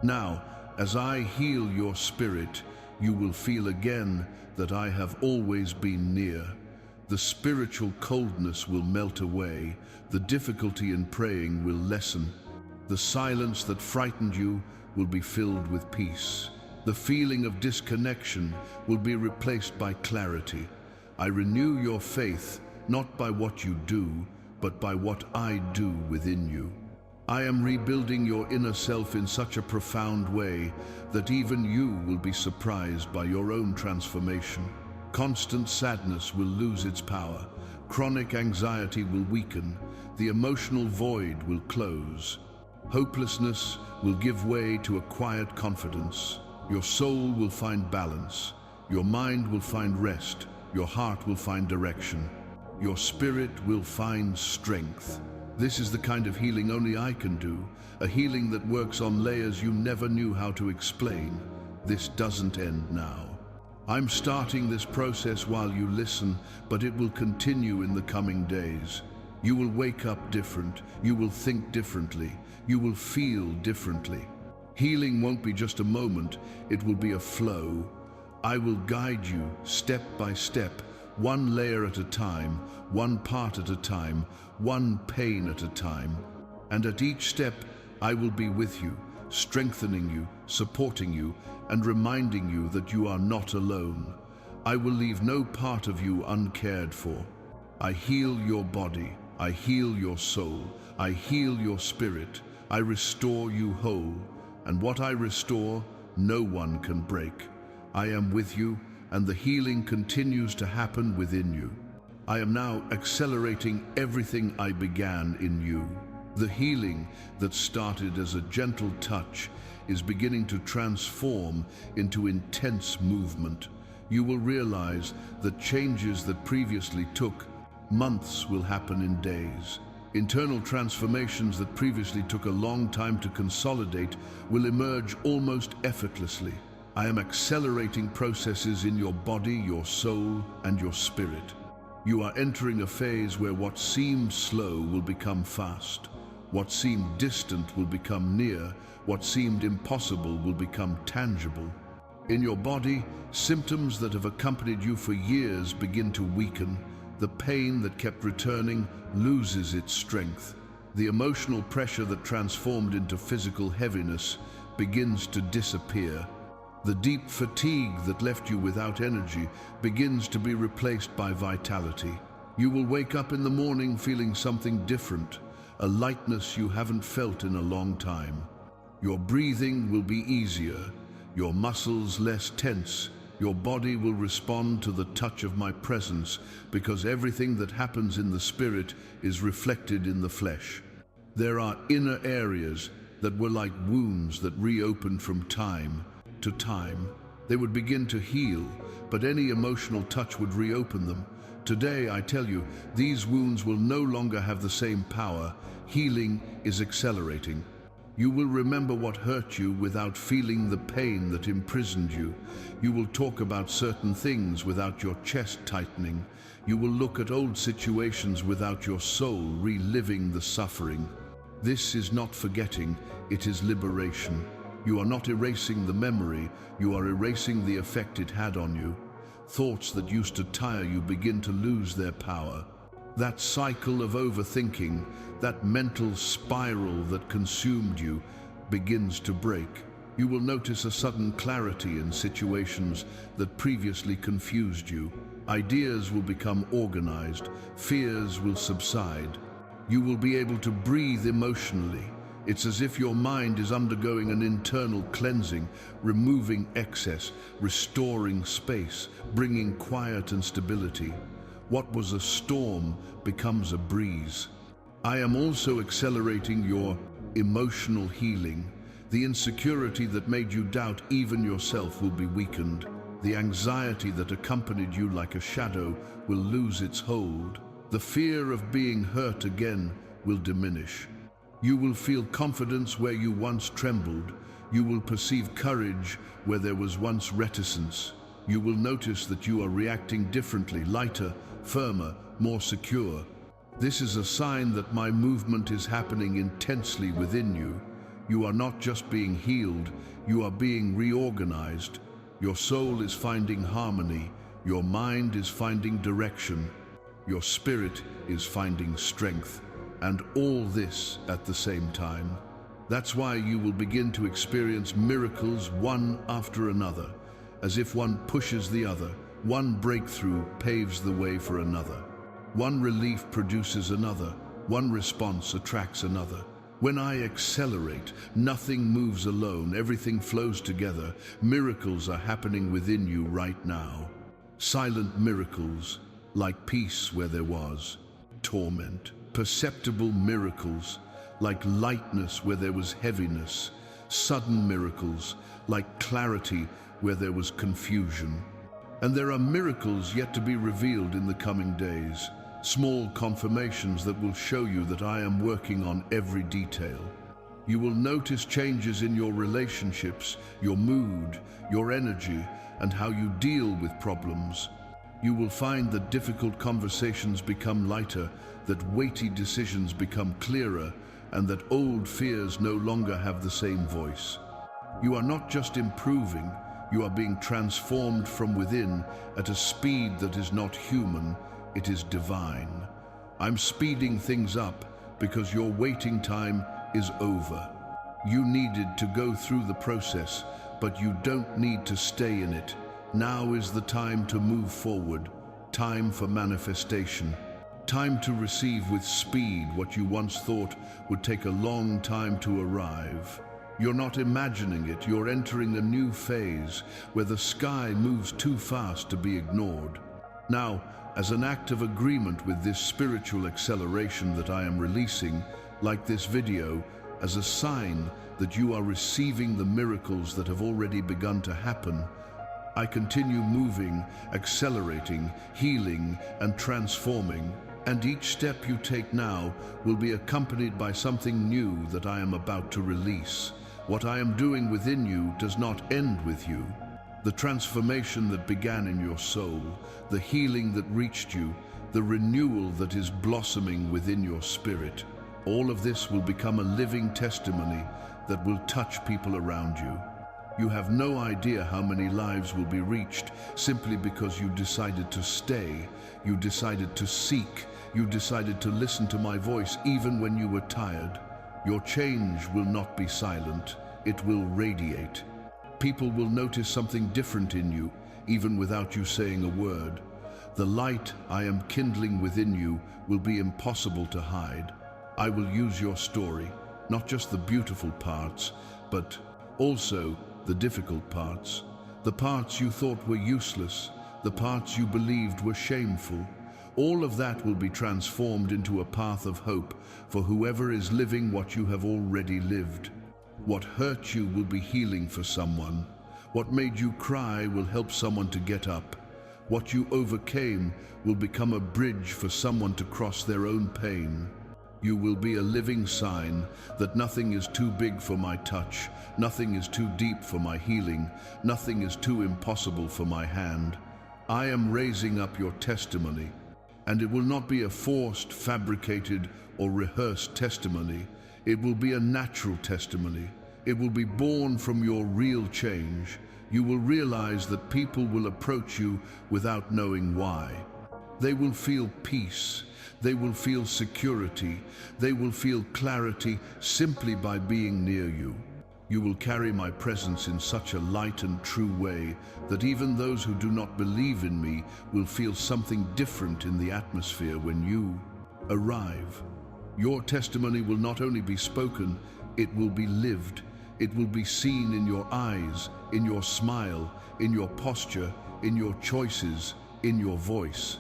Now, as I heal your spirit, you will feel again that I have always been near. The spiritual coldness will melt away. The difficulty in praying will lessen. The silence that frightened you will be filled with peace. The feeling of disconnection will be replaced by clarity. I renew your faith, not by what you do, but by what I do within you. I am rebuilding your inner self in such a profound way that even you will be surprised by your own transformation. Constant sadness will lose its power. Chronic anxiety will weaken. The emotional void will close. Hopelessness will give way to a quiet confidence. Your soul will find balance. Your mind will find rest. Your heart will find direction. Your spirit will find strength. This is the kind of healing only I can do, a healing that works on layers you never knew how to explain. This doesn't end now. I'm starting this process while you listen, but it will continue in the coming days. You will wake up different. You will think differently. You will feel differently. Healing won't be just a moment, it will be a flow. I will guide you step by step, one layer at a time, one part at a time, one pain at a time. And at each step, I will be with you, strengthening you, supporting you, and reminding you that you are not alone. I will leave no part of you uncared for. I heal your body. I heal your soul. I heal your spirit. I restore you whole. And what I restore, no one can break. I am with you, and the healing continues to happen within you. I am now accelerating everything I began in you. The healing that started as a gentle touch is beginning to transform into intense movement. You will realize that changes that previously took months will happen in days. Internal transformations that previously took a long time to consolidate will emerge almost effortlessly. I am accelerating processes in your body, your soul, and your spirit. You are entering a phase where what seemed slow will become fast. What seemed distant will become near. What seemed impossible will become tangible. In your body, symptoms that have accompanied you for years begin to weaken. The pain that kept returning loses its strength. The emotional pressure that transformed into physical heaviness begins to disappear. The deep fatigue that left you without energy begins to be replaced by vitality. You will wake up in the morning feeling something different, a lightness you haven't felt in a long time. Your breathing will be easier, your muscles less tense. Your body will respond to the touch of my presence because everything that happens in the spirit is reflected in the flesh. There are inner areas that were like wounds that reopened from time to time. They would begin to heal, but any emotional touch would reopen them. Today, I tell you, these wounds will no longer have the same power. Healing is accelerating. You will remember what hurt you without feeling the pain that imprisoned you. You will talk about certain things without your chest tightening. You will look at old situations without your soul reliving the suffering. This is not forgetting, it is liberation. You are not erasing the memory, you are erasing the effect it had on you. Thoughts that used to tire you begin to lose their power. That cycle of overthinking, that mental spiral that consumed you, begins to break. You will notice a sudden clarity in situations that previously confused you. Ideas will become organized, fears will subside. You will be able to breathe emotionally. It's as if your mind is undergoing an internal cleansing, removing excess, restoring space, bringing quiet and stability. What was a storm becomes a breeze. I am also accelerating your emotional healing. The insecurity that made you doubt even yourself will be weakened. The anxiety that accompanied you like a shadow will lose its hold. The fear of being hurt again will diminish. You will feel confidence where you once trembled. You will perceive courage where there was once reticence. You will notice that you are reacting differently, lighter, firmer, more secure. This is a sign that my movement is happening intensely within you. You are not just being healed, you are being reorganized. Your soul is finding harmony. Your mind is finding direction. Your spirit is finding strength. And all this at the same time. That's why you will begin to experience miracles one after another, as if one pushes the other. One breakthrough paves the way for another. One relief produces another. One response attracts another. When I accelerate, nothing moves alone, everything flows together. Miracles are happening within you right now. Silent miracles, like peace where there was torment. Perceptible miracles, like lightness where there was heaviness. Sudden miracles, like clarity where there was confusion. And there are miracles yet to be revealed in the coming days. Small confirmations that will show you that I am working on every detail. You will notice changes in your relationships, your mood, your energy, and how you deal with problems. You will find that difficult conversations become lighter, that weighty decisions become clearer, and that old fears no longer have the same voice. You are not just improving, you are being transformed from within at a speed that is not human, it is divine. I'm speeding things up because your waiting time is over. You needed to go through the process, but you don't need to stay in it. Now is the time to move forward, time for manifestation, time to receive with speed what you once thought would take a long time to arrive. You're not imagining it, you're entering a new phase where the sky moves too fast to be ignored. Now, as an act of agreement with this spiritual acceleration that I am releasing, like this video, as a sign that you are receiving the miracles that have already begun to happen, I continue moving, accelerating, healing, and transforming, and each step you take now will be accompanied by something new that I am about to release. What I am doing within you does not end with you. The transformation that began in your soul, the healing that reached you, the renewal that is blossoming within your spirit, all of this will become a living testimony that will touch people around you. You have no idea how many lives will be reached simply because you decided to stay, you decided to seek, you decided to listen to my voice even when you were tired. Your change will not be silent, it will radiate. People will notice something different in you, even without you saying a word. The light I am kindling within you will be impossible to hide. I will use your story, not just the beautiful parts, but also the difficult parts. The parts you thought were useless, the parts you believed were shameful. All of that will be transformed into a path of hope for whoever is living what you have already lived. What hurt you will be healing for someone. What made you cry will help someone to get up. What you overcame will become a bridge for someone to cross their own pain. You will be a living sign that nothing is too big for my touch, nothing is too deep for my healing, nothing is too impossible for my hand. I am raising up your testimony, and it will not be a forced, fabricated, or rehearsed testimony. It will be a natural testimony. It will be born from your real change. You will realize that people will approach you without knowing why. They will feel peace. They will feel security. They will feel clarity simply by being near you. You will carry my presence in such a light and true way that even those who do not believe in me will feel something different in the atmosphere when you arrive. Your testimony will not only be spoken, it will be lived. It will be seen in your eyes, in your smile, in your posture, in your choices, in your voice.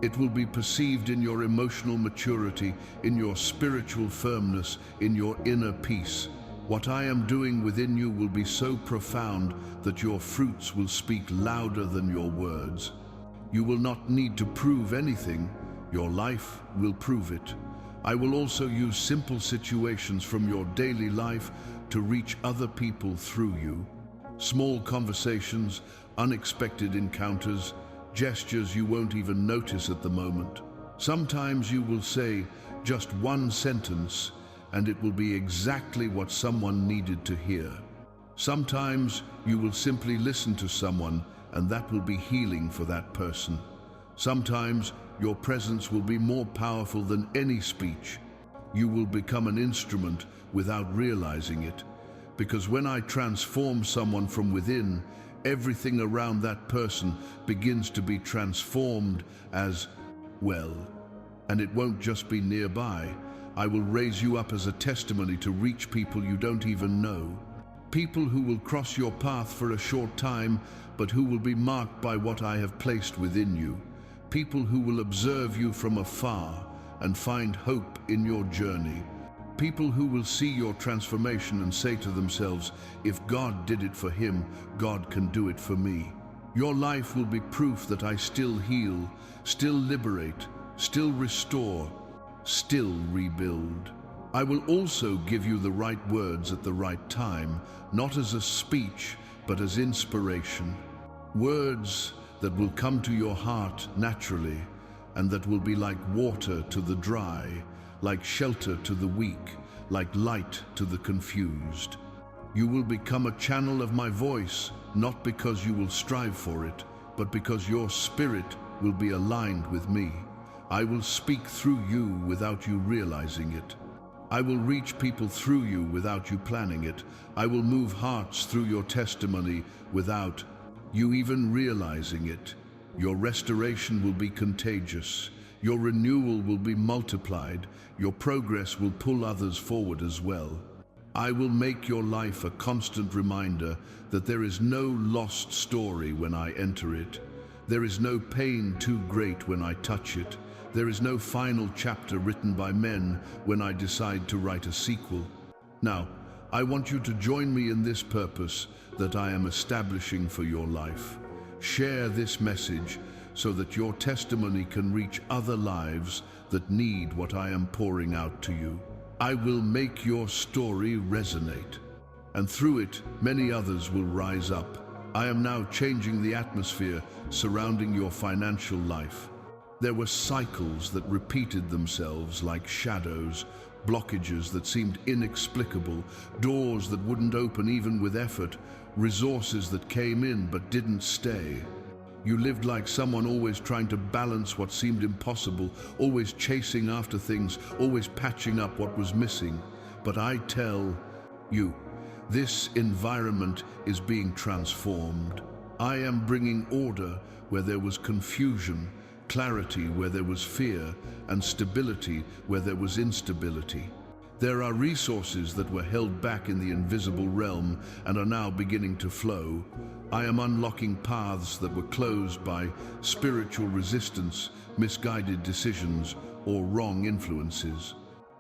It will be perceived in your emotional maturity, in your spiritual firmness, in your inner peace. What I am doing within you will be so profound that your fruits will speak louder than your words. You will not need to prove anything. Your life will prove it. I will also use simple situations from your daily life to reach other people through you. Small conversations, unexpected encounters, gestures you won't even notice at the moment. Sometimes you will say just one sentence and it will be exactly what someone needed to hear. Sometimes you will simply listen to someone and that will be healing for that person. Sometimes your presence will be more powerful than any speech. You will become an instrument without realizing it. Because when I transform someone from within, everything around that person begins to be transformed as well. And it won't just be nearby. I will raise you up as a testimony to reach people you don't even know. People who will cross your path for a short time, but who will be marked by what I have placed within you. People who will observe you from afar and find hope in your journey. People who will see your transformation and say to themselves, if God did it for him, God can do it for me. Your life will be proof that I still heal, still liberate, still restore, still rebuild. I will also give you the right words at the right time, not as a speech, but as inspiration. Words that will come to your heart naturally, and that will be like water to the dry, like shelter to the weak, like light to the confused. You will become a channel of my voice, not because you will strive for it, but because your spirit will be aligned with me. I will speak through you without you realizing it. I will reach people through you without you planning it. I will move hearts through your testimony without you even realizing it. Your restoration will be contagious. Your renewal will be multiplied. Your progress will pull others forward as well. I will make your life a constant reminder that there is no lost story when I enter it. There is no pain too great when I touch it. There is no final chapter written by men when I decide to write a sequel. Now, I want you to join me in this purpose that I am establishing for your life. Share this message so that your testimony can reach other lives that need what I am pouring out to you. I will make your story resonate, and through it, many others will rise up. I am now changing the atmosphere surrounding your financial life. There were cycles that repeated themselves like shadows, blockages that seemed inexplicable, doors that wouldn't open even with effort, resources that came in but didn't stay. You lived like someone always trying to balance what seemed impossible, always chasing after things, always patching up what was missing. But I tell you, this environment is being transformed. I am bringing order where there was confusion, clarity where there was fear, and stability where there was instability. There are resources that were held back in the invisible realm and are now beginning to flow. I am unlocking paths that were closed by spiritual resistance, misguided decisions, or wrong influences.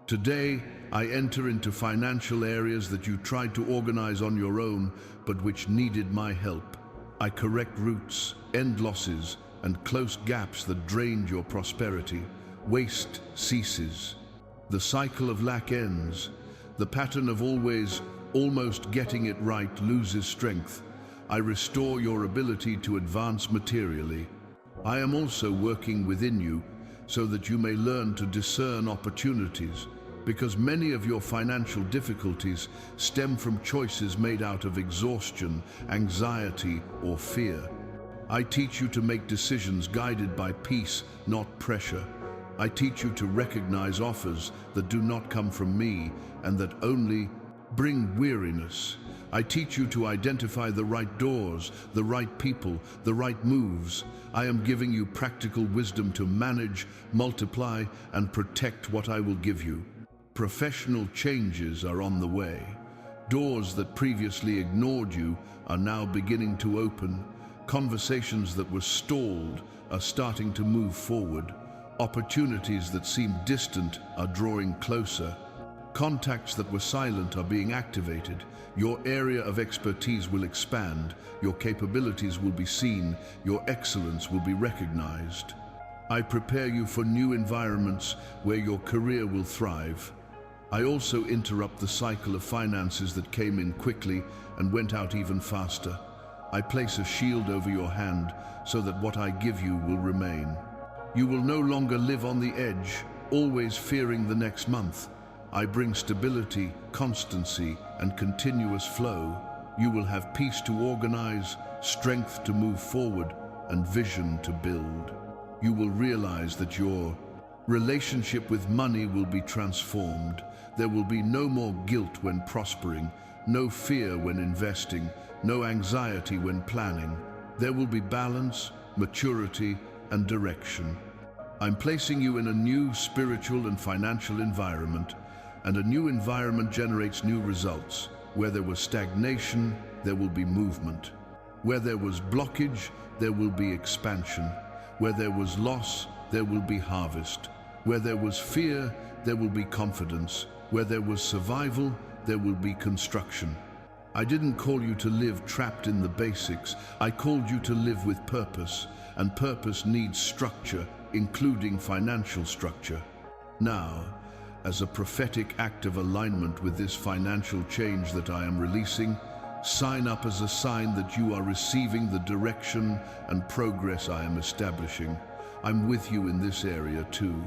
Today, I enter into financial areas that you tried to organize on your own, but which needed my help. I correct roots, end losses, and close gaps that drained your prosperity. Waste ceases. The cycle of lack ends. The pattern of almost getting it right loses strength. I restore your ability to advance materially. I am also working within you so that you may learn to discern opportunities, because many of your financial difficulties stem from choices made out of exhaustion, anxiety, or fear. I teach you to make decisions guided by peace, not pressure. I teach you to recognize offers that do not come from me and that only bring weariness. I teach you to identify the right doors, the right people, the right moves. I am giving you practical wisdom to manage, multiply, and protect what I will give you. Professional changes are on the way. Doors that previously ignored you are now beginning to open. Conversations that were stalled are starting to move forward. Opportunities that seemed distant are drawing closer. Contacts that were silent are being activated. Your area of expertise will expand. Your capabilities will be seen. Your excellence will be recognized. I prepare you for new environments where your career will thrive. I also interrupt the cycle of finances that came in quickly and went out even faster. I place a shield over your hand so that what I give you will remain. You will no longer live on the edge, always fearing the next month. I bring stability, constancy, and continuous flow. You will have peace to organize, strength to move forward, and vision to build. You will realize that your relationship with money will be transformed. There will be no more guilt when prospering, no fear when investing, no anxiety when planning. There will be balance, maturity, and direction. I'm placing you in a new spiritual and financial environment, and a new environment generates new results. Where there was stagnation, there will be movement. Where there was blockage, there will be expansion. Where there was loss, there will be harvest. Where there was fear, there will be confidence. Where there was survival, there will be construction. I didn't call you to live trapped in the basics. I called you to live with purpose, and purpose needs structure, including financial structure. Now, as a prophetic act of alignment with this financial change that I am releasing, sign up as a sign that you are receiving the direction and progress I am establishing. I'm with you in this area too,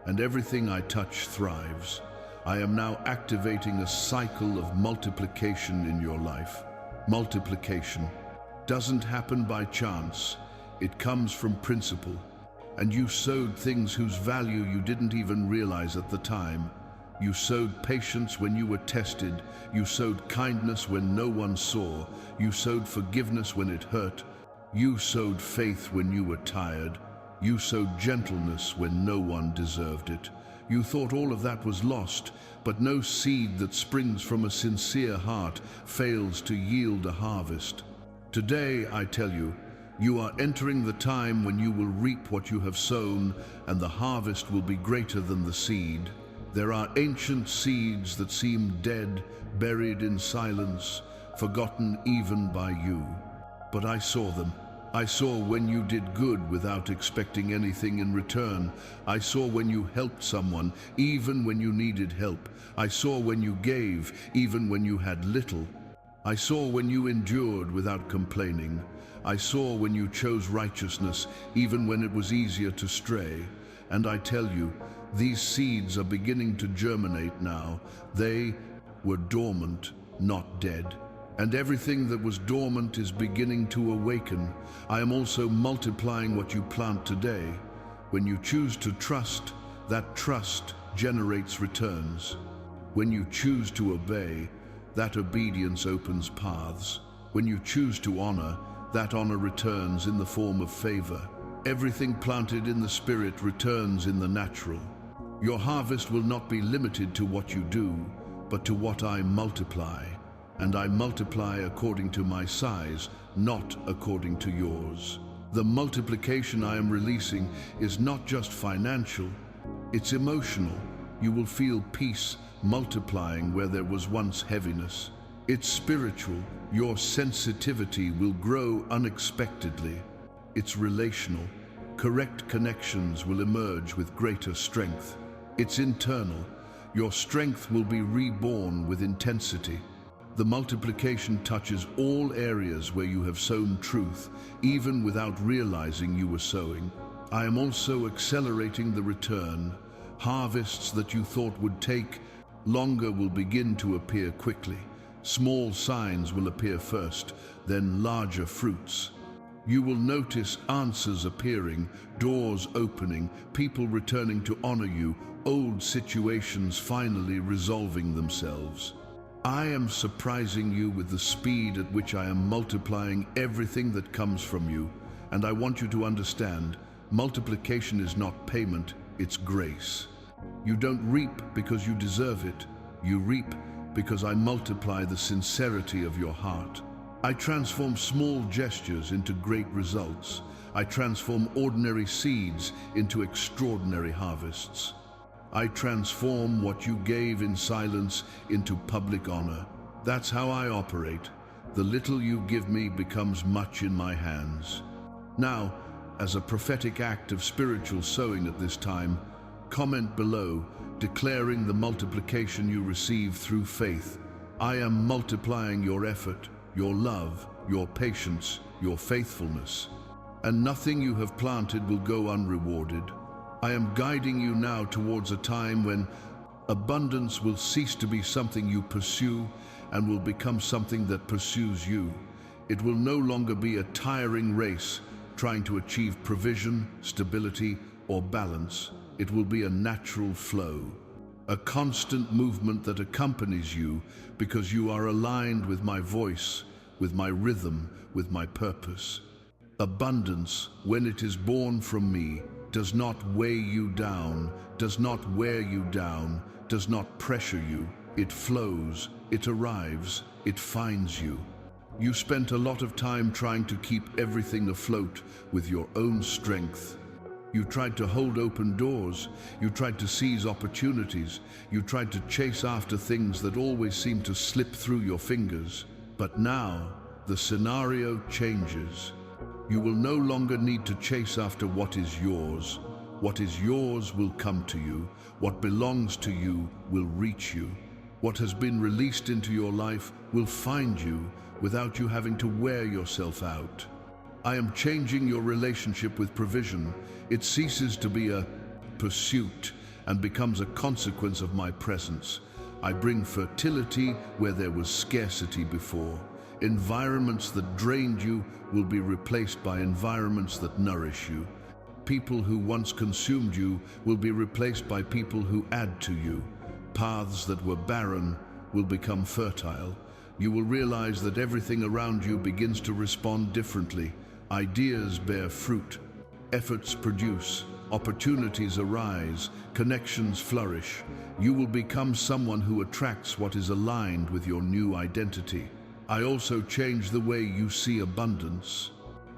and everything I touch thrives. I am now activating a cycle of multiplication in your life. Multiplication doesn't happen by chance. It comes from principle. And you sowed things whose value you didn't even realize at the time. You sowed patience when you were tested. You sowed kindness when no one saw. You sowed forgiveness when it hurt. You sowed faith when you were tired. You sowed gentleness when no one deserved it. You thought all of that was lost, but no seed that springs from a sincere heart fails to yield a harvest. Today, I tell you, you are entering the time when you will reap what you have sown, and the harvest will be greater than the seed. There are ancient seeds that seem dead, buried in silence, forgotten even by you. But I saw them. I saw when you did good without expecting anything in return. I saw when you helped someone, even when you needed help. I saw when you gave, even when you had little. I saw when you endured without complaining. I saw when you chose righteousness, even when it was easier to stray. And I tell you, these seeds are beginning to germinate now. They were dormant, not dead. And everything that was dormant is beginning to awaken. I am also multiplying what you plant today. When you choose to trust, that trust generates returns. When you choose to obey, that obedience opens paths. When you choose to honor, that honor returns in the form of favor. Everything planted in the spirit returns in the natural. Your harvest will not be limited to what you do, but to what I multiply. And I multiply according to my size, not according to yours. The multiplication I am releasing is not just financial, it's emotional. You will feel peace multiplying where there was once heaviness. It's spiritual. Your sensitivity will grow unexpectedly. It's relational. Correct connections will emerge with greater strength. It's internal. Your strength will be reborn with intensity. The multiplication touches all areas where you have sown truth, even without realizing you were sowing. I am also accelerating the return. Harvests that you thought would take longer will begin to appear quickly. Small signs will appear first, then larger fruits. You will notice answers appearing, doors opening, people returning to honor you, old situations finally resolving themselves. I am surprising you with the speed at which I am multiplying everything that comes from you. And I want you to understand, multiplication is not payment, it's grace. You don't reap because you deserve it. You reap because I multiply the sincerity of your heart. I transform small gestures into great results. I transform ordinary seeds into extraordinary harvests. I transform what you gave in silence into public honor. That's how I operate. The little you give me becomes much in my hands. Now, as a prophetic act of spiritual sowing at this time, comment below, declaring the multiplication you receive through faith. I am multiplying your effort, your love, your patience, your faithfulness. And nothing you have planted will go unrewarded. I am guiding you now towards a time when abundance will cease to be something you pursue and will become something that pursues you. It will no longer be a tiring race trying to achieve provision, stability, or balance. It will be a natural flow, a constant movement that accompanies you because you are aligned with my voice, with my rhythm, with my purpose. Abundance, when it is born from me, does not weigh you down, does not wear you down, does not pressure you. It flows, it arrives, it finds you. You spent a lot of time trying to keep everything afloat with your own strength. You tried to hold open doors, you tried to seize opportunities, you tried to chase after things that always seemed to slip through your fingers. But now, the scenario changes. You will no longer need to chase after what is yours. What is yours will come to you. What belongs to you will reach you. What has been released into your life will find you without you having to wear yourself out. I am changing your relationship with provision. It ceases to be a pursuit and becomes a consequence of my presence. I bring fertility where there was scarcity before. Environments that drained you will be replaced by environments that nourish you. People who once consumed you will be replaced by people who add to you. Paths that were barren will become fertile. You will realize that everything around you begins to respond differently. Ideas bear fruit. Efforts produce. Opportunities arise. Connections flourish. You will become someone who attracts what is aligned with your new identity. I also change the way you see abundance.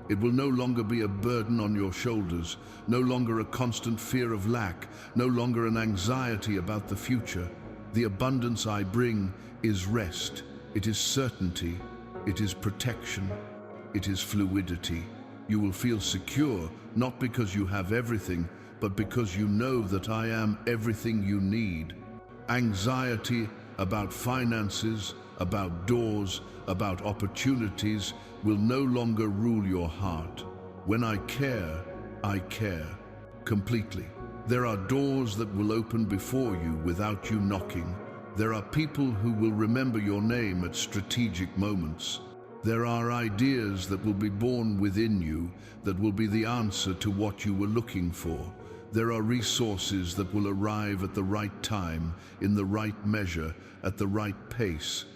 It will no longer be a burden on your shoulders, no longer a constant fear of lack, no longer an anxiety about the future. The abundance I bring is rest, it is certainty, it is protection, it is fluidity. You will feel secure, not because you have everything, but because you know that I am everything you need. Anxiety about finances, about doors, about opportunities will no longer rule your heart. When I care completely. There are doors that will open before you without you knocking. There are people who will remember your name at strategic moments. There are ideas that will be born within you that will be the answer to what you were looking for. There are resources that will arrive at the right time, in the right measure, at the right pace.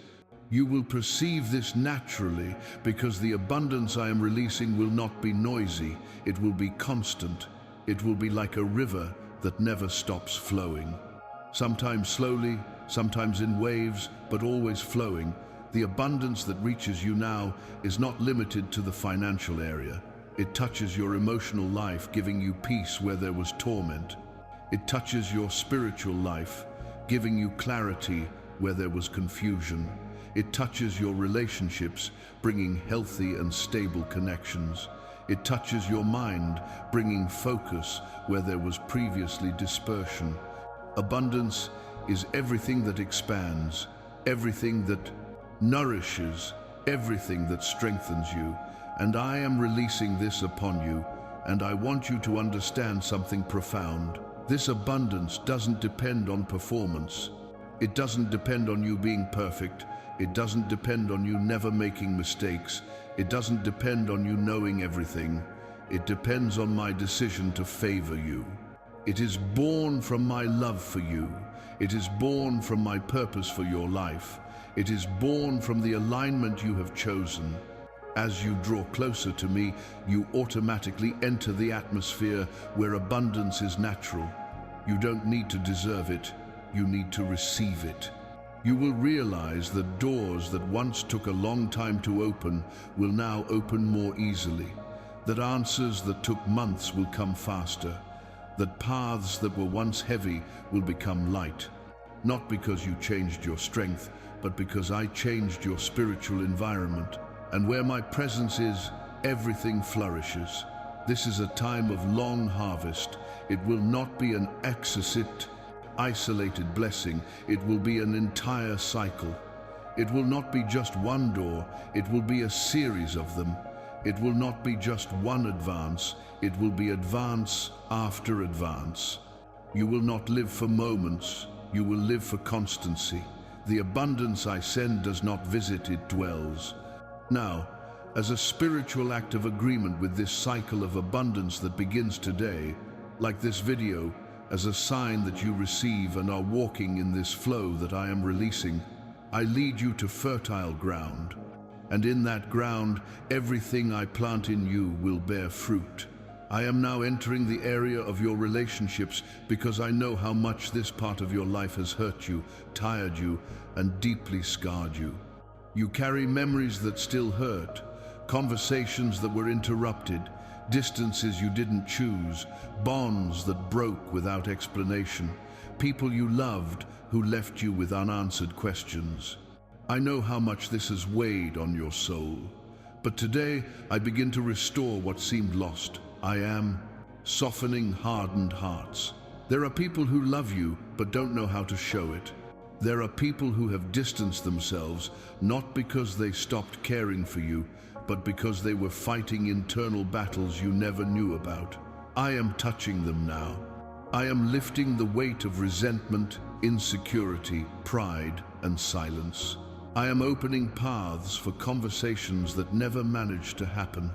You will perceive this naturally because the abundance I am releasing will not be noisy. It will be constant. It will be like a river that never stops flowing. Sometimes slowly, sometimes in waves, but always flowing. The abundance that reaches you now is not limited to the financial area. It touches your emotional life, giving you peace where there was torment. It touches your spiritual life, giving you clarity where there was confusion. It touches your relationships, bringing healthy and stable connections. It touches your mind, bringing focus where there was previously dispersion. Abundance is everything that expands, everything that nourishes, everything that strengthens you. And I am releasing this upon you, and I want you to understand something profound. This abundance doesn't depend on performance. It doesn't depend on you being perfect. It doesn't depend on you never making mistakes. It doesn't depend on you knowing everything. It depends on my decision to favor you. It is born from my love for you. It is born from my purpose for your life. It is born from the alignment you have chosen. As you draw closer to me, you automatically enter the atmosphere where abundance is natural. You don't need to deserve it. You need to receive it. You will realize that doors that once took a long time to open will now open more easily. That answers that took months will come faster. That paths that were once heavy will become light. Not because you changed your strength, but because I changed your spiritual environment. And where my presence is, everything flourishes. This is a time of long harvest. It will not be an isolated blessing. It will be an entire cycle. It will not be just one door. It will be a series of them. It will not be just one advance. It will be advance after advance. You will not live for moments. You will live for constancy. The abundance I send does not visit, it dwells. Now, as a spiritual act of agreement with this cycle of abundance that begins today, like this video, as a sign that you receive and are walking in this flow that I am releasing, I lead you to fertile ground. And in that ground, everything I plant in you will bear fruit. I am now entering the area of your relationships because I know how much this part of your life has hurt you, tired you, and deeply scarred you. You carry memories that still hurt, conversations that were interrupted, distances you didn't choose, bonds that broke without explanation, people you loved who left you with unanswered questions. I know how much this has weighed on your soul, but today I begin to restore what seemed lost. I am softening hardened hearts. There are people who love you but don't know how to show it. There are people who have distanced themselves not because they stopped caring for you, but because they were fighting internal battles you never knew about. I am touching them now. I am lifting the weight of resentment, insecurity, pride, and silence. I am opening paths for conversations that never managed to happen.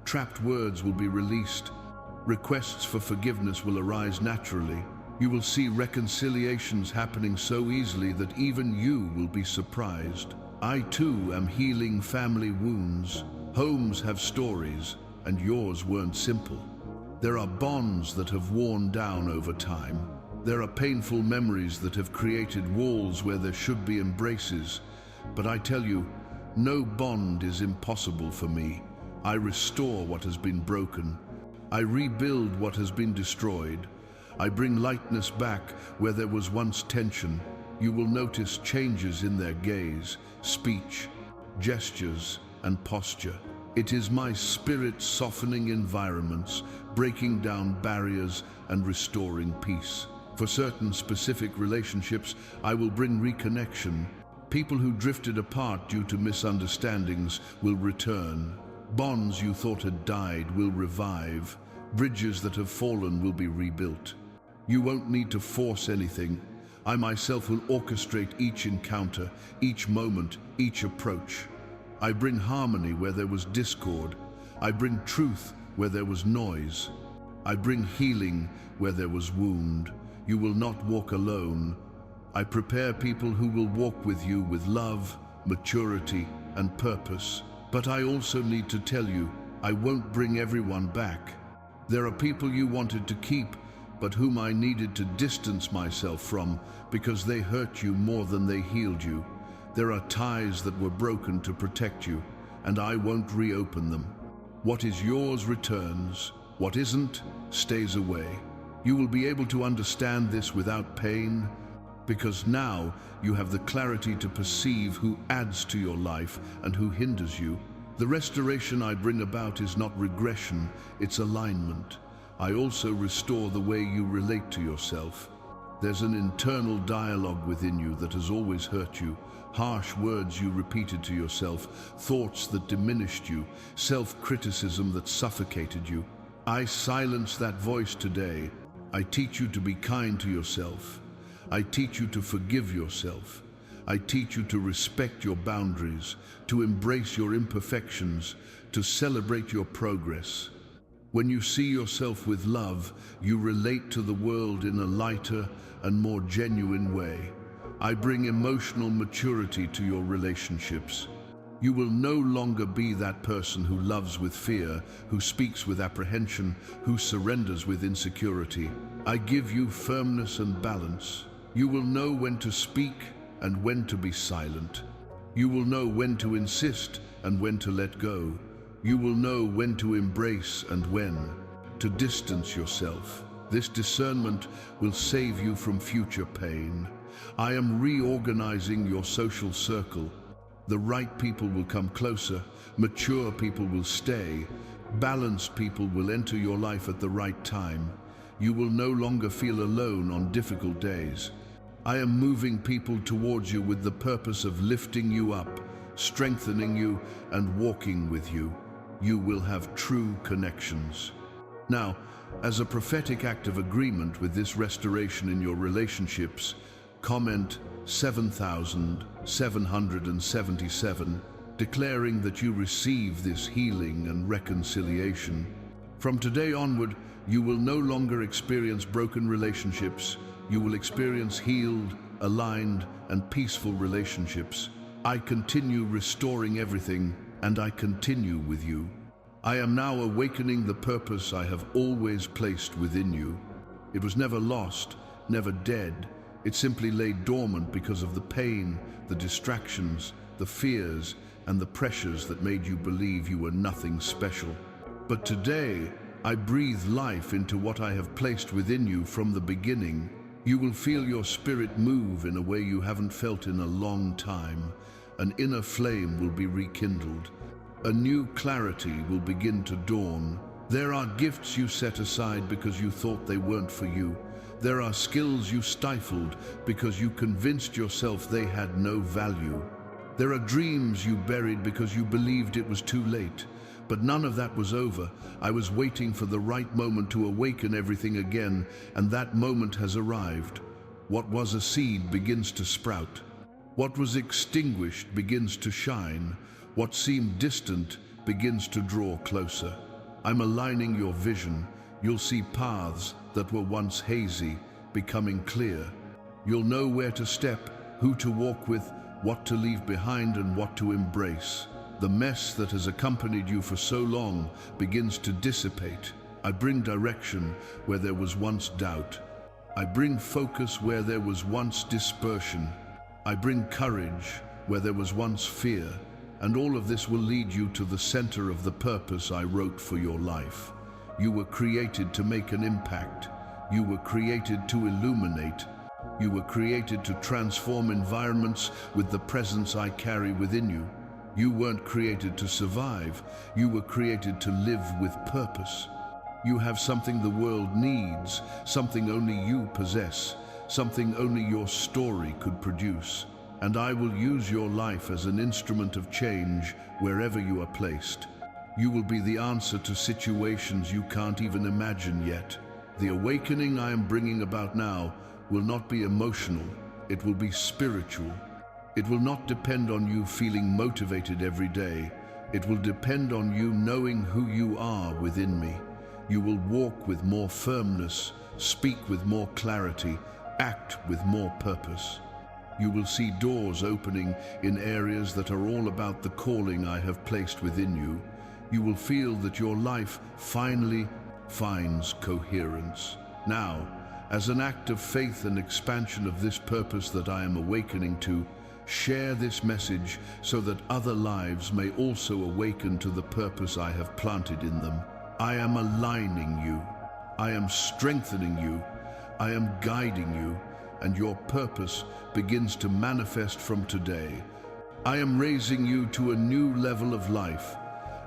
Trapped words will be released. Requests for forgiveness will arise naturally. You will see reconciliations happening so easily that even you will be surprised. I too am healing family wounds. Homes have stories, and yours weren't simple. There are bonds that have worn down over time. There are painful memories that have created walls where there should be embraces. But I tell you, no bond is impossible for me. I restore what has been broken. I rebuild what has been destroyed. I bring lightness back where there was once tension. You will notice changes in their gaze, speech, gestures, and posture. It is my spirit softening environments, breaking down barriers, and restoring peace. For certain specific relationships, I will bring reconnection. People who drifted apart due to misunderstandings will return. Bonds you thought had died will revive. Bridges that have fallen will be rebuilt. You won't need to force anything. I myself will orchestrate each encounter, each moment, each approach. I bring harmony where there was discord. I bring truth where there was noise. I bring healing where there was wound. You will not walk alone. I prepare people who will walk with you with love, maturity, and purpose. But I also need to tell you, I won't bring everyone back. There are people you wanted to keep, but whom I needed to distance myself from because they hurt you more than they healed you. There are ties that were broken to protect you, and I won't reopen them. What is yours returns. What isn't stays away. You will be able to understand this without pain, because now you have the clarity to perceive who adds to your life and who hinders you. The restoration I bring about is not regression, it's alignment. I also restore the way you relate to yourself. There's an internal dialogue within you that has always hurt you, harsh words you repeated to yourself, thoughts that diminished you, self-criticism that suffocated you. I silence that voice today. I teach you to be kind to yourself. I teach you to forgive yourself. I teach you to respect your boundaries, to embrace your imperfections, to celebrate your progress. When you see yourself with love, you relate to the world in a lighter and more genuine way. I bring emotional maturity to your relationships. You will no longer be that person who loves with fear, who speaks with apprehension, who surrenders with insecurity. I give you firmness and balance. You will know when to speak and when to be silent. You will know when to insist and when to let go. You will know when to embrace and when to distance yourself. This discernment will save you from future pain. I am reorganizing your social circle. The right people will come closer, mature people will stay, balanced people will enter your life at the right time. You will no longer feel alone on difficult days. I am moving people towards you with the purpose of lifting you up, strengthening you, and walking with you. You will have true connections. Now, as a prophetic act of agreement with this restoration in your relationships, comment 7,777, declaring that you receive this healing and reconciliation. From today onward, you will no longer experience broken relationships. You will experience healed, aligned, and peaceful relationships. I continue restoring everything, and I continue with you. I am now awakening the purpose I have always placed within you. It was never lost, never dead. It simply lay dormant because of the pain, the distractions, the fears, and the pressures that made you believe you were nothing special. But today, I breathe life into what I have placed within you from the beginning. You will feel your spirit move in a way you haven't felt in a long time. An inner flame will be rekindled. A new clarity will begin to dawn. There are gifts you set aside because you thought they weren't for you. There are skills you stifled because you convinced yourself they had no value. There are dreams you buried because you believed it was too late. But none of that was over. I was waiting for the right moment to awaken everything again, and that moment has arrived. What was a seed begins to sprout. What was extinguished begins to shine. What seemed distant begins to draw closer. I'm aligning your vision. You'll see paths that were once hazy becoming clear. You'll know where to step, who to walk with, what to leave behind, and what to embrace. The mess that has accompanied you for so long begins to dissipate. I bring direction where there was once doubt. I bring focus where there was once dispersion. I bring courage where there was once fear. And all of this will lead you to the center of the purpose I wrote for your life. You were created to make an impact. You were created to illuminate. You were created to transform environments with the presence I carry within you. You weren't created to survive. You were created to live with purpose. You have something the world needs, something only you possess, something only your story could produce. And I will use your life as an instrument of change wherever you are placed. You will be the answer to situations you can't even imagine yet. The awakening I am bringing about now will not be emotional, it will be spiritual. It will not depend on you feeling motivated every day. It will depend on you knowing who you are within me. You will walk with more firmness, speak with more clarity, act with more purpose. You will see doors opening in areas that are all about the calling I have placed within you. You will feel that your life finally finds coherence. Now, as an act of faith and expansion of this purpose that I am awakening to, share this message so that other lives may also awaken to the purpose I have planted in them. I am aligning you. I am strengthening you. I am guiding you, and your purpose begins to manifest from today. I am raising you to a new level of life,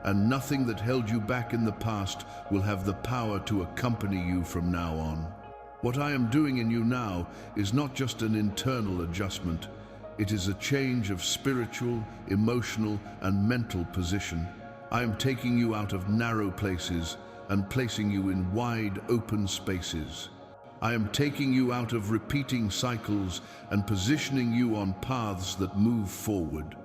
and nothing that held you back in the past will have the power to accompany you from now on. What I am doing in you now is not just an internal adjustment. It is a change of spiritual, emotional, and mental position. I am taking you out of narrow places and placing you in wide, open spaces. I am taking you out of repeating cycles and positioning you on paths that move forward.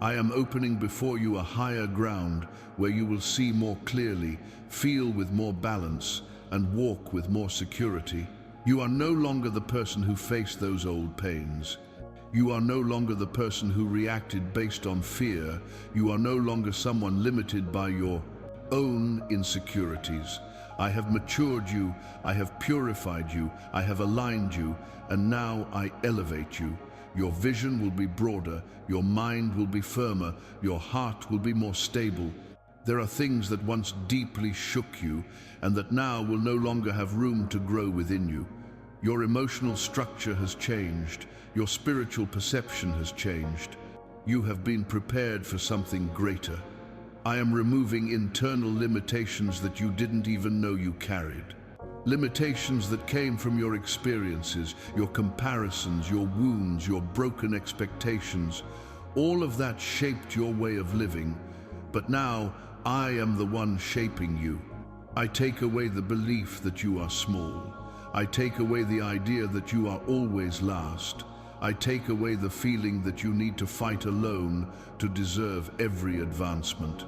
I am opening before you a higher ground where you will see more clearly, feel with more balance, and walk with more security. You are no longer the person who faced those old pains. You are no longer the person who reacted based on fear. You are no longer someone limited by your own insecurities. I have matured you, I have purified you, I have aligned you, and now I elevate you. Your vision will be broader, your mind will be firmer, your heart will be more stable. There are things that once deeply shook you, and that now will no longer have room to grow within you. Your emotional structure has changed. Your spiritual perception has changed. You have been prepared for something greater. I am removing internal limitations that you didn't even know you carried. Limitations that came from your experiences, your comparisons, your wounds, your broken expectations. All of that shaped your way of living. But now, I am the one shaping you. I take away the belief that you are small. I take away the idea that you are always last. I take away the feeling that you need to fight alone to deserve every advancement.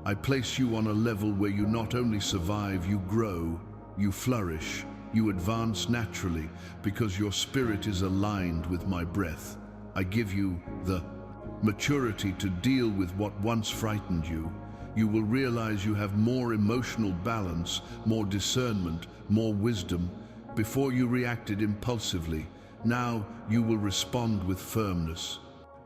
I place you on a level where you not only survive, you grow, you flourish, you advance naturally because your spirit is aligned with my breath. I give you the maturity to deal with what once frightened you. You will realize you have more emotional balance, more discernment, more wisdom. Before you reacted impulsively, now you will respond with firmness.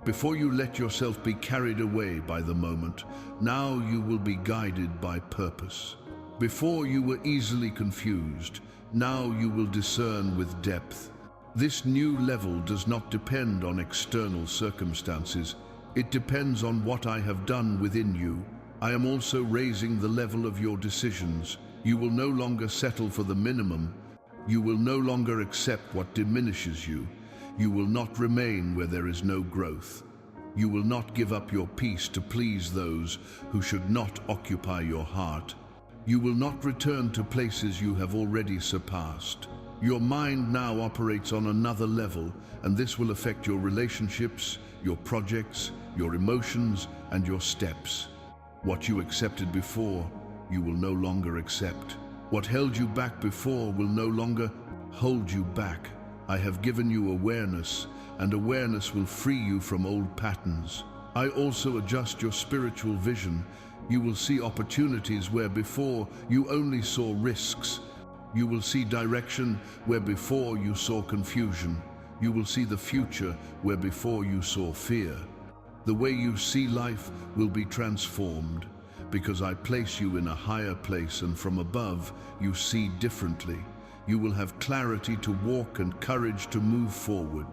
Before you let yourself be carried away by the moment, now you will be guided by purpose. Before you were easily confused, now you will discern with depth. This new level does not depend on external circumstances. It depends on what I have done within you. I am also raising the level of your decisions. You will no longer settle for the minimum. You will no longer accept what diminishes you. You will not remain where there is no growth. You will not give up your peace to please those who should not occupy your heart. You will not return to places you have already surpassed. Your mind now operates on another level, and this will affect your relationships, your projects, your emotions, and your steps. What you accepted before, you will no longer accept. What held you back before will no longer hold you back. I have given you awareness, and awareness will free you from old patterns. I also adjust your spiritual vision. You will see opportunities where before you only saw risks. You will see direction where before you saw confusion. You will see the future where before you saw fear. The way you see life will be transformed because I place you in a higher place, and from above you see differently. You will have clarity to walk and courage to move forward.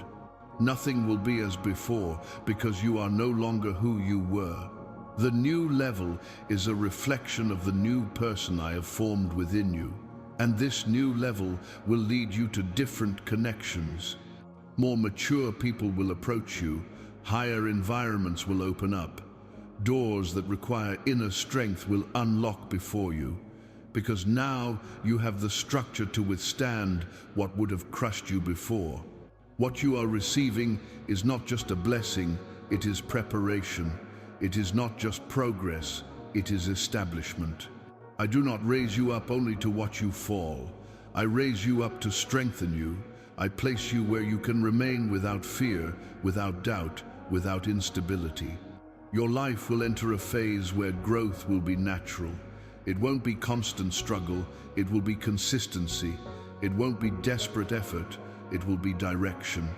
Nothing will be as before because you are no longer who you were. The new level is a reflection of the new person I have formed within you. And this new level will lead you to different connections. More mature people will approach you. Higher environments will open up. Doors that require inner strength will unlock before you. Because now you have the structure to withstand what would have crushed you before. What you are receiving is not just a blessing, it is preparation. It is not just progress, it is establishment. I do not raise you up only to watch you fall. I raise you up to strengthen you. I place you where you can remain without fear, without doubt, without instability. Your life will enter a phase where growth will be natural. It won't be constant struggle, it will be consistency. It won't be desperate effort, it will be direction.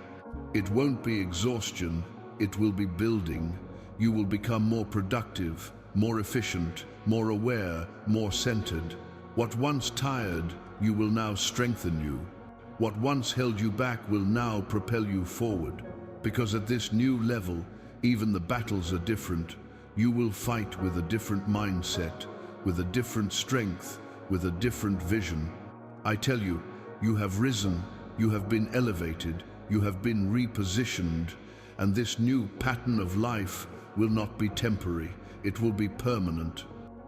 It won't be exhaustion, it will be building. You will become more productive, more efficient, more aware, more centered. What once tired, you will now strengthen you. What once held you back will now propel you forward. Because at this new level, even the battles are different. You will fight with a different mindset, with a different strength, with a different vision. I tell you, you have risen, you have been elevated, you have been repositioned, and this new pattern of life will not be temporary, it will be permanent.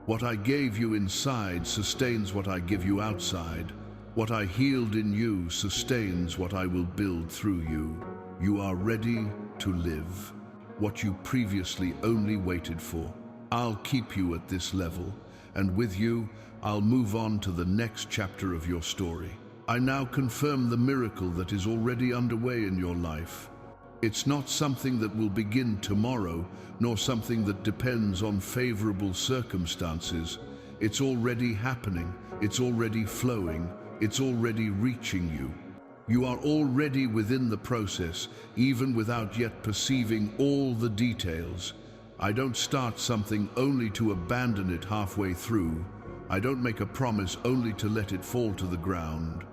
What I gave you inside sustains what I give you outside. What I healed in you sustains what I will build through you. You are ready to live what you previously only waited for. I'll keep you at this level, and with you, I'll move on to the next chapter of your story. I now confirm the miracle that is already underway in your life. It's not something that will begin tomorrow, nor something that depends on favorable circumstances. It's already happening, it's already flowing, it's already reaching you. You are already within the process, even without yet perceiving all the details. I don't start something only to abandon it halfway through. I don't make a promise only to let it fall to the ground.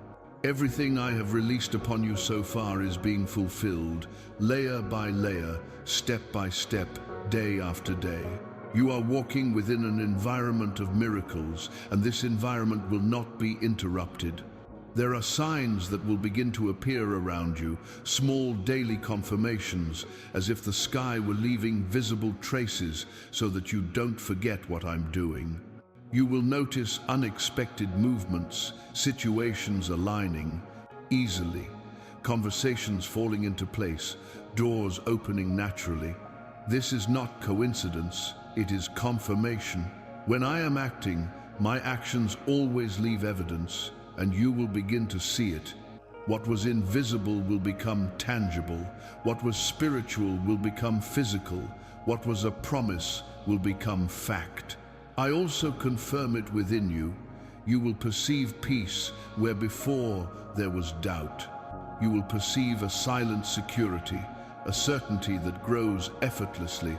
Everything I have released upon you so far is being fulfilled, layer by layer, step by step, day after day. You are walking within an environment of miracles, and this environment will not be interrupted. There are signs that will begin to appear around you, small daily confirmations, as if the sky were leaving visible traces so that you don't forget what I'm doing. You will notice unexpected movements, situations aligning easily, conversations falling into place, doors opening naturally. This is not coincidence, it is confirmation. When I am acting, my actions always leave evidence, and you will begin to see it. What was invisible will become tangible. What was spiritual will become physical. What was a promise will become fact. I also confirm it within you. You will perceive peace where before there was doubt. You will perceive a silent security, a certainty that grows effortlessly.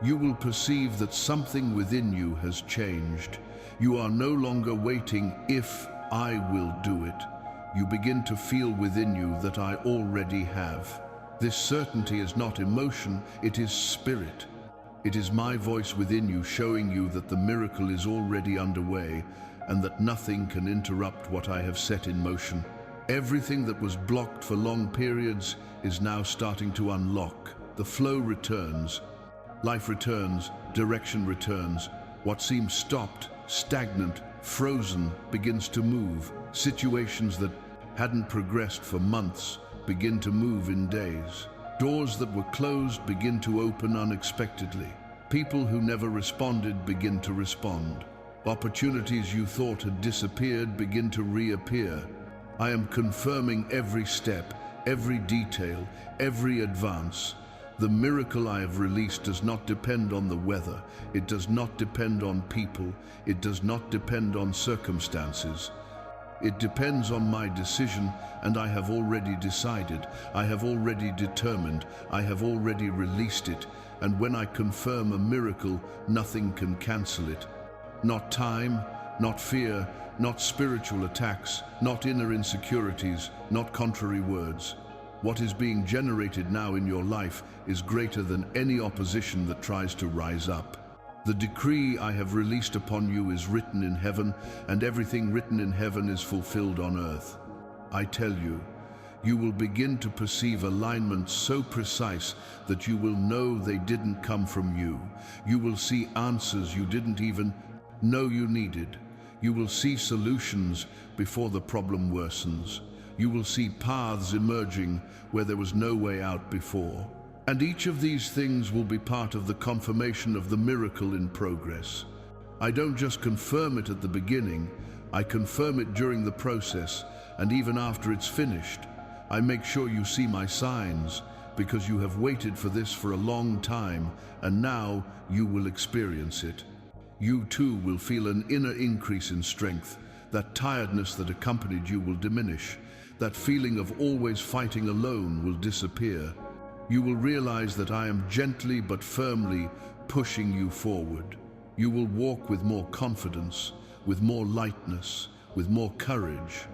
You will perceive that something within you has changed. You are no longer waiting if I will do it. You begin to feel within you that I already have. This certainty is not emotion, it is spirit. It is my voice within you showing you that the miracle is already underway and that nothing can interrupt what I have set in motion. Everything that was blocked for long periods is now starting to unlock. The flow returns. Life returns, direction returns. What seemed stopped, stagnant, frozen begins to move. Situations that hadn't progressed for months begin to move in days. Doors that were closed begin to open unexpectedly. People who never responded begin to respond. Opportunities you thought had disappeared begin to reappear. I am confirming every step, every detail, every advance. The miracle I have released does not depend on the weather. It does not depend on people. It does not depend on circumstances. It depends on my decision, and I have already decided. I have already determined. I have already released it. And when I confirm a miracle, nothing can cancel it. Not time, not fear, not spiritual attacks, not inner insecurities, not contrary words. What is being generated now in your life is greater than any opposition that tries to rise up. The decree I have released upon you is written in heaven, and everything written in heaven is fulfilled on earth. I tell you, you will begin to perceive alignments so precise that you will know they didn't come from you. You will see answers you didn't even know you needed. You will see solutions before the problem worsens. You will see paths emerging where there was no way out before. And each of these things will be part of the confirmation of the miracle in progress. I don't just confirm it at the beginning, I confirm it during the process, and even after it's finished. I make sure you see my signs, because you have waited for this for a long time, and now you will experience it. You too will feel an inner increase in strength. That tiredness that accompanied you will diminish. That feeling of always fighting alone will disappear. You will realize that I am gently but firmly pushing you forward. You will walk with more confidence, with more lightness, with more courage.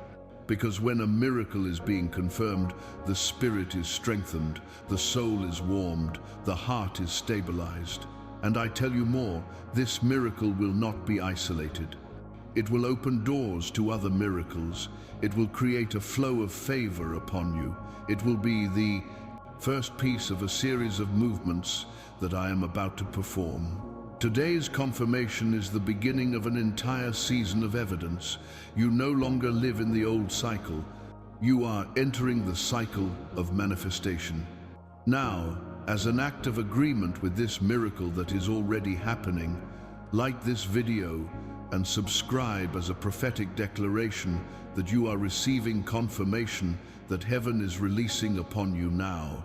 Because when a miracle is being confirmed, the spirit is strengthened, the soul is warmed, the heart is stabilized. And I tell you more, this miracle will not be isolated. It will open doors to other miracles. It will create a flow of favor upon you. It will be the first piece of a series of movements that I am about to perform. Today's confirmation is the beginning of an entire season of evidence. You no longer live in the old cycle. You are entering the cycle of manifestation. Now, as an act of agreement with this miracle that is already happening, like this video and subscribe as a prophetic declaration that you are receiving confirmation that heaven is releasing upon you now.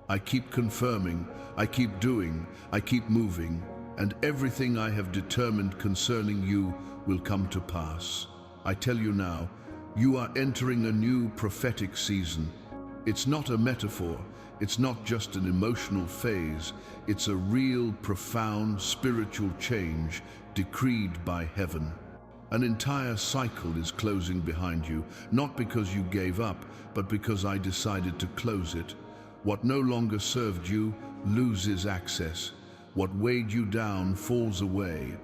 I keep confirming, I keep doing, I keep moving, and everything I have determined concerning you will come to pass. I tell you now, you are entering a new prophetic season. It's not a metaphor, it's not just an emotional phase, it's a real, profound spiritual change decreed by heaven. An entire cycle is closing behind you, not because you gave up, but because I decided to close it. What no longer served you loses access. What weighed you down falls away.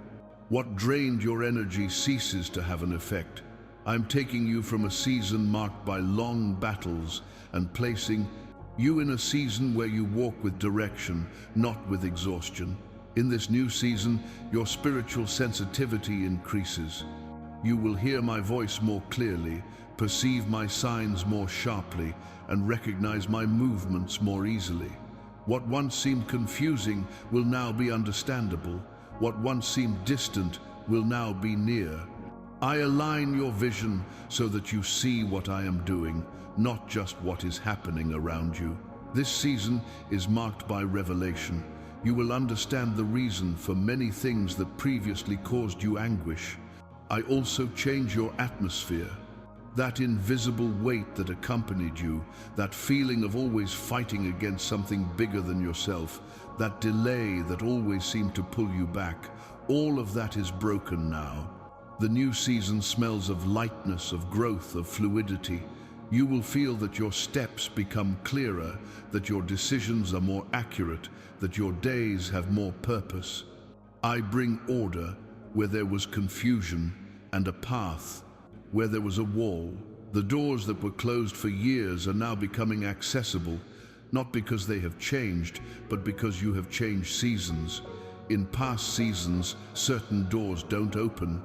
What drained your energy ceases to have an effect. I'm taking you from a season marked by long battles and placing you in a season where you walk with direction, not with exhaustion. In this new season, your spiritual sensitivity increases. You will hear my voice more clearly, perceive my signs more sharply, and recognize my movements more easily. What once seemed confusing will now be understandable. What once seemed distant will now be near. I align your vision so that you see what I am doing, not just what is happening around you. This season is marked by revelation. You will understand the reason for many things that previously caused you anguish. I also change your atmosphere. That invisible weight that accompanied you, that feeling of always fighting against something bigger than yourself, that delay that always seemed to pull you back, all of that is broken now. The new season smells of lightness, of growth, of fluidity. You will feel that your steps become clearer, that your decisions are more accurate, that your days have more purpose. I bring order where there was confusion, and a path where there was a wall. The doors that were closed for years are now becoming accessible, not because they have changed, but because you have changed seasons. In past seasons, certain doors don't open.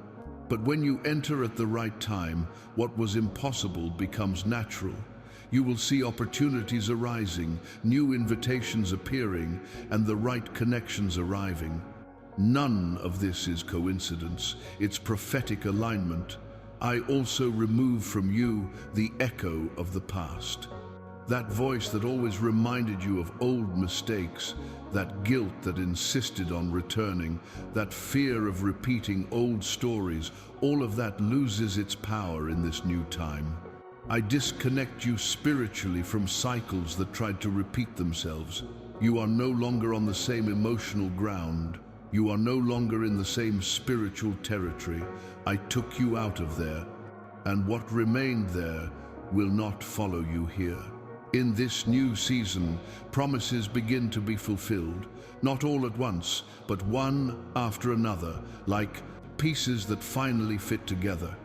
But when you enter at the right time, what was impossible becomes natural. You will see opportunities arising, new invitations appearing, and the right connections arriving. None of this is coincidence, it's prophetic alignment. I also remove from you the echo of the past. That voice that always reminded you of old mistakes, that guilt that insisted on returning, that fear of repeating old stories, all of that loses its power in this new time. I disconnect you spiritually from cycles that tried to repeat themselves. You are no longer on the same emotional ground. You are no longer in the same spiritual territory. I took you out of there, and what remained there will not follow you here. In this new season, promises begin to be fulfilled, not all at once, but one after another, like pieces that finally fit together.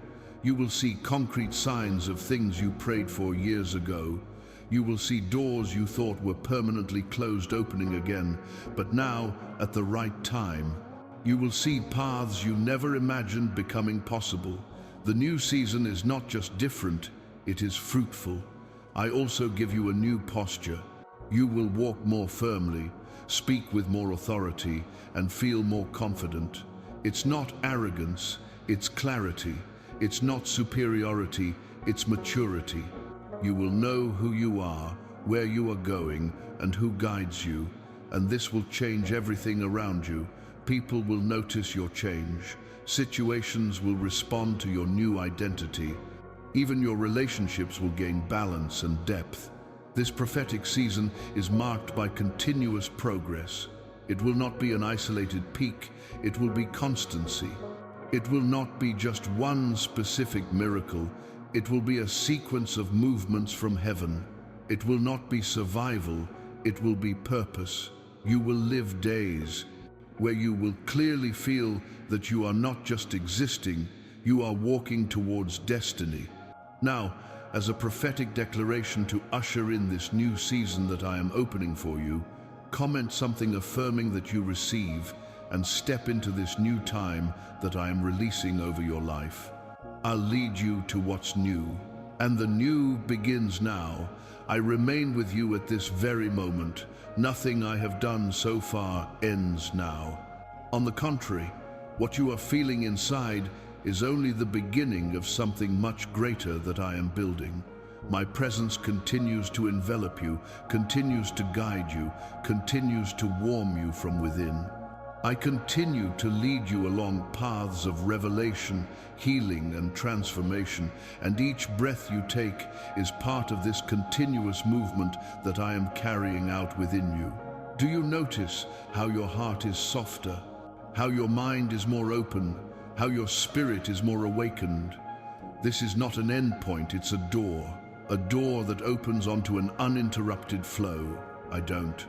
You will see concrete signs of things you prayed for years ago. You will see doors you thought were permanently closed opening again, but now, at the right time. You will see paths you never imagined becoming possible. The new season is not just different, it is fruitful. I also give you a new posture. You will walk more firmly, speak with more authority, and feel more confident. It's not arrogance, it's clarity. It's not superiority, it's maturity. You will know who you are, where you are going, and who guides you, and this will change everything around you. People will notice your change. Situations will respond to your new identity. Even your relationships will gain balance and depth. This prophetic season is marked by continuous progress. It will not be an isolated peak, it will be constancy. It will not be just one specific miracle, it will be a sequence of movements from heaven. It will not be survival, it will be purpose. You will live days where you will clearly feel that you are not just existing, you are walking towards destiny. Now, as a prophetic declaration to usher in this new season that I am opening for you, comment something affirming that you receive and step into this new time that I am releasing over your life. I'll lead you to what's new, and the new begins now. I remain with you at this very moment. Nothing I have done so far ends now. On the contrary, what you are feeling inside is only the beginning of something much greater that I am building. My presence continues to envelop you, continues to guide you, continues to warm you from within. I continue to lead you along paths of revelation, healing, and transformation, and each breath you take is part of this continuous movement that I am carrying out within you. Do you notice how your heart is softer, how your mind is more open, how your spirit is more awakened? This is not an end point, it's a door that opens onto an uninterrupted flow. I don't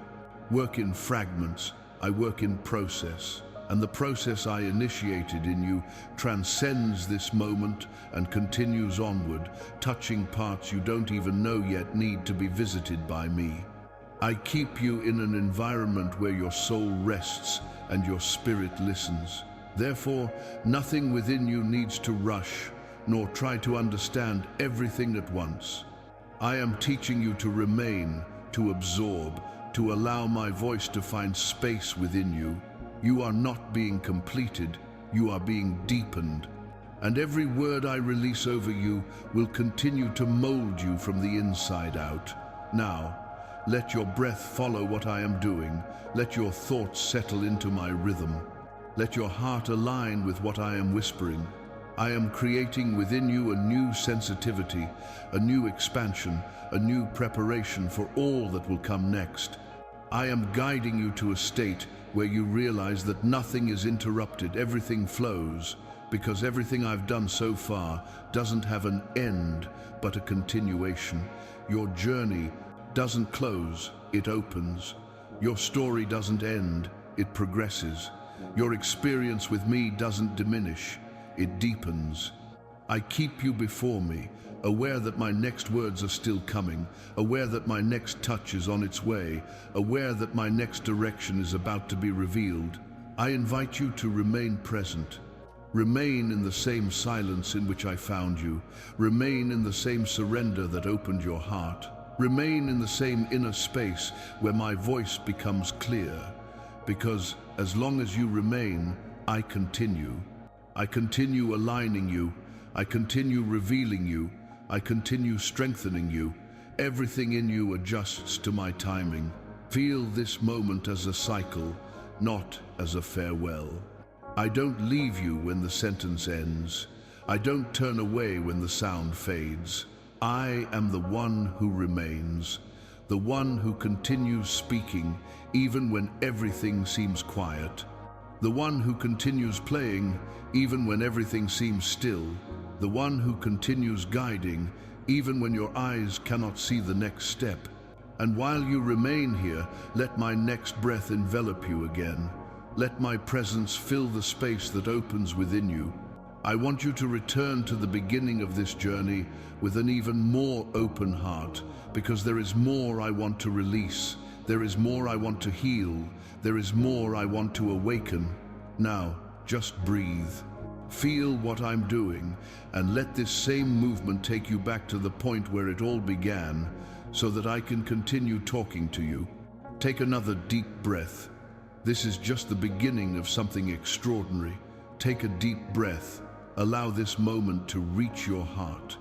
work in fragments, I work in process, and the process I initiated in you transcends this moment and continues onward, touching parts you don't even know yet need to be visited by me. I keep you in an environment where your soul rests and your spirit listens. Therefore, nothing within you needs to rush, nor try to understand everything at once. I am teaching you to remain, to absorb, to allow my voice to find space within you. You are not being completed, you are being deepened. And every word I release over you will continue to mold you from the inside out. Now, Let your breath follow what I am doing. Let your thoughts settle into my rhythm. Let your heart align with what I am whispering. I am creating within you a new sensitivity, a new expansion, a new preparation for all that will come next. I am guiding you to a state where you realize that nothing is interrupted, everything flows, because everything I've done so far doesn't have an end, but a continuation. Your journey doesn't close, it opens. Your story doesn't end, it progresses. Your experience with me doesn't diminish, it deepens. I keep you before me, aware that my next words are still coming, aware that my next touch is on its way, aware that my next direction is about to be revealed. I invite you to remain present. Remain in the same silence in which I found you. Remain in the same surrender that opened your heart. Remain in the same inner space where my voice becomes clear. Because as long as you remain, I continue. I continue aligning you. I continue revealing you. I continue strengthening you. Everything in you adjusts to my timing. Feel this moment as a cycle, not as a farewell. I don't leave you when the sentence ends. I don't turn away when the sound fades. I am the one who remains, the one who continues speaking even when everything seems quiet, the one who continues playing even when everything seems still, the one who continues guiding even when your eyes cannot see the next step. And while you remain here, let my next breath envelop you again. Let my presence fill the space that opens within you. I want you to return to the beginning of this journey with an even more open heart, because there is more I want to release. There is more I want to heal. There is more I want to awaken. Now, just breathe. Feel what I'm doing, and let this same movement take you back to the point where it all began, so that I can continue talking to you. Take another deep breath. This is just the beginning of something extraordinary. Take a deep breath. Allow this moment to reach your heart.